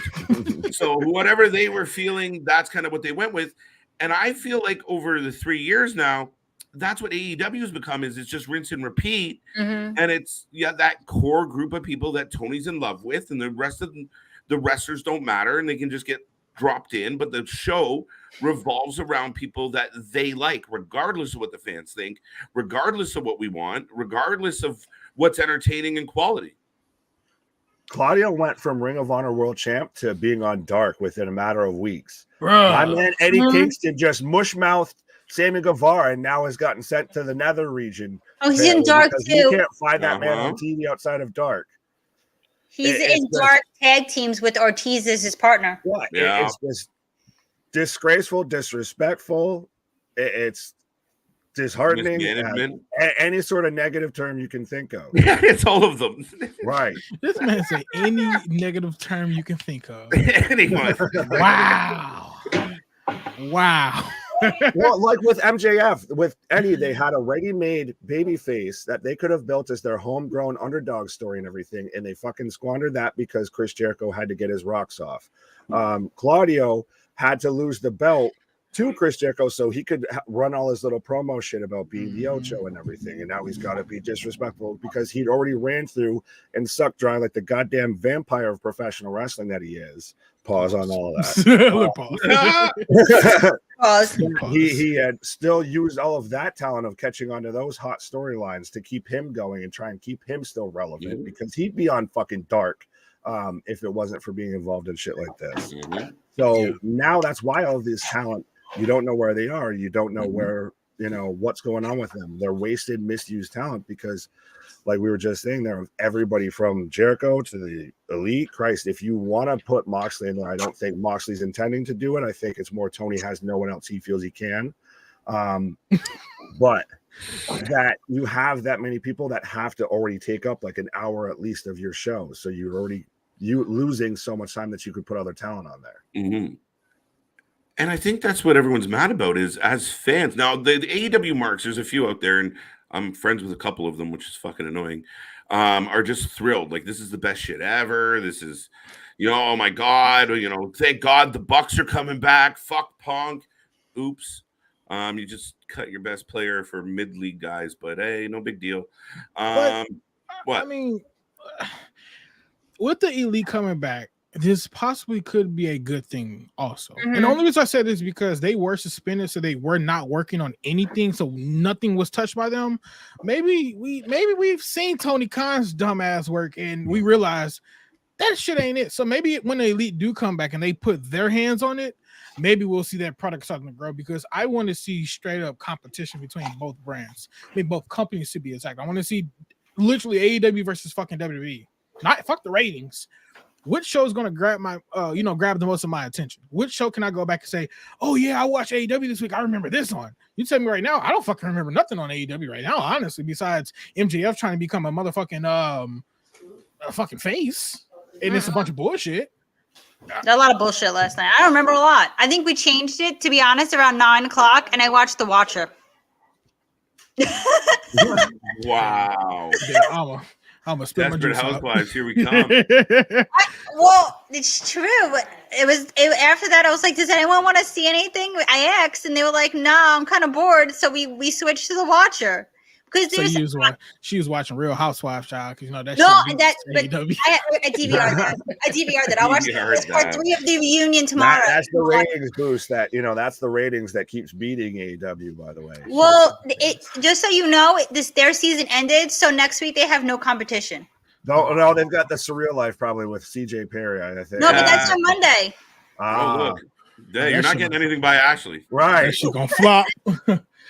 So whatever they were feeling, that's kind of what they went with. And I feel like over the 3 years now, that's what AEW has become, is it's just rinse and repeat. Mm-hmm. And it's that core group of people that Tony's in love with, and the rest of the wrestlers don't matter and they can just get dropped in. But the show revolves around people that they like, regardless of what the fans think, regardless of what we want, regardless of what's entertaining and quality. Claudio went from Ring of Honor World Champ to being on Dark within a matter of weeks. Bro. My man Eddie Kingston just mush-mouthed Sammy Guevara, and now has gotten sent to the Nether region. Oh, he's in Dark because too. You can't find that man on TV outside of Dark. He's in Dark tag teams with Ortiz as his partner. Yeah, it's just disgraceful, disrespectful. It's disheartening. Any sort of negative term you can think of. Yeah, it's all of them. Right. This man said any negative term you can think of. Anyone. Wow. Well, like with MJF, with Eddie, they had a ready-made baby face that they could have built as their homegrown underdog story and everything, and they fucking squandered that because Chris Jericho had to get his rocks off. Claudio had to lose the belt to Chris Jericho so he could run all his little promo shit about being the Ocho and everything, and now he's got to be disrespectful because he'd already ran through and sucked dry like the goddamn vampire of professional wrestling that he is. Pause on all of that. Pause. He had still used all of that talent of catching onto those hot storylines to keep him going and try and keep him still relevant because he'd be on fucking Dark if it wasn't for being involved in shit like this. So now that's why all of this talent, you don't know where they are. You don't know where, what's going on with them. They're wasted, misused talent because, like we were just saying there, everybody from Jericho to the Elite. Christ, if you want to put Moxley in there, I don't think Moxley's intending to do it. I think it's more Tony has no one else he feels he can. But that you have that many people that have to already take up like an hour at least of your show. So you're losing so much time that you could put other talent on there. And I think that's what everyone's mad about is as fans. Now, the AEW marks, there's a few out there, and I'm friends with a couple of them, which is fucking annoying, are just thrilled. Like, this is the best shit ever. This is, oh my God, thank God the Bucks are coming back. Fuck Punk. Oops. You just cut your best player for mid-league guys, but hey, no big deal. What? I mean, with the Elite coming back, this possibly could be a good thing also. And the only reason I said this is because they were suspended, so they were not working on anything, so nothing was touched by them. Maybe we've seen Tony Khan's dumbass work and we realized that shit ain't it. So maybe when the Elite do come back and they put their hands on it, maybe we'll see that product starting to grow because I want to see straight up competition between both brands. I mean, both companies to be exact. I want to see literally AEW versus fucking WWE. Not fuck the ratings. Which show is going to grab my, grab the most of my attention? Which show can I go back and say, oh yeah, I watched AEW this week. I remember this on. You tell me right now, I don't fucking remember nothing on AEW right now, honestly, besides MJF trying to become a motherfucking a fucking face. And it's a bunch of bullshit. A lot of bullshit last night. I don't remember a lot. I think we changed it, to be honest, around 9:00, and I watched The Watcher. Wow. Yeah, I'm a Desperate Housewives, here we come. Well, it's true. After that, I was like, does anyone want to see anything? I asked, and they were like, no, I'm kind of bored. So we switched to The Watcher. Because she was watching Real Housewives, child. Because I DVR'd that. I watched part 3 of the reunion tomorrow. That's the ratings boost. That's the ratings that keeps beating AEW. By the way. Well, just so you know, their season ended, so next week they have no competition. No, they've got the Surreal Life probably with CJ Perry. I think. No, but that's on Monday. Look. Yeah, you're not getting anything by Ashley. Right. She's gonna flop.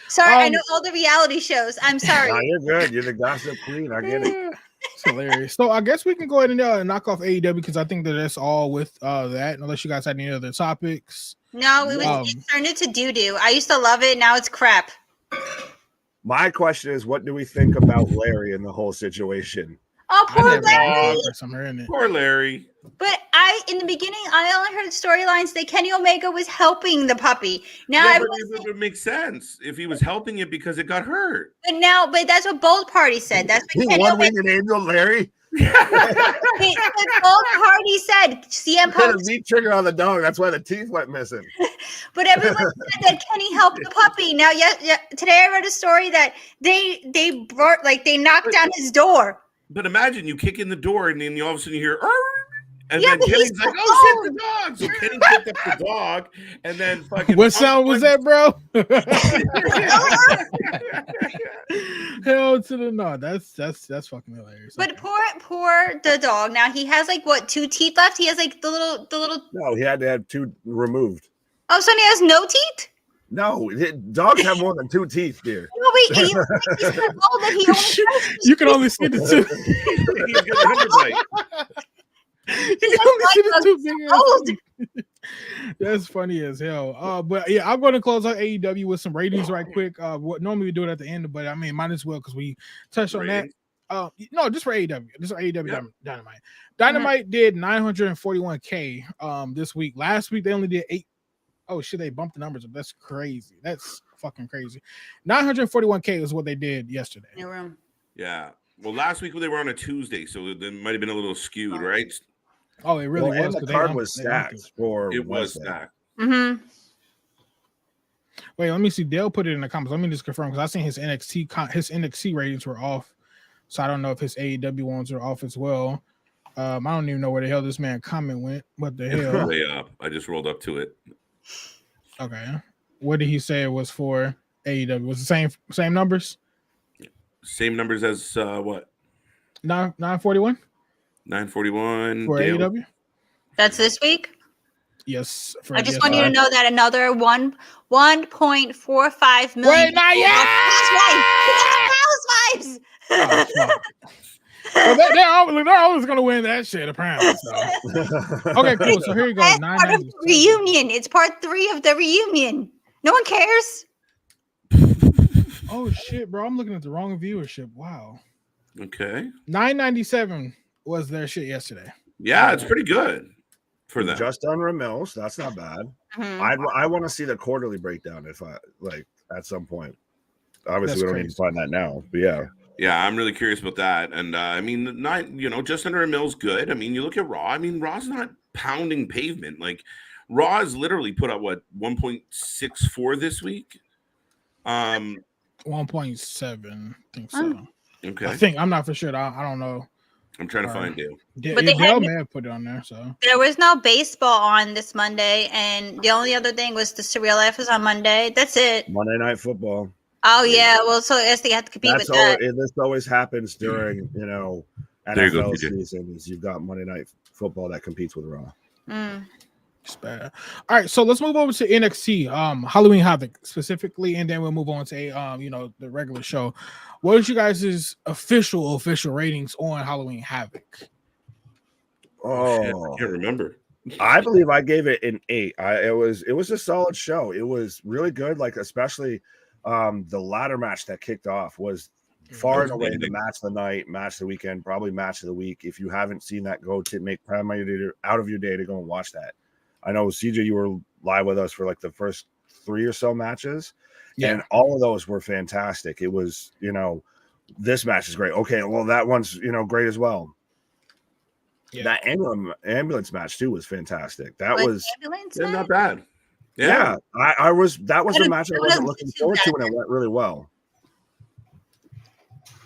Sorry, I know all the reality shows. I'm sorry. No, you're good. You're the gossip queen. I get it. It's hilarious. So I guess we can go ahead and knock off AEW because I think that's all with that. Unless you guys had any other topics. No, it turned into doo-doo. I used to love it. Now it's crap. My question is, what do we think about Larry in the whole situation? Oh, poor Larry. Poor Larry. But in the beginning, I only heard storylines that Kenny Omega was helping the puppy. Now it would make sense if he was helping it because it got hurt. But that's what both parties said. That's what Kenny Omega. An angel, Larry. Both parties said CM Punk put a meat trigger on the dog. That's why the teeth went missing. But everyone said that Kenny helped the puppy. Now, today I read a story that they knocked down his door. But imagine you kick in the door and then you all of a sudden you hear, and then Kenny's like, oh shit, the dog. So Kenny picked up the dog and then fucking. What sound was that, bro? Hell to the no. That's fucking hilarious. But poor the dog. Now he has 2 teeth left? He has the little. No, he had to have 2 removed. Oh, so he has no teeth? No, dogs have more than 2 teeth, dear. No, wait, he's so old that he only You can only see the two. He's gonna underbite. You can only see the two big ass old. teeth. That's funny as hell. But yeah, I'm going to close out AEW with some ratings right quick. What normally we do it at the end, but I mean, might as well because we touched on that. No, just for AEW. Just for AEW Dynamite. Dynamite did 941K this week. Last week they only did 8. Oh shit, they bumped the numbers up. That's crazy. That's fucking crazy. 941K is what they did yesterday. Yeah. Well, last week they were on a Tuesday, so it might have been a little skewed, right? Oh, it really was. And the card was stacked for it was stacked. Mm-hmm. Wait, let me see. Dale put it in the comments. Let me just confirm because I seen his NXT ratings were off. So I don't know if his AEW ones are off as well. I don't even know where the hell this man comment went. What the hell? Way up. I just rolled up to it. Okay. What did he say it was for AEW? Was the same numbers? Same numbers as what? 941? 941 for Dale. AEW? That's this week? Yes. I just want you to know that another 1.45 million. Wait, not yet! Housewives! Well, they're always going to win that shit, apparently. So. Okay, cool. So here you go. That's part of the reunion. It's part 3 of the reunion. No one cares. Oh, shit, bro. I'm looking at the wrong viewership. Wow. Okay. 997 was their shit yesterday. Yeah, it's pretty good for them. Just under a mil, so that's not bad. Mm-hmm. I want to see the quarterly breakdown if I at some point. Obviously, we don't need to find that now, but yeah. Yeah, I'm really curious about that. And I mean, just under a mil's good. I mean, you look at Raw. I mean, Raw's not pounding pavement. Like Raw has literally put up what 1.64 this week. 1.7, I think so. Okay. I'm not for sure. I don't know. I'm trying to find Dale. But Dale may have put it on there. So there was no baseball on this Monday, and the only other thing was the Surreal Life was on Monday. That's it. Monday Night Football. Oh yeah, well, so I guess they have to compete with that. This always happens during NFL season. Is you've got Monday Night Football that competes with Raw. It's bad. All right, so let's move over to NXT, Halloween Havoc specifically, and then we'll move on to the regular show. What is you guys' official ratings on Halloween Havoc? Oh, shit, I can't remember. I believe I gave it an 8. It was a solid show. It was really good. Like especially the ladder match that kicked off was far and away the match of the night, match of the weekend, probably match of the week. If you haven't seen that, go to make time out of your day to go and watch that. I know CJ, you were live with us for like the first 3 or so matches, and all of those were fantastic. It was, this match is great. Okay, well that one's great as well. Yeah. That ambulance match too was fantastic. That was not bad. Yeah, I was. That was the match I wasn't looking forward to, and it went really well.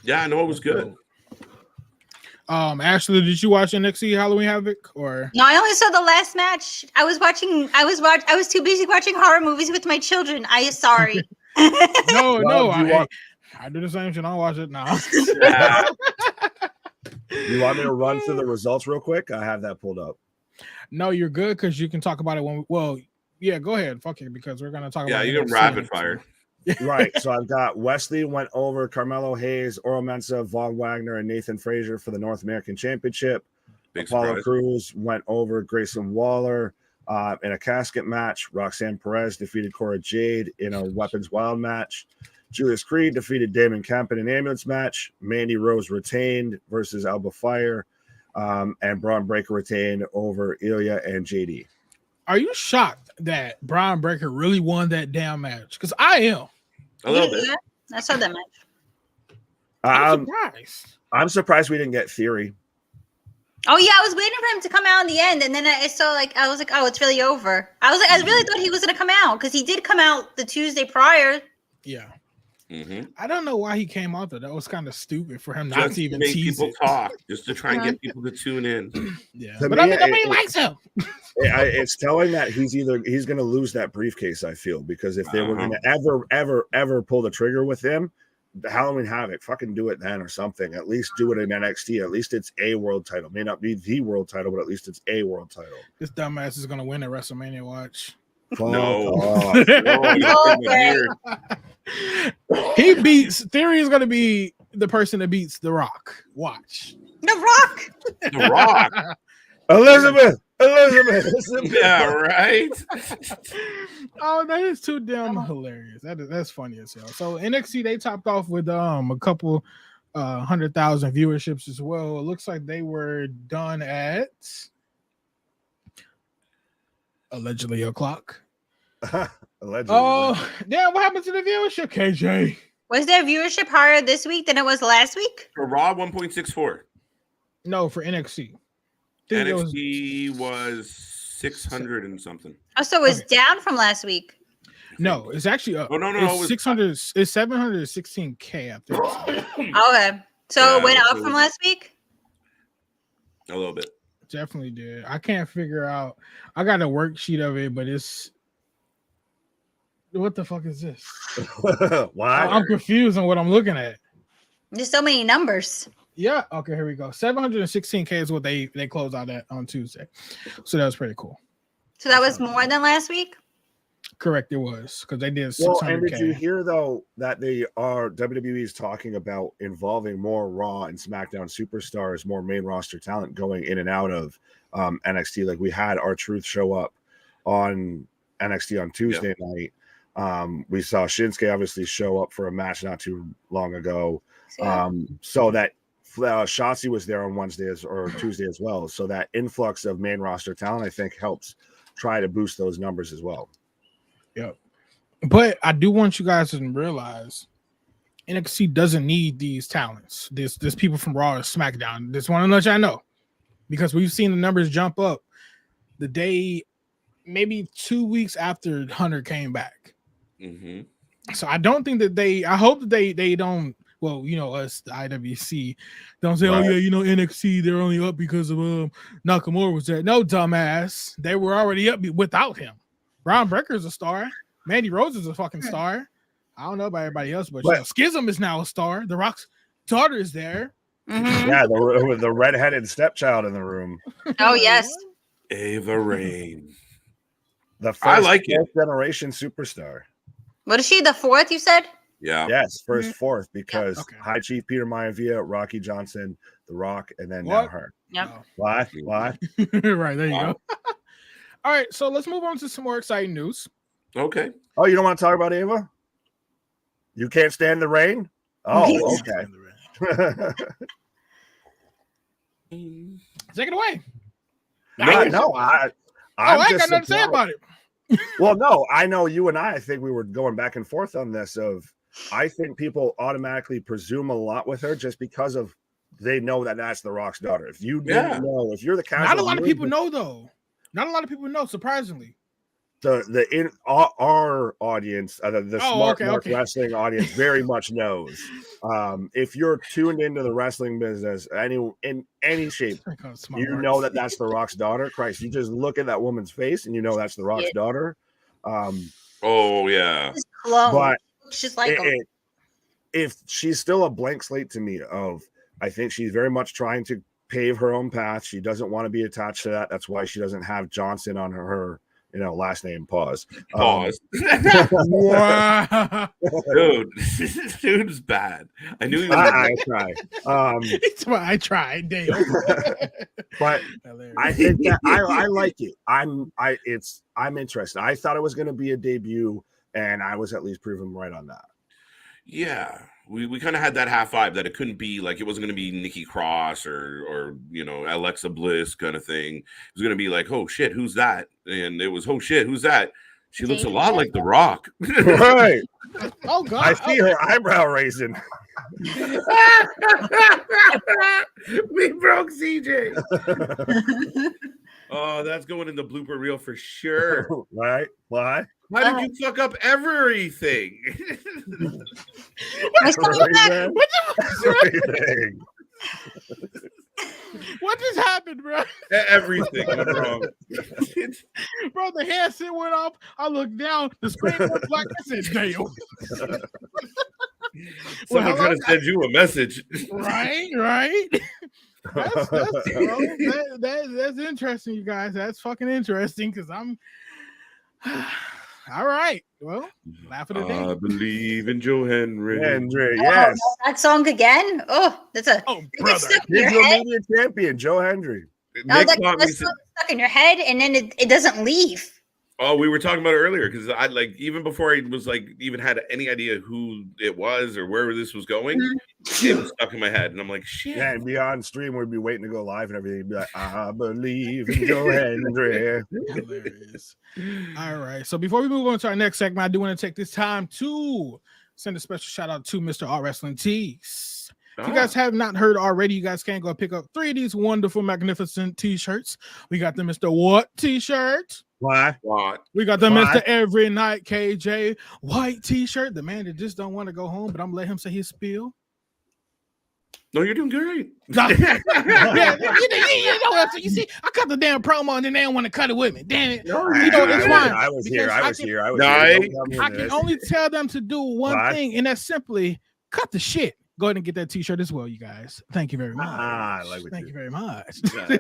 Yeah, I know it was good. Ashley, did you watch NXT Halloween Havoc or? No, I only saw the last match. I was too busy watching horror movies with my children. Sorry. No. I do the same shit. I don't watch it now. You want me to run through the results real quick? I have that pulled up. No, you're good because you can talk about it when. Yeah, go ahead. Fuck it, because we're gonna talk about. Yeah, you can rapid fire. Right. So I've got Wesley went over Carmelo Hayes, Earl Mensa, Von Wagner, and Nathan Frazier for the North American Championship. Apollo Crews went over Grayson Waller in a casket match. Roxanne Perez defeated Cora Jade in a Weapons Wild match. Julius Creed defeated Damon Camp in an ambulance match. Mandy Rose retained versus Alba Fire. And Braun Breaker retained over Ilya and JD. Are you shocked that Braun Breaker really won that damn match? Because I am. A little bit. I saw that match. I'm surprised. I'm surprised we didn't get Theory. Oh yeah, I was waiting for him to come out in the end, and then I was like, oh, it's really over. I really thought he was gonna come out because he did come out the Tuesday prior. Yeah. Mm-hmm. I don't know why he came out there. That was kind of stupid for him just not to even make tease people it. Talk, just to try and get people to tune in. Yeah, but I mean, nobody likes him. It's telling that he's going to lose that briefcase. I feel because if they were going to ever pull the trigger with him, the Halloween Havoc, fucking do it then or something. At least do it in NXT. At least it's a world title. May not be the world title, but at least it's a world title. This dumbass is going to win at WrestleMania. Watch. No. off. No, way. He beats Theory is gonna be the person that beats The Rock. Watch. The Rock. The Rock. Elizabeth. Yeah, right. Oh, that is too damn hilarious. That's funny as hell. So NXT, they topped off with a couple 100,000 viewerships as well. It looks like they were done at allegedly o'clock. Allegedly. Oh, damn! What happened to the viewership, KJ? Was their viewership higher this week than it was last week? For Raw, 1.64. No, for NXT. Think it NXT was 600 and something. Oh, so it's down from last week. No, it's actually up. Oh, no, It's it was 600. It's 716K. I think. Okay. So it went up from last week? A little bit. Definitely did. I can't figure out. I got a worksheet of it, but it's. What the fuck is this? Why? I'm confused on what I'm looking at. There's so many numbers. Yeah. Okay. Here we go. 716K is what they closed out at on Tuesday. So that was pretty cool. So that was more than last week? Correct. It was because they did 600K. Well, and did you hear though that WWE is talking about involving more Raw and SmackDown superstars, more main roster talent going in and out of NXT? Like we had R-Truth show up on NXT on Tuesday night. We saw Shinsuke obviously show up for a match not too long ago. So that Shotzi was there on Wednesday or Tuesday as well. So that influx of main roster talent, I think, helps try to boost those numbers as well. Yep. But I do want you guys to realize NXT doesn't need these talents. There's people from Raw or SmackDown. Just want to let y'all know because we've seen the numbers jump up the day, maybe 2 weeks after Hunter came back. Mm-hmm. So I don't think that I hope that they don't. Well, you know, us, the IWC, don't say, Right. oh, yeah, you know, NXT, they're only up because of Nakamura was there. No, dumbass. They were already up without him. Braun Breaker's a star. Mandy Rose is a fucking star. I don't know about everybody else, but you know, Schism is now a star. The Rock's daughter is there. Mm-hmm. Yeah, the redheaded stepchild in the room. Oh, yes. Ava Rain. The first I like it. generation superstar. What is she? The fourth, you said? Yeah. Yes, first, fourth, because Okay. High Chief Peter Maivia, Rocky Johnson, The Rock, and then What? now her. Yep. Oh. Why? Right, there you Wow. go. All right, so let's move on to some more exciting news. Okay. Oh, you don't want to talk about Ava? You can't stand the rain? Oh, okay. Take it away. No, I I'm ain't just got nothing to say surprised. about it. Well, no, I know you and I think we were going back and forth on this I think people automatically presume a lot with her just because of they know that that's the Rock's daughter. If you didn't know, if you're the casual, Not a lot of people know, though. Not a lot of people know, surprisingly. Our audience, the Smart Mark Wrestling audience, very much knows. If you're tuned into the wrestling business, in any shape, you know that that's the Rock's daughter. Christ, you just look at that woman's face and you know that's the Rock's daughter. Oh yeah. It's clone. But She's like if she's still a blank slate to me, I think she's very much trying to pave her own path. She doesn't want to be attached to that. That's why she doesn't have Johnson on her last name. Pause. Wow. Dude's bad. I knew he was. I try. I tried. Damn. But I think that I like it. I'm interested. I thought it was going to be a debut, and I was at least proven right on that. Yeah, we kind of had that half vibe that it couldn't be like it wasn't going to be Nikki Cross or Alexa Bliss kind of thing. It was going to be like, oh shit, who's that? And it was, oh shit, who's that? She looks a lot like The Rock. Right. Oh god, I see her eyebrow raising. We broke CJ. Oh, that's going in the blooper reel for sure. Right? Why? How did you fuck up everything? Everything. What just happened, bro? Everything went wrong. Bro, the headset went off. I looked down. The screen went black. I said, damn. Someone trying to send you a message. Right. That's interesting, you guys. That's fucking interesting because All right. Well, laugh at the day. I believe in Joe Henry. Andre, Oh, yes. that song again. Oh, that's a. Oh, it gets brother. stuck in your He's your head. media champion, Joe Hendry. Nick Like taught me that's stuck in your head, and then it doesn't leave. Oh, we were talking about it earlier because I like even before I was like even had any idea who it was or where this was going, it was stuck in my head, and I'm like, shit. Yeah, and beyond stream, we'd be waiting to go live and everything. He'd be like, I believe in Joe Hendry. Hilarious. All right. So before we move on to our next segment, I do want to take this time to send a special shout out to Mr. WRESTING Tees. If you guys have not heard already, you guys can go pick up 3 of these wonderful, magnificent t-shirts. We got the Mr. What t-shirt. Why? What? We got the Why? Mr. Every Night KJ white t-shirt. The man that just don't want to go home, but I'm gonna let him say his spiel. No, you're doing great. Yeah, you know, you see, I cut the damn promo and then they don't want to cut it with me. Damn it. No, You know, it's fine. I was here. because I was can- here. I was Nice. here. Don't tell I me can this. only tell them to do one What? thing, and that's simply cut the shit. Go ahead and get that t-shirt as well, you guys. Thank you very much. I like what Thank you you. very much. Yeah.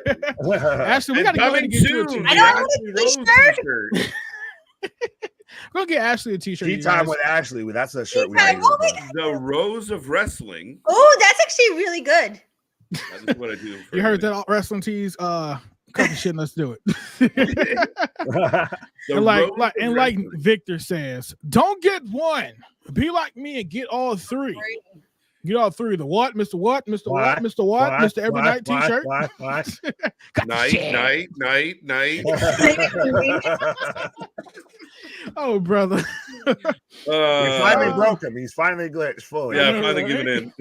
Ashley, we got to go ahead and get you a t-shirt. I don't have a t-shirt. Go get Ashley a t-shirt. Tea you time guys. with Ashley. That's a shirt we Tea time. need. Oh my The Rose of Wrestling. Oh, that's actually really good. That is what I do. For You heard a that, wrestling tees? Cut the shit. And let's do it. The and like Rose of like Wrestling. Victor says, don't get one. Be like me and get all 3. Get all 3. The what, Mr. What, Mr. What, Mr. What, Mr. Every Night t-shirt. What? Cut the Night, shit. night. Oh, brother. We finally broke him. He's finally glitched fully. Yeah, finally giving in.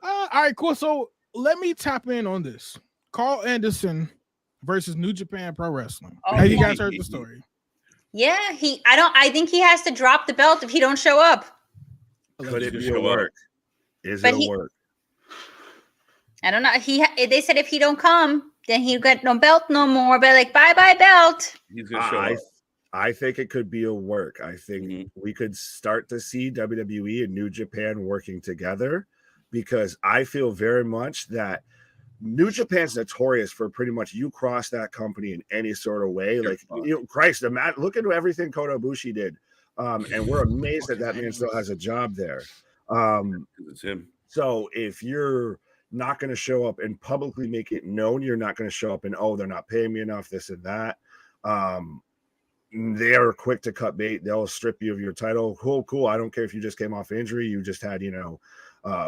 All right, cool. So let me tap in on this. Carl Anderson versus New Japan Pro Wrestling. Oh, Have you yeah. guys heard the story? Yeah, I think he has to drop the belt if he don't show up. Could it be Show a up. work? Is But it a he- work? I don't know. They said if he don't come, then he'll get no belt no more. But like bye belt. He's gonna show up. I think it could be a work. I think Mhm. we could start to see WWE and New Japan working together, because I feel very much that New Japan's notorious for pretty much you cross that company in any sort of way. You're Like, fucked. you know, Christ, look at everything Kota Ibushi did. And we're amazed that that man still has a job there. It's him. So if you're not going to show up and publicly make it known you're not going to show up and, oh, they're not paying me enough, this and that, they are quick to cut bait. They'll strip you of your title. Cool. I don't care if you just came off injury. You just had,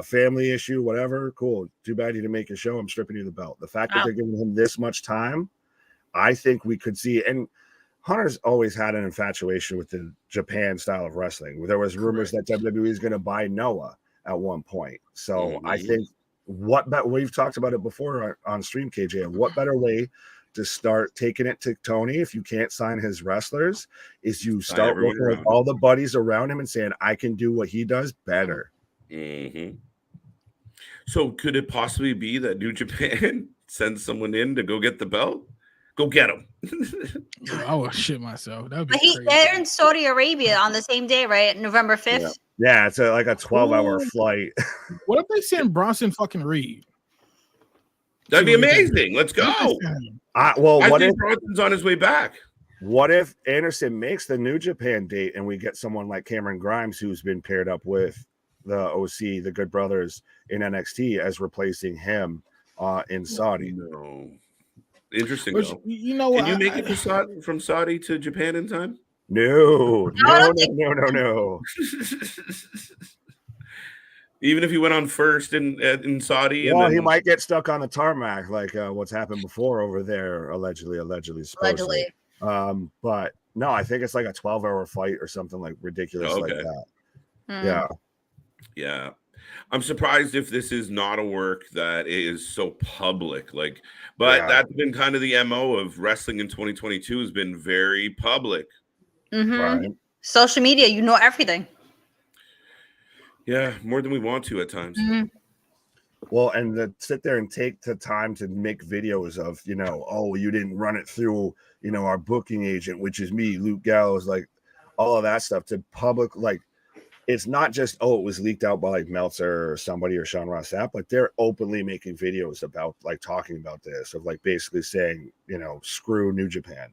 family issue, whatever. Cool. Too bad you didn't make your show. I'm stripping you the belt. The fact that they're giving him this much time, I think we could see. And Hunter's always had an infatuation with the Japan style of wrestling. There was rumors that WWE is going to buy Noah at one point. So I think we've talked about it before on stream, KJ. What better way to start taking it to Tony if you can't sign his wrestlers is you start everyone working with around all the buddies around him and saying, I can do what he does better. Mm-hmm. So could it possibly be that New Japan sends someone in to go get the belt? Go get him. I will shit myself. That would be But crazy. they're in Saudi Arabia on the same day, right? November 5th. Yeah, it's like a 12-hour Ooh. flight. What if they send Bronson fucking Reed? That'd be amazing. Let's go. Oh, What if Bronson's on his way back? What if Anderson makes the New Japan date and we get someone like Cameron Grimes, who's been paired up with the OC, the Good Brothers in NXT, as replacing him in Saudi? No. Interesting. Which, Though. you know what? Can you make it from Saudi to Japan in time? No. don't Even if he went on first in Saudi, Well, and he then, might get stuck on the tarmac, like what's happened before over there, allegedly, supposedly. But no, I think it's like a 12-hour flight or something like ridiculous like Okay. that. Yeah. I'm surprised if this is not a work that is so public. But that's been kind of the MO of wrestling in 2022 has been very public. Right. Social media, you know everything. Yeah, more than we want to at times. Well, and to sit there and take the time to make videos of, oh, you didn't run it through, our booking agent, which is me, Luke Gallows, like all of that stuff to public, like it's not just, oh, it was leaked out by like Meltzer or somebody or Sean Ross Sapp. Like they're openly making videos about like talking about this, of like basically saying, screw New Japan.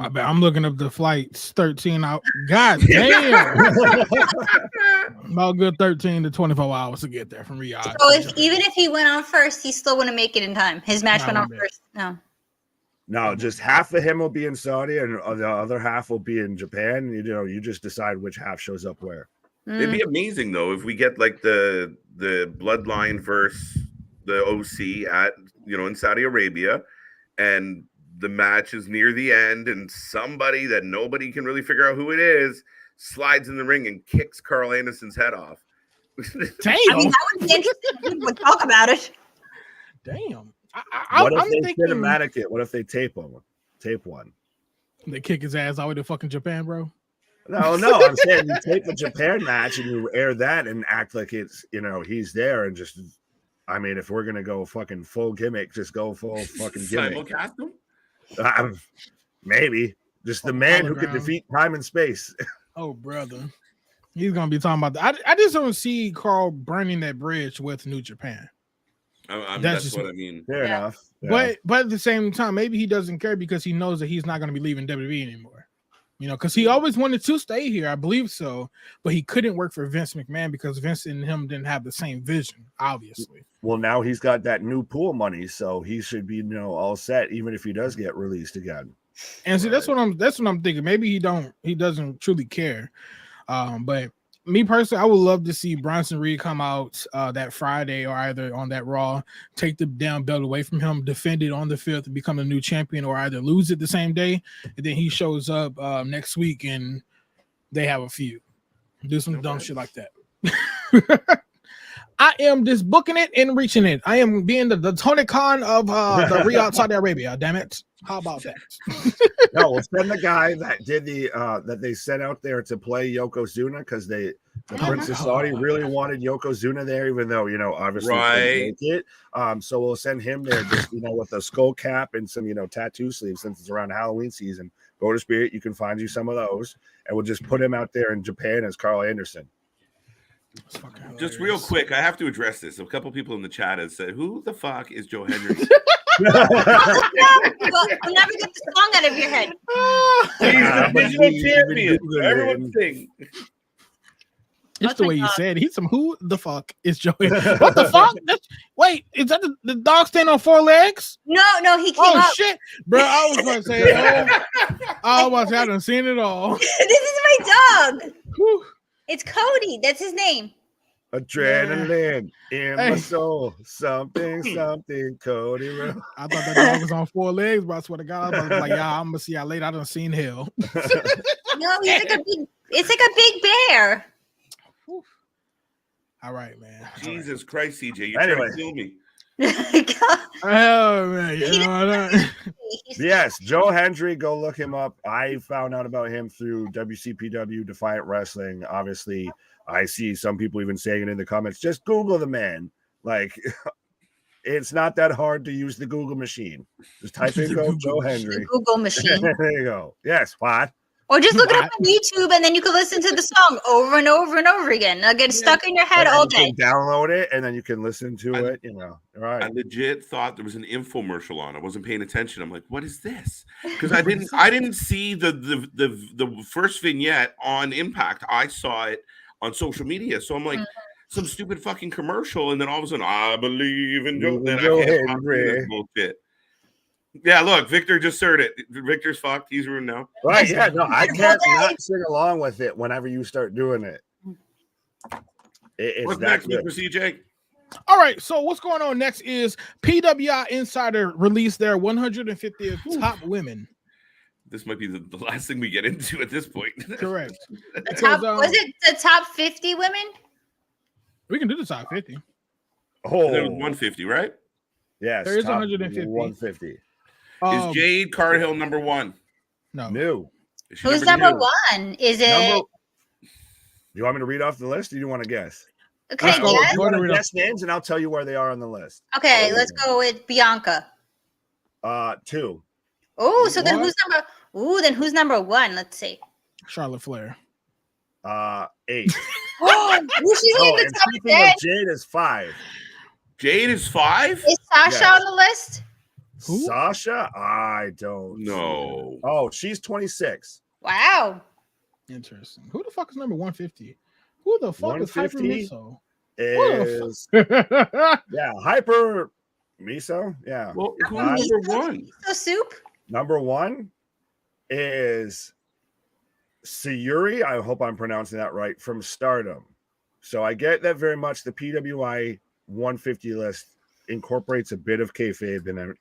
I bet I'm looking up the flights 13 out. God damn. About good 13 to 24 hours to get there from Riyadh. So even if he went on first, he still wouldn't make it in time. His match went on first. No, just half of him will be in Saudi and the other half will be in Japan. You just decide which half shows up where. It'd be amazing though if we get like the bloodline versus the OC at in Saudi Arabia, and the match is near the end, and somebody that nobody can really figure out who it is slides in the ring and kicks Carl Anderson's head off. Damn. I mean, that would be interesting. People would talk about it. Damn. What if they cinematic it? What if they tape one? They kick his ass all the way to fucking Japan, bro. No, I'm saying you tape a Japan match and you air that and act like it's he's there and just. I mean, if we're gonna go fucking full gimmick, just go full fucking gimmick. Simulcast them? Maybe just the man who can defeat time and space. Oh, brother, he's gonna be talking about that. I just don't see Carl burning that bridge with New Japan. That's what I mean. Fair enough. Yeah. But at the same time, maybe he doesn't care because he knows that he's not going to be leaving WWE anymore. Because he always wanted to stay here, I believe so, but he couldn't work for Vince McMahon because Vince and him didn't have the same vision, obviously. Well, now he's got that new pool money, so he should be all set, even if he does get released again. And see, that's what I'm thinking. Maybe he doesn't truly care. But me personally, I would love to see Bronson Reed come out that Friday or either on that Raw, take the damn belt away from him, defend it on the 5th, and become a new champion, or either lose it the same day, and then he shows up next week and they have a feud. Do some dumb shit like that. I am just booking it and reaching it. I am being the Tony Khan of the Riyadh, Saudi Arabia. Damn it. How about that? No, we'll send the guy that did that they sent out there to play Yokozuna because the Prince of Saudi really wanted Yokozuna there, even though obviously couldn't make it. So we'll send him there just with a skull cap and some tattoo sleeves since it's around Halloween season. Go to Spirit, you can find you some of those, and we'll just put him out there in Japan as Carl Anderson. Just real quick, I have to address this. A couple people in the chat have said, "Who the fuck is Joe Hendry?" You'll never get the song out of your head. He's the digital champion. Everyone sing. It's the way you said it. He's some who the fuck is Joe Hendry? What the fuck? Wait, is that the dog stand on 4 legs? No, he came up. Oh, shit. Bro, I was going to say, I done seen it all. This is my dog. Whew. It's Cody. That's his name. Adrenaline in my soul. Something, Cody. I thought that dog was on 4 legs, but I swear to God, I was like, I'm going to see y'all later. I done seen hell. No, it's like a big bear. All right, man. Jesus Christ, CJ. You're trying to kill me. Oh, man. Yes, Joe Hendry, go look him up. I found out about him through WCPW Defiant Wrestling. Obviously, I see some people even saying it in the comments. Just Google the man. Like, it's not that hard to use the Google machine. Just type in code Joe Hendry. The Google machine. There you go. Yes, what? Or just look it up on YouTube, and then you can listen to the song over and over and over again. It'll get stuck in your head all day. You can download it, and then you can listen to it. Right? I legit thought there was an infomercial on. I wasn't paying attention. I'm like, what is this? Because I didn't see the first vignette on Impact. I saw it on social media. So I'm like, some stupid fucking commercial, and then all of a sudden, I believe in Joe. Then I can't this bullshit. Yeah, look, Victor just heard it. Victor's fucked. He's ruined now. Right, yeah, no, I can't not sing along with it whenever you start doing it. What's next, Mr. CJ? All right, so what's going on next is PWI Insider released their 150th top women. This might be the last thing we get into at this point. Correct. Was it the top 50 women? We can do the top 50. Oh, there was 150, right? Yes, there is 150. 150. Is Jade Carhill number 1? No. Who's number 1? Is it? Do you want me to read off the list, or do you want to guess? Okay, guess names, and I'll tell you where they are on the list. Okay, let's go with Bianca. 2. Oh, so then who's number? Then who's number 1? Let's see. Charlotte Flair. 8. She's in the top 10. Jade is 5. Jade is 5? Is Sasha on the list? Who? Sasha, I don't No. Oh, she's 26. Wow. Interesting. Who the fuck is number 150? Who the fuck is Hyper 150 Miso? Is yeah, Hyper Miso. Yeah. Well, who's Uh, number one? So soup. Number 1 is Sayuri. I hope I'm pronouncing that right, from Stardom. So I get that very much. The PWI 150 list incorporates a bit of kayfabe in it,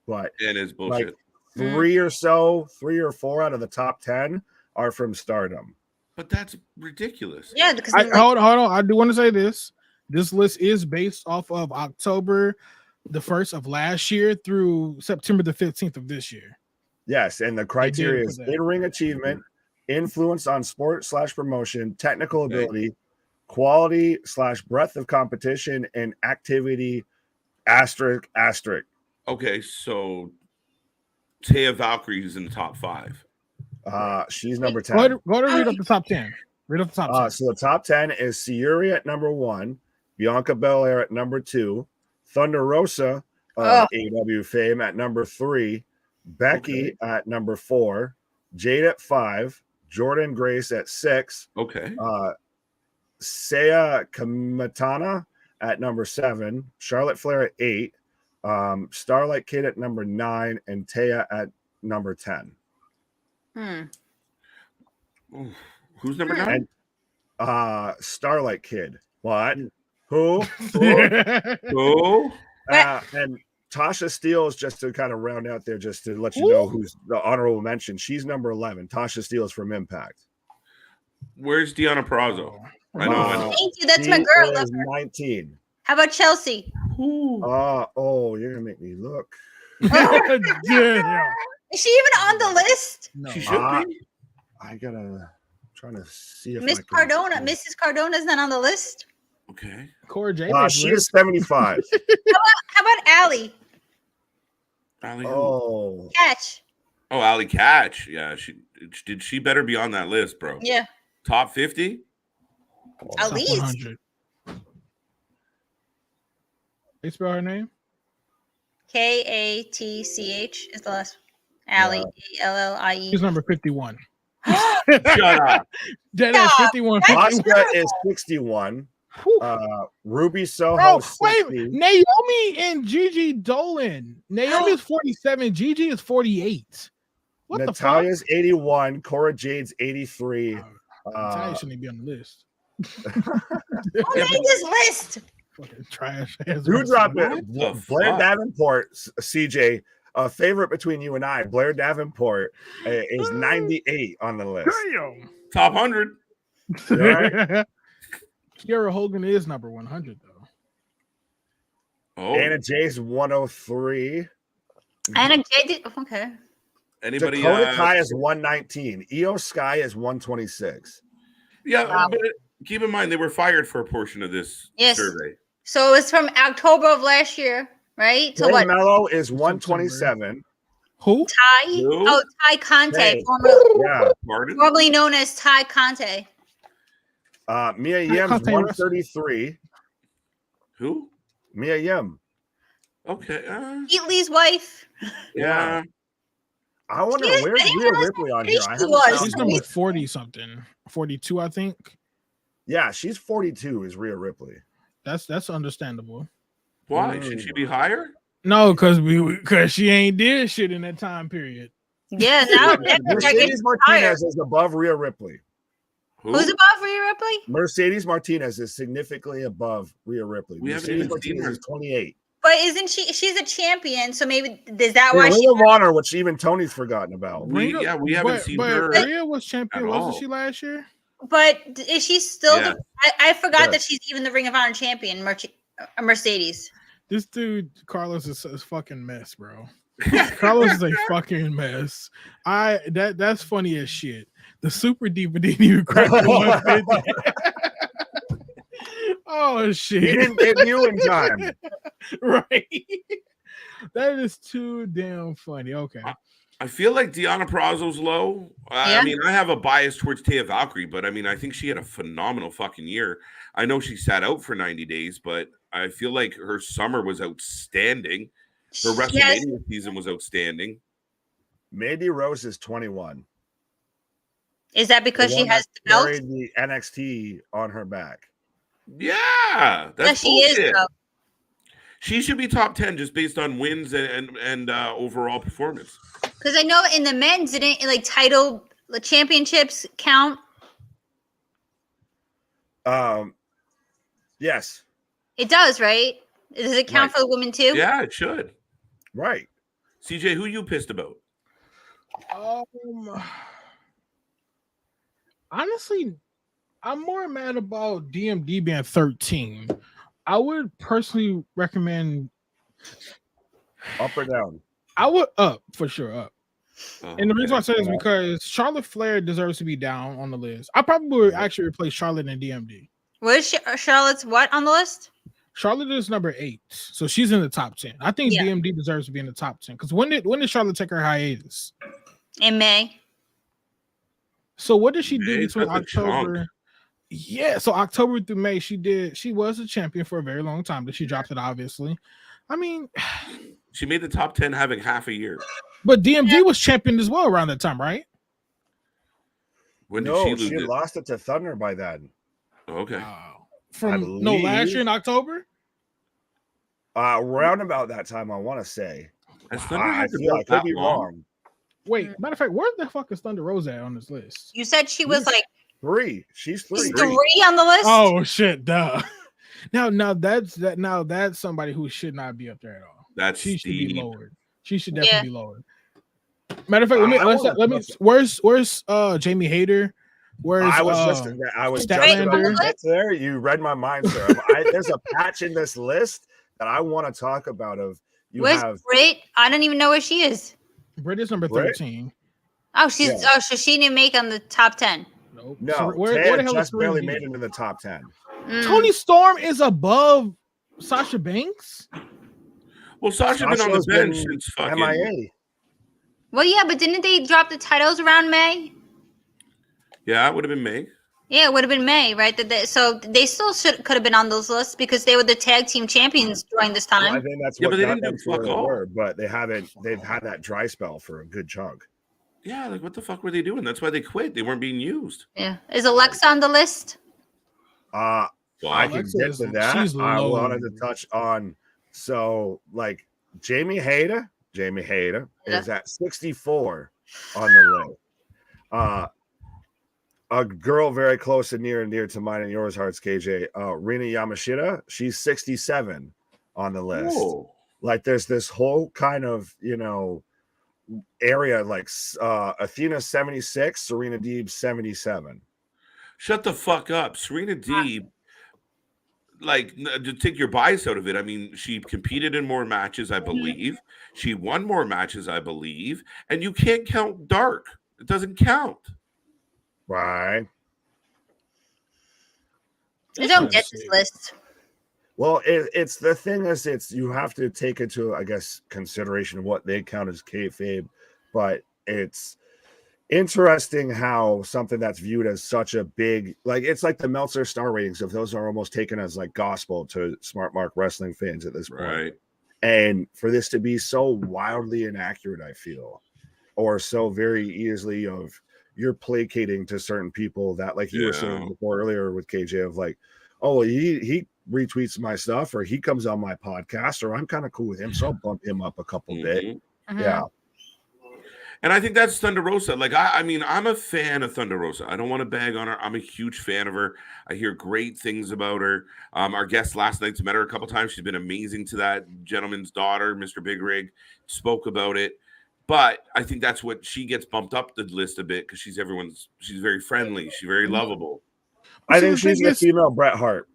but And it's bullshit. like 3 or 4 out of the top 10 are from Stardom. But that's ridiculous. Yeah, because hold on. I do want to say this. This list is based off of October the 1st of last year through September the 15th of this year. Yes, and the criteria is for that. in-ring achievement, influence on sport/promotion, technical ability, quality / breadth of competition, and activity asterisk. Okay, so Taya Valkyrie is in the top 5. She's number 10. Go to read up the top 10. Read up the top 10. So the top 10 is Sayuri at number 1, Bianca Belair at number 2, Thunder Rosa of AEW fame at number 3, Becky at number 4, Jade at 5, Jordan Grace at 6, Okay. Saya Kamatana at number 7, Charlotte Flair at 8, Starlight Kid at number 9, and Taya at number 10. Ooh, who's number 9? And Starlight Kid. What? Who? Who? And Tasha Steelz, just to kind of round out there, just to let you know who's the honorable mention. She's number 11. Tasha Steelz from Impact. Where's Deonna Purrazzo? I know. Thank you. That's my girl. Is 19. How about Chelsea? Oh, you're gonna make me look. Yeah. Is she even on the list? No. She should be. I gotta trying to see if Miss I can- Cardona. Mrs. Cardona's not on the list. Okay. Cora J. She is 75. How about Allie? Allie who? Oh, Catch. Oh, Allie Catch. Yeah, she better be on that list, bro. Yeah. Top 50? At Top least. 100. They spell her name? Katch is the last. Allie. Allie. She's number 51. Shut up. Dead ass 51. Oscar is 61. Ruby Soho. Bro, 60. wait, Naomi and Gigi Dolan. Naomi is 47. Gigi is 48. What Natalia's the fuck? 81. Cora Jade's 83. Natalia shouldn't be on the list. Who made this list? Fucking trash. Who dropped it? What the Blair fuck? Davenport, CJ, a favorite between you and I. Blair Davenport is 98 on the list. Top 100. Right? Kiera Hogan is number 100 though. Oh, Anna Jay's 103. Anna J did. Okay. anybody? Dakota Kai is 119. Io Sky is 126. Yeah, but keep in mind they were fired for a portion of this Yes. survey. So it's from October of last year, right? So Ray what? Mello is 127. Who? Ty? Who? Oh, Ty Conte, Hey. formerly, Yeah. Pardon? formerly known as Ty Conte. Mia Yim's Conte 133. Who? Mia Yim. Okay. Heath Lee's wife. Yeah. I wonder She is- where's I didn't Rhea realize Ripley on how here. big I she haven't was. found She's her. number 40 something. 42, I think. Yeah, she's 42. Is Rhea Ripley? That's understandable. Why? Should she be higher? No, because she ain't did shit in that time period. Yeah, now Mercedes Martinez is above Rhea Ripley. Who? Who's above Rhea Ripley? Mercedes Martinez is significantly above Rhea Ripley. We haven't Mercedes even seen Martinez her. is 28. But isn't she? She's a champion, so maybe is that Yeah, why she? Ring of Honor, which even Tony's forgotten about. We haven't seen her Rhea was champion, at wasn't all. she last year? But is she still? Yeah. I forgot Yeah. that she's even the Ring of Honor champion, Mercedes. This dude Carlos is a fucking mess, bro. Carlos is a fucking mess. That's funny as shit. The Super Diva didn't even crack the 150. Oh He shit! didn't debut in time. Right? That is too damn funny. Okay. I feel like Deonna Purrazzo's low. Yeah. I mean, I have a bias towards Taya Valkyrie, but I mean, I think she had a phenomenal fucking year. I know she sat out for 90 days, but I feel like her summer was outstanding. Her Yes. WrestleMania season was outstanding. Mandy Rose is 21. Is that because The she one has that the belt? carried the NXT on her back. Yeah, Yeah, that's she is bullshit. though. She should be top 10 just based on wins and overall performance. Because I know in the men's, didn't like title the championships count? Yes, It does, right? Does it count Right. for the women too? Yeah, it should. right. CJ, who you pissed about? Honestly, I'm more mad about DMD being 13. I would personally recommend. Up or down? I would up for sure up. And the reason why I say Okay. is because Charlotte Flair deserves to be down on the list. I probably would actually replace Charlotte and DMD. Where's Charlotte's what on the list? Charlotte is number 8, so she's in the top 10. I think Yeah. DMD deserves to be in the top 10 because when did Charlotte take her hiatus? In May. So what did she do May, between that's a chunk. October? Yeah, so October through May, she was a champion for a very long time, but she dropped it obviously. I mean, She made the top 10 having half a year. but DMD was champion as well around that time, right? When did No, she lose she it? lost it to Thunder by then. Okay. From last believe- year in October. Around about that time, I want to say. Has Thunder I had the feel I belt could that be long? wrong. Wait, matter of fact, where the fuck is Thunder Rosa at on this list? You said she was like 3. She's 3. she's 3 on the list. Oh shit, duh. Now that's somebody who should not be up there at all. That's She should be Steve. lowered. She should definitely Yeah. be lowered. Matter of fact, let me. Where's Jamie Hayter? Where's I was just Statlander? that's there. You read my mind, sir. There's a patch in this list that I want to talk about. Where's Britt? I don't even know where she is. Britt is number Britt? 13. Oh, she's Yeah. so she didn't make on the top 10. Nope. No, So where the hell is just barely 3D? made it into the top 10. Mm. Tony Storm is above Sasha Banks. Well, Sasha been on the Sasha's bench been since fucking. MIA. Well, yeah, but didn't they drop the titles around May? Yeah, it would have been May. Yeah, it would have been May, right? So they still could have been on those lists because they were the tag team champions during this Well, I time. think that's Yeah, what but they got didn't them do to where fuck they all. were, but they haven't. They've had that dry spell for a good chunk. Yeah, like what the fuck were they doing? That's why they quit. They weren't being used. Yeah, is Alexa on the list? I Wow. can Alexa get is- to that. she's I low. wanted to touch on like Jamie Hayter is at 64 on the list. A girl very close and near to mine and yours hearts, KJ. Rina Yamashita, she's 67 on the list. Whoa. Like there's this whole kind of area like Athena 76, Serena Deeb 77. Shut the fuck up. Serena Deeb, like, to take your bias out of it, I mean, she competed in more matches, I believe. She won more matches, I believe. And you can't count Dark. It doesn't count. Right. I don't get this list. Well, it's the thing is, you have to take into, I guess, consideration what they count as kayfabe, but it's interesting how something that's viewed as such a big, like it's like the Meltzer star ratings, if those are almost taken as like gospel to smart mark wrestling fans at this point. Right. And for this to be so wildly inaccurate, I feel, or so very easily of you're placating to certain people that, like you were saying before earlier with KJ, of like, oh, he retweets my stuff, or he comes on my podcast, or I'm kind of cool with him, so I'll bump him up a couple bit. Mhm. Yeah. And I think that's Thunder Rosa. Like, I mean, I'm a fan of Thunder Rosa. I don't want to bag on her. I'm a huge fan of her. I hear great things about her. Our guest last night's met her a couple times. She's been amazing to that gentleman's daughter, Mr. Big Rig, spoke about it. But I think that's what she gets bumped up the list a bit because she's very friendly. She's very lovable. I So think the she's thing the is- female Bret Hart.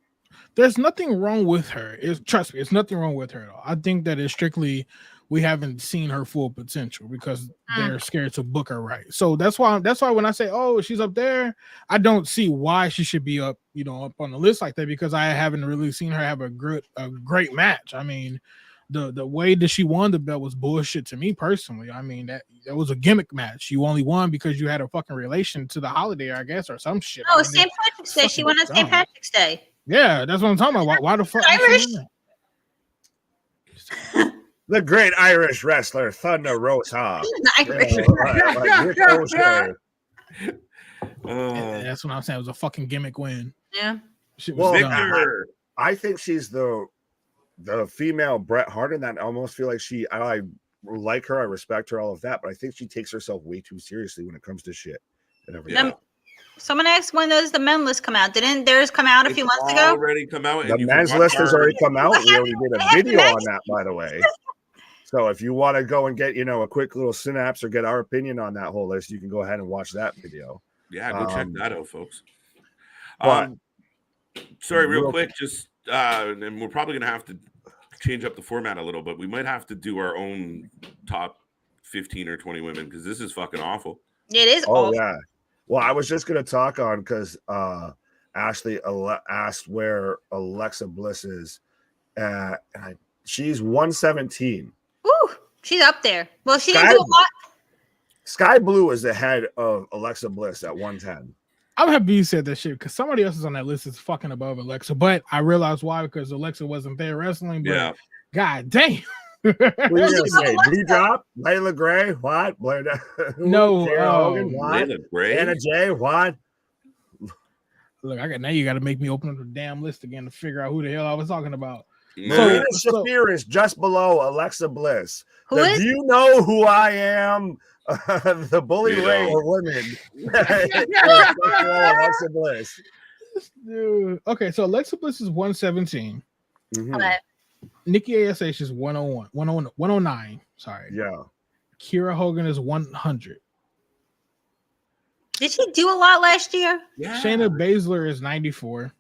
There's nothing wrong with her. Trust me, it's nothing wrong with her at all. I think that it's strictly we haven't seen her full potential because they're scared to book her right. So that's why when I say, oh, she's up there, I don't see why she should be up, up on the list like that, because I haven't really seen her have a great match. I mean, the way that she won the belt was bullshit to me personally. I mean, that was a gimmick match. You only won because you had a fucking relation to the holiday, I guess, or some shit. Oh, I mean, St. Patrick's Day. She won on St. dumb. Patrick's Day. Yeah, that's what I'm talking about. Why the fuck? Irish. The great Irish wrestler Thunder Rosa. Irish. That's what I'm saying. It was a fucking gimmick win. Yeah. Shit was dumb. Victor. I think she's the female Bret Hart, and that I almost feel like I like her, I respect her, all of that, but I think she takes herself way too seriously when it comes to shit and everything. Yeah. Someone asked, when does the men list come out? Didn't theirs come out a few months ago? Already come out. The men's list has already come out. We already did a video on that, by the way. So if you want to go and get, a quick little synapse or get our opinion on that whole list, you can go ahead and watch that video. Yeah, go check that out, folks. But sorry, real quick, just and we're probably gonna have to change up the format a little, but we might have to do our own top 15 or 20 women because this is fucking awful. It is Oh awful. yeah. Well, I was just gonna talk on because Ashley asked where Alexa Bliss is, and she's 117. Woo, she's up there. Well, she didn't do a lot. Sky Blue is ahead of Alexa Bliss at 110. I'm happy you said that shit because somebody else is on that list is fucking above Alexa, but I realized why, because Alexa wasn't there wrestling. But Yeah. God damn. What are you gonna say? Blue Drop, Layla Gray, what? No, Kara Hogan, what? Layla Gray? Anna Jay, what? Look, now you got to make me open up the damn list again to figure out who the hell I was talking about. Marina Shafir is just below Alexa Bliss. Who is? Do you know who I am? The Bully Ray of women. Alexa Bliss. Dude. Okay, so Alexa Bliss is 117. Okay. Nikki ASH is 101, 109. Sorry. Yeah. Kira Hogan is 100. Did she do a lot last year? Yeah. Shayna Baszler is 94.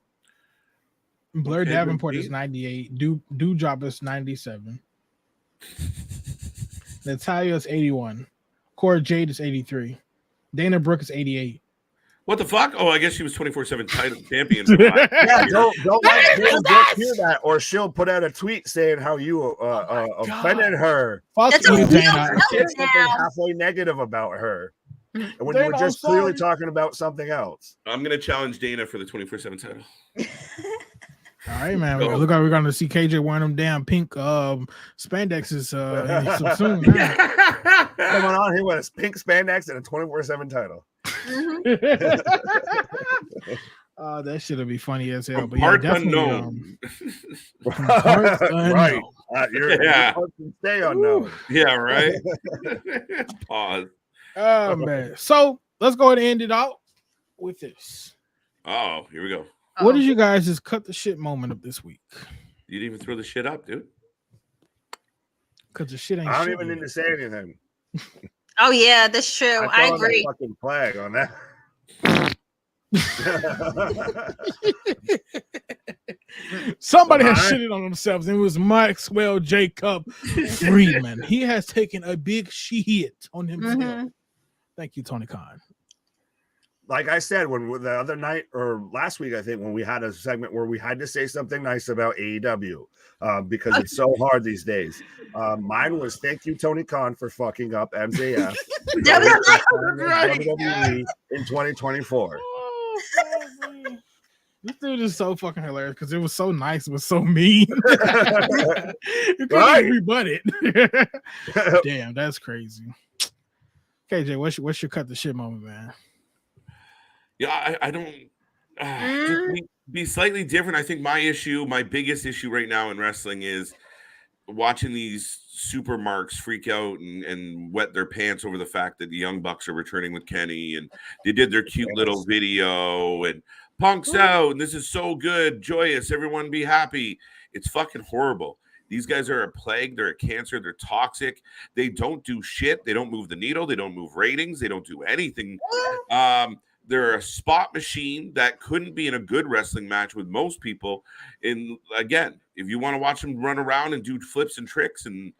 Blair Okay, Davenport good is 98. Doudrop is 97. Natalia is 81. Cora Jade is 83. Dana Brooke is 88. What the fuck? Oh, I guess she was 24/7 title champion. Yeah, don't let Dana Brooke hear that, or she'll put out a tweet saying how you offended her. Fuck That's a you, real Dana. It's something halfway negative about her. And when you Dana, were just I'm clearly sorry. talking about something else. I'm gonna challenge Dana for the 24/7 title. All right, man. Go. Look like we're gonna see KJ wearing them damn pink spandexes soon. Man. Coming on here with a pink spandex and a 24/7 title. That shit'll be funny as hell. From But yeah, part definitely. unknown. Part unknown. Right. You're Yeah. stay unknown. Yeah, right. Pause. Oh man. So let's go ahead and end it out with this. Oh, here we go. What is you guys' just cut the shit moment of this week? You didn't even throw the shit up, dude. Because the shit ain't I don't shit even yet. need to say anything. Oh yeah, that's true. I saw agree. that fucking flag on that. Somebody has Alright. shitted on themselves, and it was Maxwell Jacob Friedman. He has taken a big shit on himself. Mhm. Thank you, Tony Khan. Like I said, when the other night or last week, I think when we had a segment where we had to say something nice about AEW because it's so hard these days. Mine was thank you, Tony Khan, for fucking up MJF That was WWE in 2024. Oh, man. This dude is so fucking hilarious because it was so nice, it was so mean. You couldn't Right. even rebut it. Damn, that's crazy. KJ, what's your cut the shit moment, man? Yeah, I don't just be slightly different. I think my biggest issue right now in wrestling is watching these super marks freak out and wet their pants over the fact that the Young Bucks are returning with Kenny and they did their cute little video and Punk's out and this is so good, joyous, everyone be happy. It's fucking horrible. These guys are a plague. They're a cancer. They're toxic. They don't do shit. They don't move the needle. They don't move ratings. They don't do anything. They're a spot machine that couldn't be in a good wrestling match with most people. And again, if you want to watch them run around and do flips and tricks and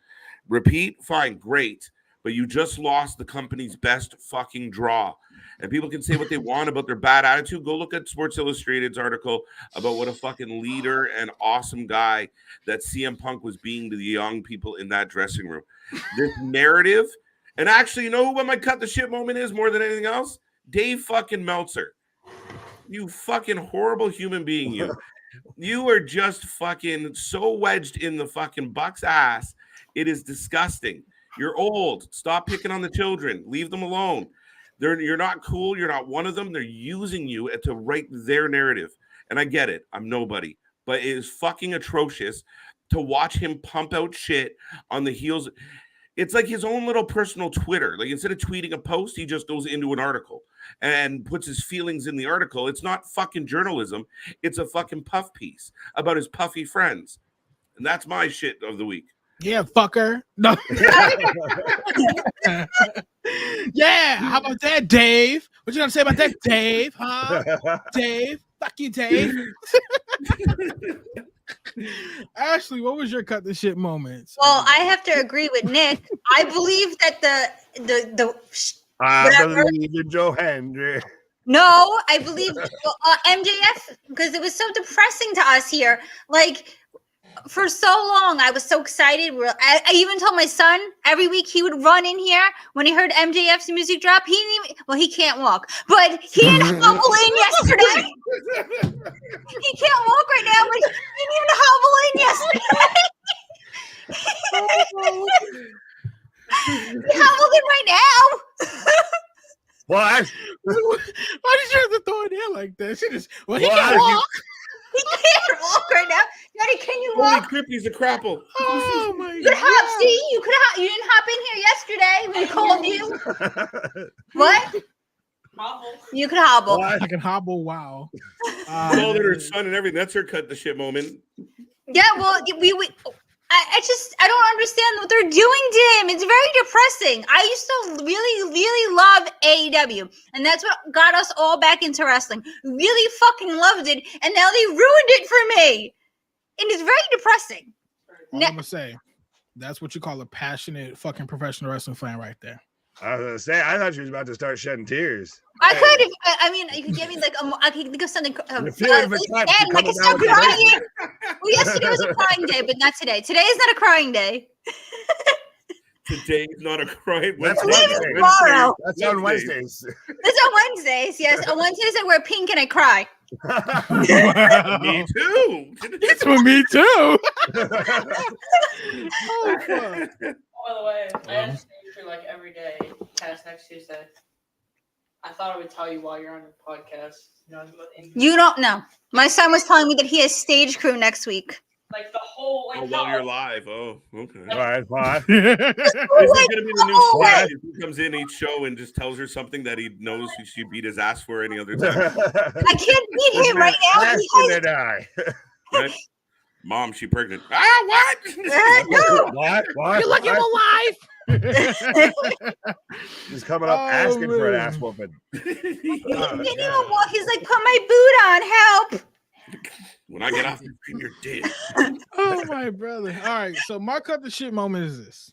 repeat, fine, great. But you just lost the company's best fucking draw. And people can say what they want about their bad attitude. Go look at Sports Illustrated's article about what a fucking leader and awesome guy that CM Punk was being to the young people in that dressing room. This narrative, and actually, you know what my cut the shit moment is more than anything else? Dave fucking Meltzer. You fucking horrible human being, you. You are just fucking so wedged in the fucking Buck's ass It is disgusting. You're old. Stop picking on the children. Leave them alone. You're not cool. You're not one of them. They're using you to write their narrative. And I get it. I'm nobody. But it is fucking atrocious to watch him pump out shit on the heels. It's like his own little personal Twitter. Like instead of tweeting a post, he just goes into an article and puts his feelings in the article. It's not fucking journalism. It's a fucking puff piece about his puffy friends. And that's my shit of the week. Yeah, fucker. No. Yeah, how about that, Dave? What you gonna say about that, Dave? Huh? Dave? Fuck you, Dave. Ashley, what was your cut the shit moments? Well, I have to agree with Nick. I believe that the I believe in Joe Hendry. No, I believe MJF, because it was so depressing to us here. Like, for so long, I was so excited. I even told my son every week he would run in here when he heard MJF's music drop. He didn't even, well, he can't walk, but he didn't hobble in yesterday. He can't walk right now, but he didn't hobble in yesterday. He hobbled in right now. What? Why did you have to throw it in like that? She just, well, he Why? can walk. He can't walk right now. Daddy, can you Holy walk? crap, he's a crapple. Oh my You could hop. God. See, you didn't hop in here yesterday when we called you. What? Hobble. You could hobble. What? I can hobble. Wow. Called it her son and everything. That's her cut the shit moment. Yeah, well, I don't understand what they're doing to him. It's very depressing. I used to really, really love AEW, and that's what got us all back into wrestling. Really fucking loved it, and now they ruined it for me. And it's very depressing. All I'm gonna say, that's what you call a passionate fucking professional wrestling fan right there. I was gonna say, I thought she was about to start shedding tears. I could, I mean, you could give me like, I could think of something. The feeling of a Sad, touch, like you it's come not down with crying. Well, yesterday was a crying day, but not today. Today is not a crying day. Today's not a crying That's Wednesday. Wednesday. Tomorrow. That's on Wednesdays. It's on Wednesdays. Yes, on Wednesdays I wear pink and I cry. Me too. It's for me too. Oh, fuck. By the way, I had to stay for like every day past next Tuesday. I thought I would tell you while you're on the podcast. You know, You don't know. My son was telling me that he has stage crew next week. like the whole like While you're live. Oh, okay. All right, fine. This is going to be the new Oh, slide. He comes in each show and just tells her something that he knows she beat his ass for any other time. I can't beat him right now. He has, and I. Right? Mom, she pregnant. Ah, what? no. What? You're lucky I'm alive. He's coming up Oh, asking for an man. ass whooping. He didn't even walk. He's like, put my boot on. Help. When I get off the screen, you're dead. Oh my brother. All right. So my cut the shit moment is this.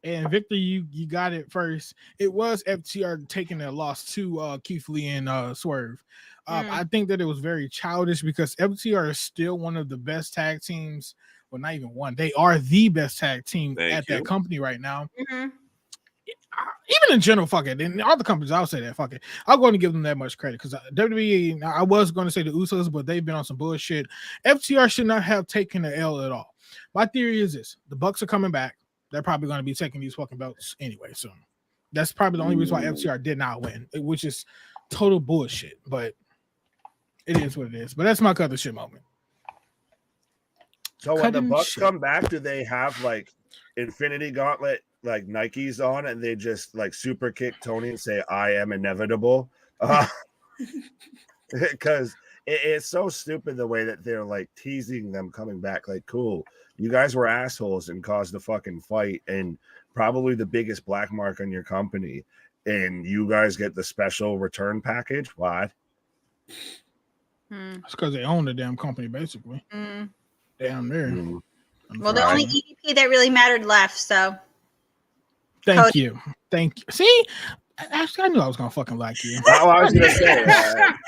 And Victor, you got it first. It was FTR taking a loss to Keith Lee and Swerve. I think that it was very childish because FTR is still one of the best tag teams. Well, not even one. They are the best tag team Thank you. that company right now. Mm-hmm. Even in general, fuck it. In all the companies, I'll say that. Fuck it. I'm going to give them that much credit because WWE, I was going to say the Usos, but they've been on some bullshit. FTR should not have taken the L at all. My theory is this. The Bucks are coming back. They're probably going to be taking these fucking belts anyway. So that's probably the only reason why FTR did not win, which is total bullshit. But it is what it is. But that's my cut the shit moment. So when the Cutting Bucks shit. come back, do they have like Infinity Gauntlet like Nikes on and they just like super kick Tony and say, I am inevitable? Because it's so stupid the way that they're like teasing them coming back. Like, cool, you guys were assholes and caused a fucking fight and probably the biggest black mark on your company. And you guys get the special return package. What? It's because they own the damn company, basically. Damn near. Well, the only EVP that really mattered left, so. Thank you. Thank you. See, actually, I knew I was gonna fucking like you. I was gonna say,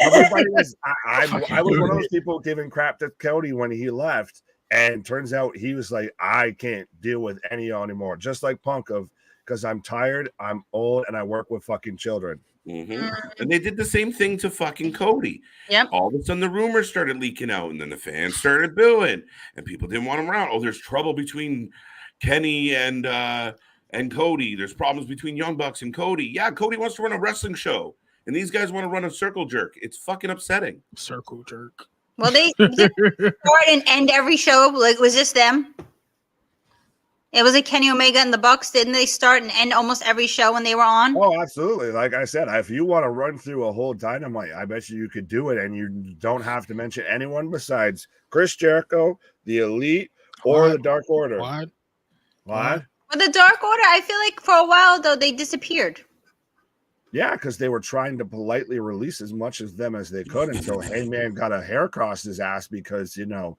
everybody was. I was one of those people giving crap to Cody when he left, and turns out he was like, I can't deal with any of y'all anymore. Just like Punk because I'm tired, I'm old, and I work with fucking children. And they did the same thing to fucking Cody. Yep. All of a sudden, the rumors started leaking out, and then the fans started booing, and people didn't want him around. Oh, there's trouble between Kenny and Cody. There's problems between Young Bucks and Cody. Yeah, Cody wants to run a wrestling show, and these guys want to run a circle jerk. It's fucking upsetting. Circle jerk. Well, they did start and end every show. Like, was this them? It was like Kenny Omega and the Bucks. Didn't they start and end almost every show when they were on? Oh, absolutely. Like I said, if you want to run through a whole Dynamite, I bet you could do it, and you don't have to mention anyone besides Chris Jericho, the Elite, or the Dark Order. What? What? Well, the Dark Order, I feel like for a while though they disappeared. Yeah, because they were trying to politely release as much of them as they could until Hangman got a hair across his ass because the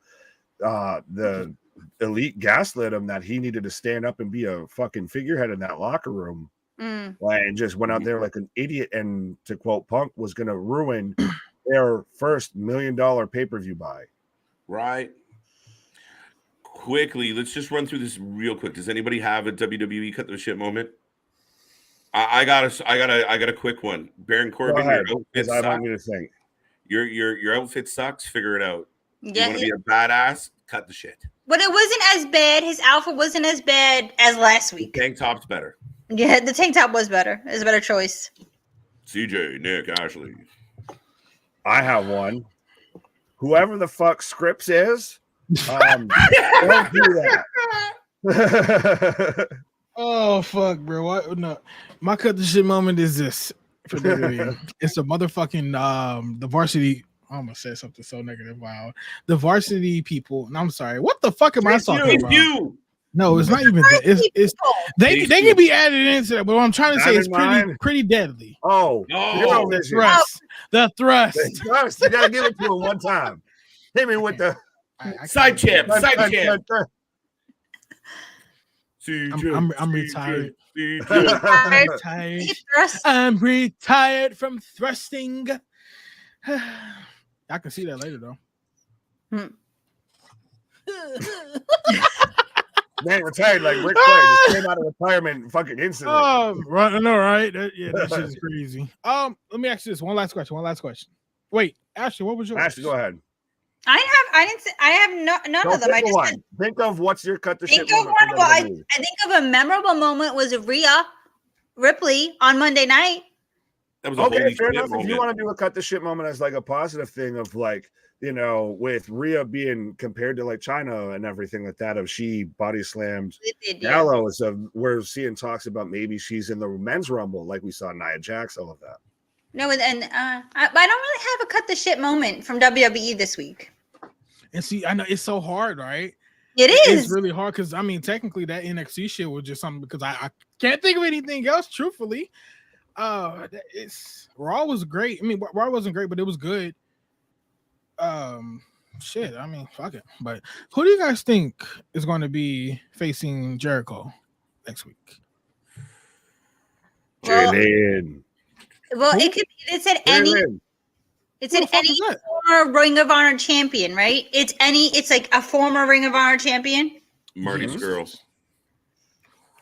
Elite gaslit him that he needed to stand up and be a fucking figurehead in that locker room. And just went out there like an idiot, and to quote Punk, was going to ruin their first $1 million pay-per-view buy. Right. Quickly, let's just run through this real quick. Does anybody have a WWE cut the shit moment? I got a quick one. Baron Corbin, your outfit I want sucks. you to think. Your outfit sucks. Figure it out. You Yeah, want to be a badass? Cut the shit. but it wasn't as bad. His outfit wasn't as bad as last week. Tank top's better. Yeah, the tank top was better. It was a better choice. CJ, Nick, Ashley. I have one. Whoever the fuck Scripps is, don't do that. Oh fuck, bro! What? No, my cut the shit moment is this. For WWE. It's a motherfucking the varsity. I almost said something so negative. Wow, the varsity people. And I'm sorry. What the fuck am I talking about? You. No, it's not even that. It's they can be added into that. But what I'm trying to say is pretty deadly. Oh, the thrust. The thrust. The thrust. You gotta give it to him one time. Hit me with the side champ. Side champ. I'm retired. I'm I'm retired from thrusting. I can see that later though. Man retired like Ric Flair. Just came out of retirement fucking instantly. Right, I know, right? That shit is crazy. Let me ask you this one last question. Wait, Ashley, what was yours? Ashley, go ahead. I have none of them. I just said, think of what's your cut the shit think of moment. one. Well, I think of a memorable moment was Rhea Ripley on Monday night. That was a okay, holy fair shit enough. moment. If you want to do a cut the shit moment as like a positive thing of like, with Rhea being compared to like China and everything like that, of she body slammed Gallows, of where seeing talks about maybe she's in the men's rumble like we saw Nia Jax, all of that. No, and I don't really have a cut the shit moment from WWE this week. And see, I know it's so hard, right? It is. It's really hard because I mean, technically, that NXT shit was just something because I can't think of anything else. Truthfully, Raw was great. I mean, Raw wasn't great, but it was good. Shit. I mean, fuck it. But who do you guys think is going to be facing Jericho next week? Jalen. Well, it could. It said any. It's an any former Ring of Honor champion, right? It's like a former Ring of Honor champion. Marty's girls.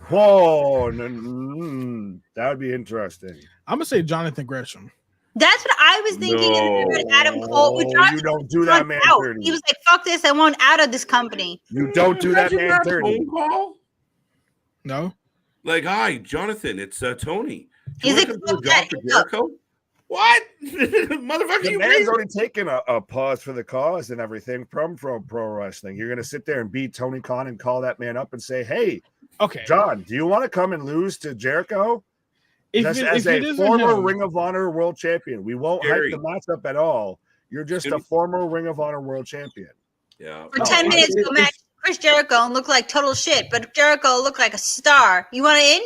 Whoa, that would be interesting. I'm gonna say Jonathan Gresham. That's what I was thinking. No, Adam Cole. you don't do that, man. He was like, "Fuck this! I want out of this company." You don't do that, man. Phone call? No. Like, hi, Jonathan. It's Tony. He's like, Jericho. What? Motherfucker, the man's already taken a pause for the cause and everything from pro wrestling. You're going to sit there and beat Tony Khan and call that man up and say, hey, okay, John, do you want to come and lose to Jericho? As a former Ring of Honor world champion. We won't hype the matchup at all. You're just a former Ring of Honor world champion. Yeah. For 10 minutes, go match Chris Jericho and look like total shit, but Jericho look like a star. You want to in?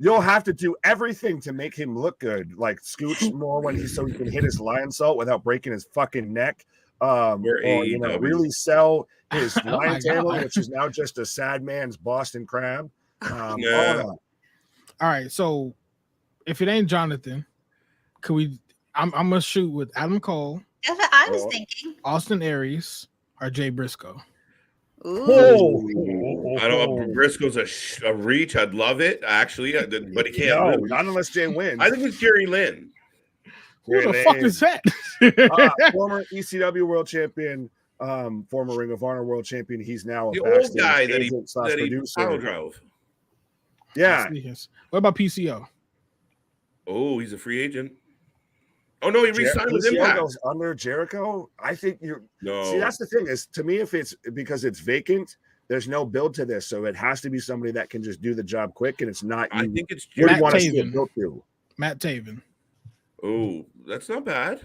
You'll have to do everything to make him look good, like scooch more when so he can hit his lion salt without breaking his fucking neck. Or really sell his lion tail, which is now just a sad man's Boston crab. All right, so if it ain't Jonathan, could we? I'm gonna shoot with Adam Cole. That's what I was thinking. Austin Aries or Jay Briscoe. Ooh. I don't. Briscoe's a reach. I'd love it actually, but he can't. No, not unless Jay wins. I think it's Jerry Lynn. Who the fuck is that? Former ECW world champion, former Ring of Honor World Champion. He's now a The old backstage guy that he agent slash producer. power drove. Yeah. What about PCO? Oh, he's a free agent. Oh no, he re-signed with PCO Impact. goes under Jericho. I think you're. No, See, that's the thing is, to me, if it's because it's vacant, there's no build to this, so it has to be somebody that can just do the job quick, and it's not. I think it's you Matt want to see Taven. it built to. Matt Taven. Oh, that's not bad.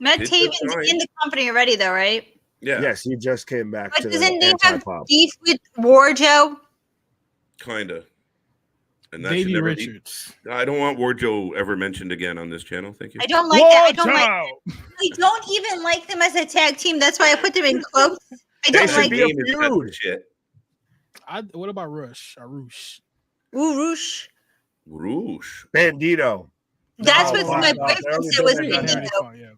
Matt It's Taven's fine. in the company already, though, right? Yeah, Yes, he just came back But to doesn't the he have anti-pop. beef with Warjo? kinda. And that should Davey never be. Richards. I don't want Warjo ever mentioned again on this channel. Thank you. I don't like that. I don't like. Warjo! I don't even like them as a tag team. That's why I put them in quotes. I They don't should like. be a Name is better feud. than shit. What about Rush? Arush. Ooh, Roosh. Rouge. Bandito. That's No, what my no, boyfriend they're said was only Yeah, doing Bandito. that. yeah.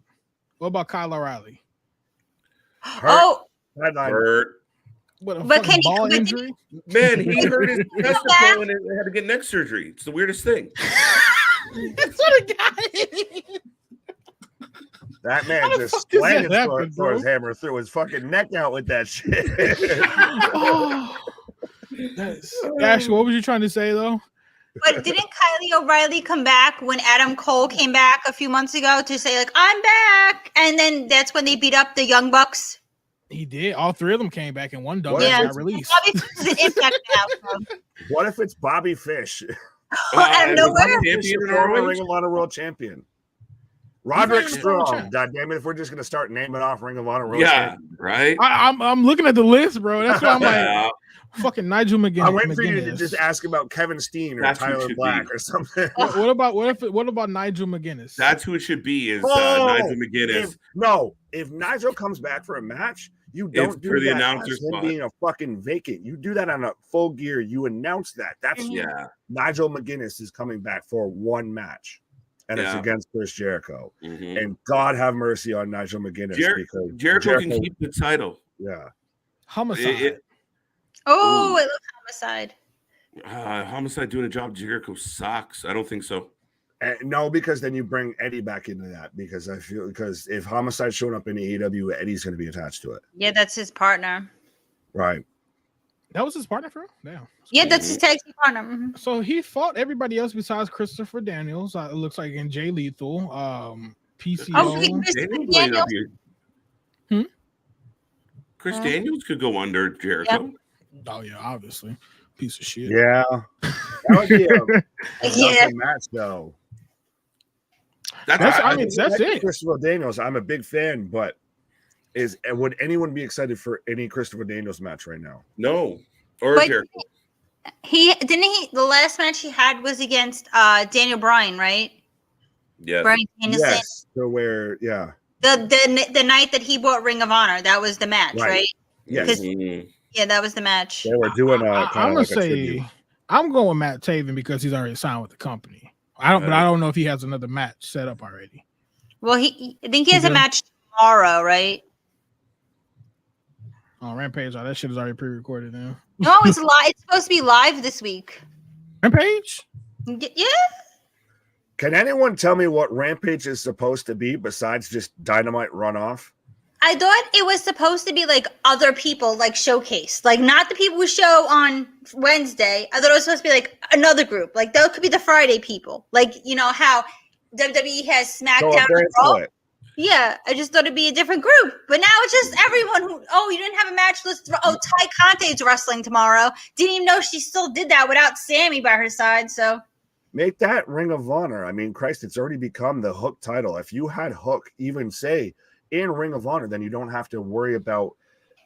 What about Kyle O'Reilly? Oh, Headline. Hurt. What a But fucking can he- ball but- injury? Man, he hurt his testicle and they had to get neck surgery. It's the weirdest thing. That's what a guy. That man How the just fuck does that slammed his happen, throw his bro? hammer through his fucking neck out with that shit. Oh, Ash, what was you trying to say though? but didn't Kylie O'Reilly come back when Adam Cole came back a few months ago to say like I'm back, and then that's when they beat up the Young Bucks. He did. All three of them came back in one double. What? Yeah, Yeah. got released. Bobby Fish is an Impact now. So. What if it's Bobby Fish? Out of and nowhere. Bobby Fish, Champion the in former ROH? Ring of Honor World Champion. Roderick He's not even Strong. champ. God damn it! If we're just gonna start naming off Ring of Honor World Yeah, Champion. right? I'm looking at the list, bro. That's why I'm like Yeah. fucking Nigel McGuinness. I'm waiting for you to just ask about Kevin Steen or That's who it Tyler should Black be. or something. What about Nigel McGuinness? That's who it should be is Oh, Nigel McGuinness. If Nigel comes back for a match, you don't It's do for the that announcer as him spot. being a fucking vacant. You do that on a full gear. You announce that. That's Yeah. Nigel McGuinness is coming back for one match, and it's Yeah. against Chris Jericho. Mhm. And God have mercy on Nigel McGuinness because Jericho can keep the title. Yeah, Homicide. Oh, it looks homicide. Homicide doing a job. Jericho sucks. I don't think so. no, because then you bring Eddie back into that because I feel because if Homicide's showing up in AEW, Eddie's going to be attached to it, Yeah, that's his partner. right? That was his partner for him? Damn. Yeah, that's his tag team partner. Mhm. So he fought everybody else besides Christopher Daniels. It looks like in Jay Lethal, PCO. Oh, wait, Chris Daniels might Daniels. not be- Chris Huh? Daniels could go under Jericho. Oh yeah, obviously, piece of shit. Yeah, that would be a Yeah. nothing match though. That's Like it. Christopher Daniels, I'm a big fan, but would anyone be excited for any Christopher Daniels match right now? No. Or But Jericho. the last match he had was against Daniel Bryan, right? Yes. Bryan Danielson. Yes, so where, yeah, The night that he bought Ring of Honor, that was the match, Right. right? yes, Mhm. Yeah, that was the match. they were doing a I'm kind gonna of like a say tribute. I'm going with Matt Taven because he's already signed with the company. But I don't know if he has another match set up already. Well, I think he has a Yeah. match tomorrow, right? Oh, Rampage, that shit is already pre-recorded now. No, it's live. It's supposed to be live this week. Rampage? Yeah. Can anyone tell me what Rampage is supposed to be besides just Dynamite runoff? I thought it was supposed to be like other people, like showcase, like not the people who show on Wednesday. I thought it was supposed to be like another group, like that could be the Friday people, like you know how WWE has So SmackDown. a and Raw. bracelet. Yeah, I just thought it'd be a different group, but now it's just everyone who. Oh, you didn't have a match list. Oh, Ty Conte's wrestling tomorrow. Didn't even know she still did that without Sammy by her side. So Make that Ring of Honor. I mean, Christ, it's already become the Hook title. If you had Hook even say in Ring of Honor, then you don't have to worry about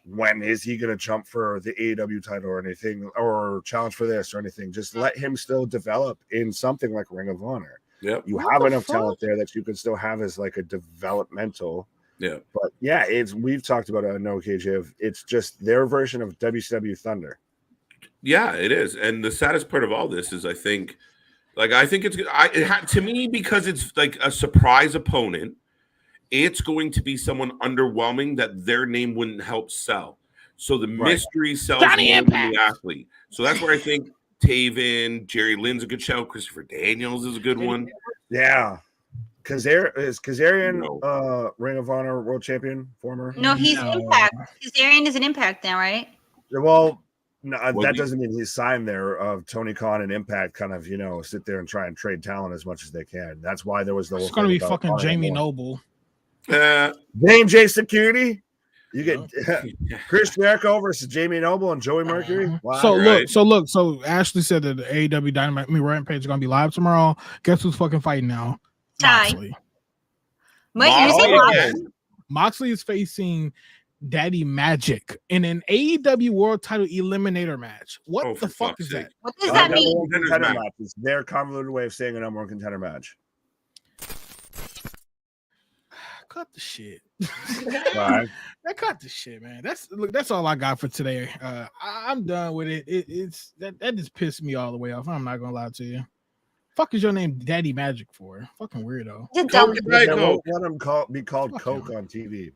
when is he going to jump for the AEW title or anything or challenge for this or anything. Just let him still develop in something like Ring of Honor. Yep. You What have the enough fuck? talent there that you can still have as like a developmental. Yeah. But yeah, we've talked about it on No KJ. It's just their version of WCW Thunder. Yeah, it is. And the saddest part of all this is I think it's to me because it's like a surprise opponent. It's going to be someone underwhelming that their name wouldn't help sell. So the mystery sells Johnny more than Impact. the athlete. So that's where I think Taven, Jerry Lynn's a good show. Christopher Daniels is a good one. Yeah. Kazarian No. Ring of Honor World Champion, former? No, he's No. Impact. Kazarian is an Impact now, right? Well, no, Was that he? doesn't mean he's signed there. Of Tony Khan and Impact kind of, sit there and try and trade talent as much as they can. That's why there was the It's whole gonna thing be about fucking Barney Jamie Moore. Noble. Name J Security. You get Yeah. Chris Jericho versus Jamie Noble and Joey Mercury. Wow. So Ashley said that the AEW Dynamite Rampage is gonna be live tomorrow. Guess who's fucking fighting now? Ty. Moxley. Wait, you say Moxley Moxley? again? Moxley is facing Daddy Magic in an AEW World Title Eliminator match. What Oh, the for fuck fuck's is sake. that? What does that Number mean? one Contenders contender match. match. It's their convoluted way of saying a number one contender match. Cut the shit. Right. Cut the shit, man. That's all I got for today. I'm done with it. It's that just pissed me all the way off. I'm not gonna lie to you. Fuck is your name Daddy Magic for? Fucking weirdo. You're dumb. Coke and Diet They Coke. won't let him be called Fuck Coke him. on TV.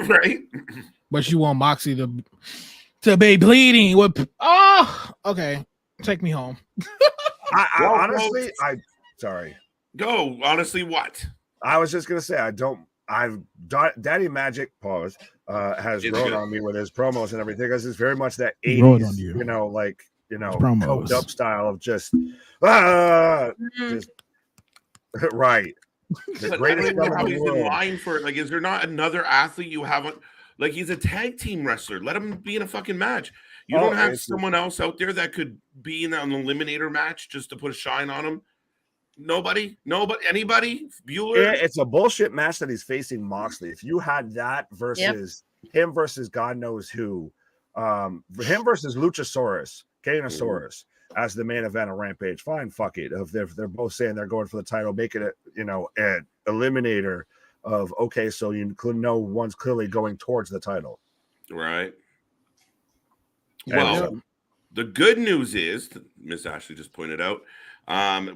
Right? But you want Moxie to be bleeding with okay. Take me home. I Well, honestly, sorry. Go. Honestly, what? I was just gonna say Daddy Magic has It's grown good. on me with his promos and everything because it's very much that He grown 80s, on you. coked promos. up style of just Mm. right. The But I greatest don't know guy how in he's the in world. line for it. Like, is there not another athlete you haven't? Like, he's a tag team wrestler. Let him be in a fucking match. You don't have someone else out there that could be in an eliminator match just to put a shine on him. Nobody, anybody. Bueller. Yeah, it's a bullshit match that he's facing Moxley. If you had that versus him versus God knows who, him versus Luchasaurus, Kanosaurus as the main event of Rampage, fine, fuck it. If they're both saying they're going for the title, make it an eliminator of so you know one's clearly going towards the title. Right. And Well, the good news is, Miss Ashley just pointed out,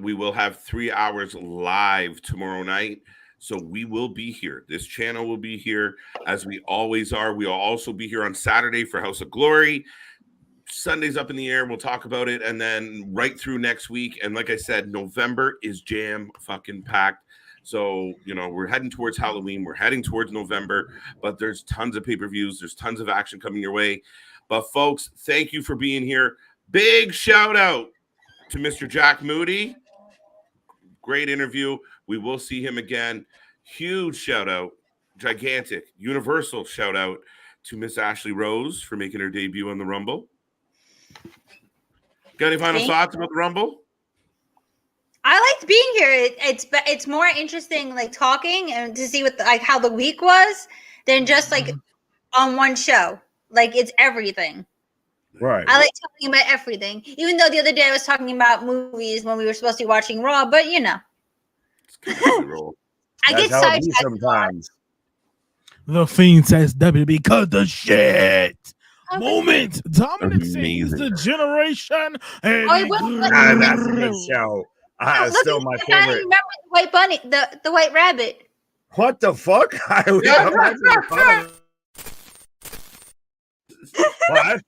we will have 3 hours live tomorrow night. So we will be here. This channel will be here as we always are. We'll also be here on Saturday for House of Glory. Sunday's up in the air. We'll talk about it. And then right through next week. And like I said, November is jam fucking packed. So, we're heading towards Halloween. We're heading towards November. But there's tons of pay-per-views. There's tons of action coming your way. But folks, thank you for being here. Big shout out to Mr. Jack Moody. Great interview. We will see him again. Huge shout out, gigantic, universal shout out to Miss Ashley Rose for making her debut on the Rumble. Got any final thoughts about the Rumble? I liked being here. It's more interesting, like talking and to see what how the week was than just like on one show. Like it's everything. Right. I like talking about everything, even though the other day I was talking about movies when we were supposed to be watching Raw. But I get sidetracked sometimes. The Fiend says WWE cut the shit. Moment. Dominic says the generation. And That's a good show. It's still my I favorite. remember the white bunny, the white rabbit. What the fuck? What?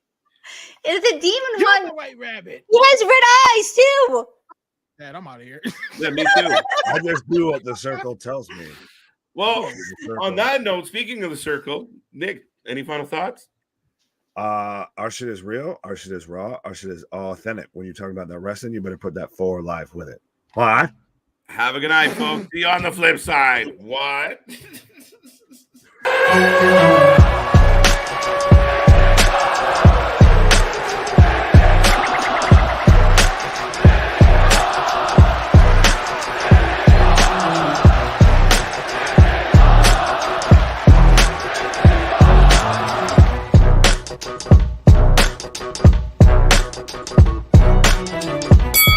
It's a demon You're one. the white rabbit. He has red eyes too. Dad, I'm out of here. Yeah, me too. I just do what the circle tells me. Well, on that note, speaking of the circle, Nick, any final thoughts? Our shit is real. Our shit is raw. Our shit is authentic. When you're talking about that wrestling, you better put that 4 live with it. What? Have a good night, folks. See you on the flip side. What?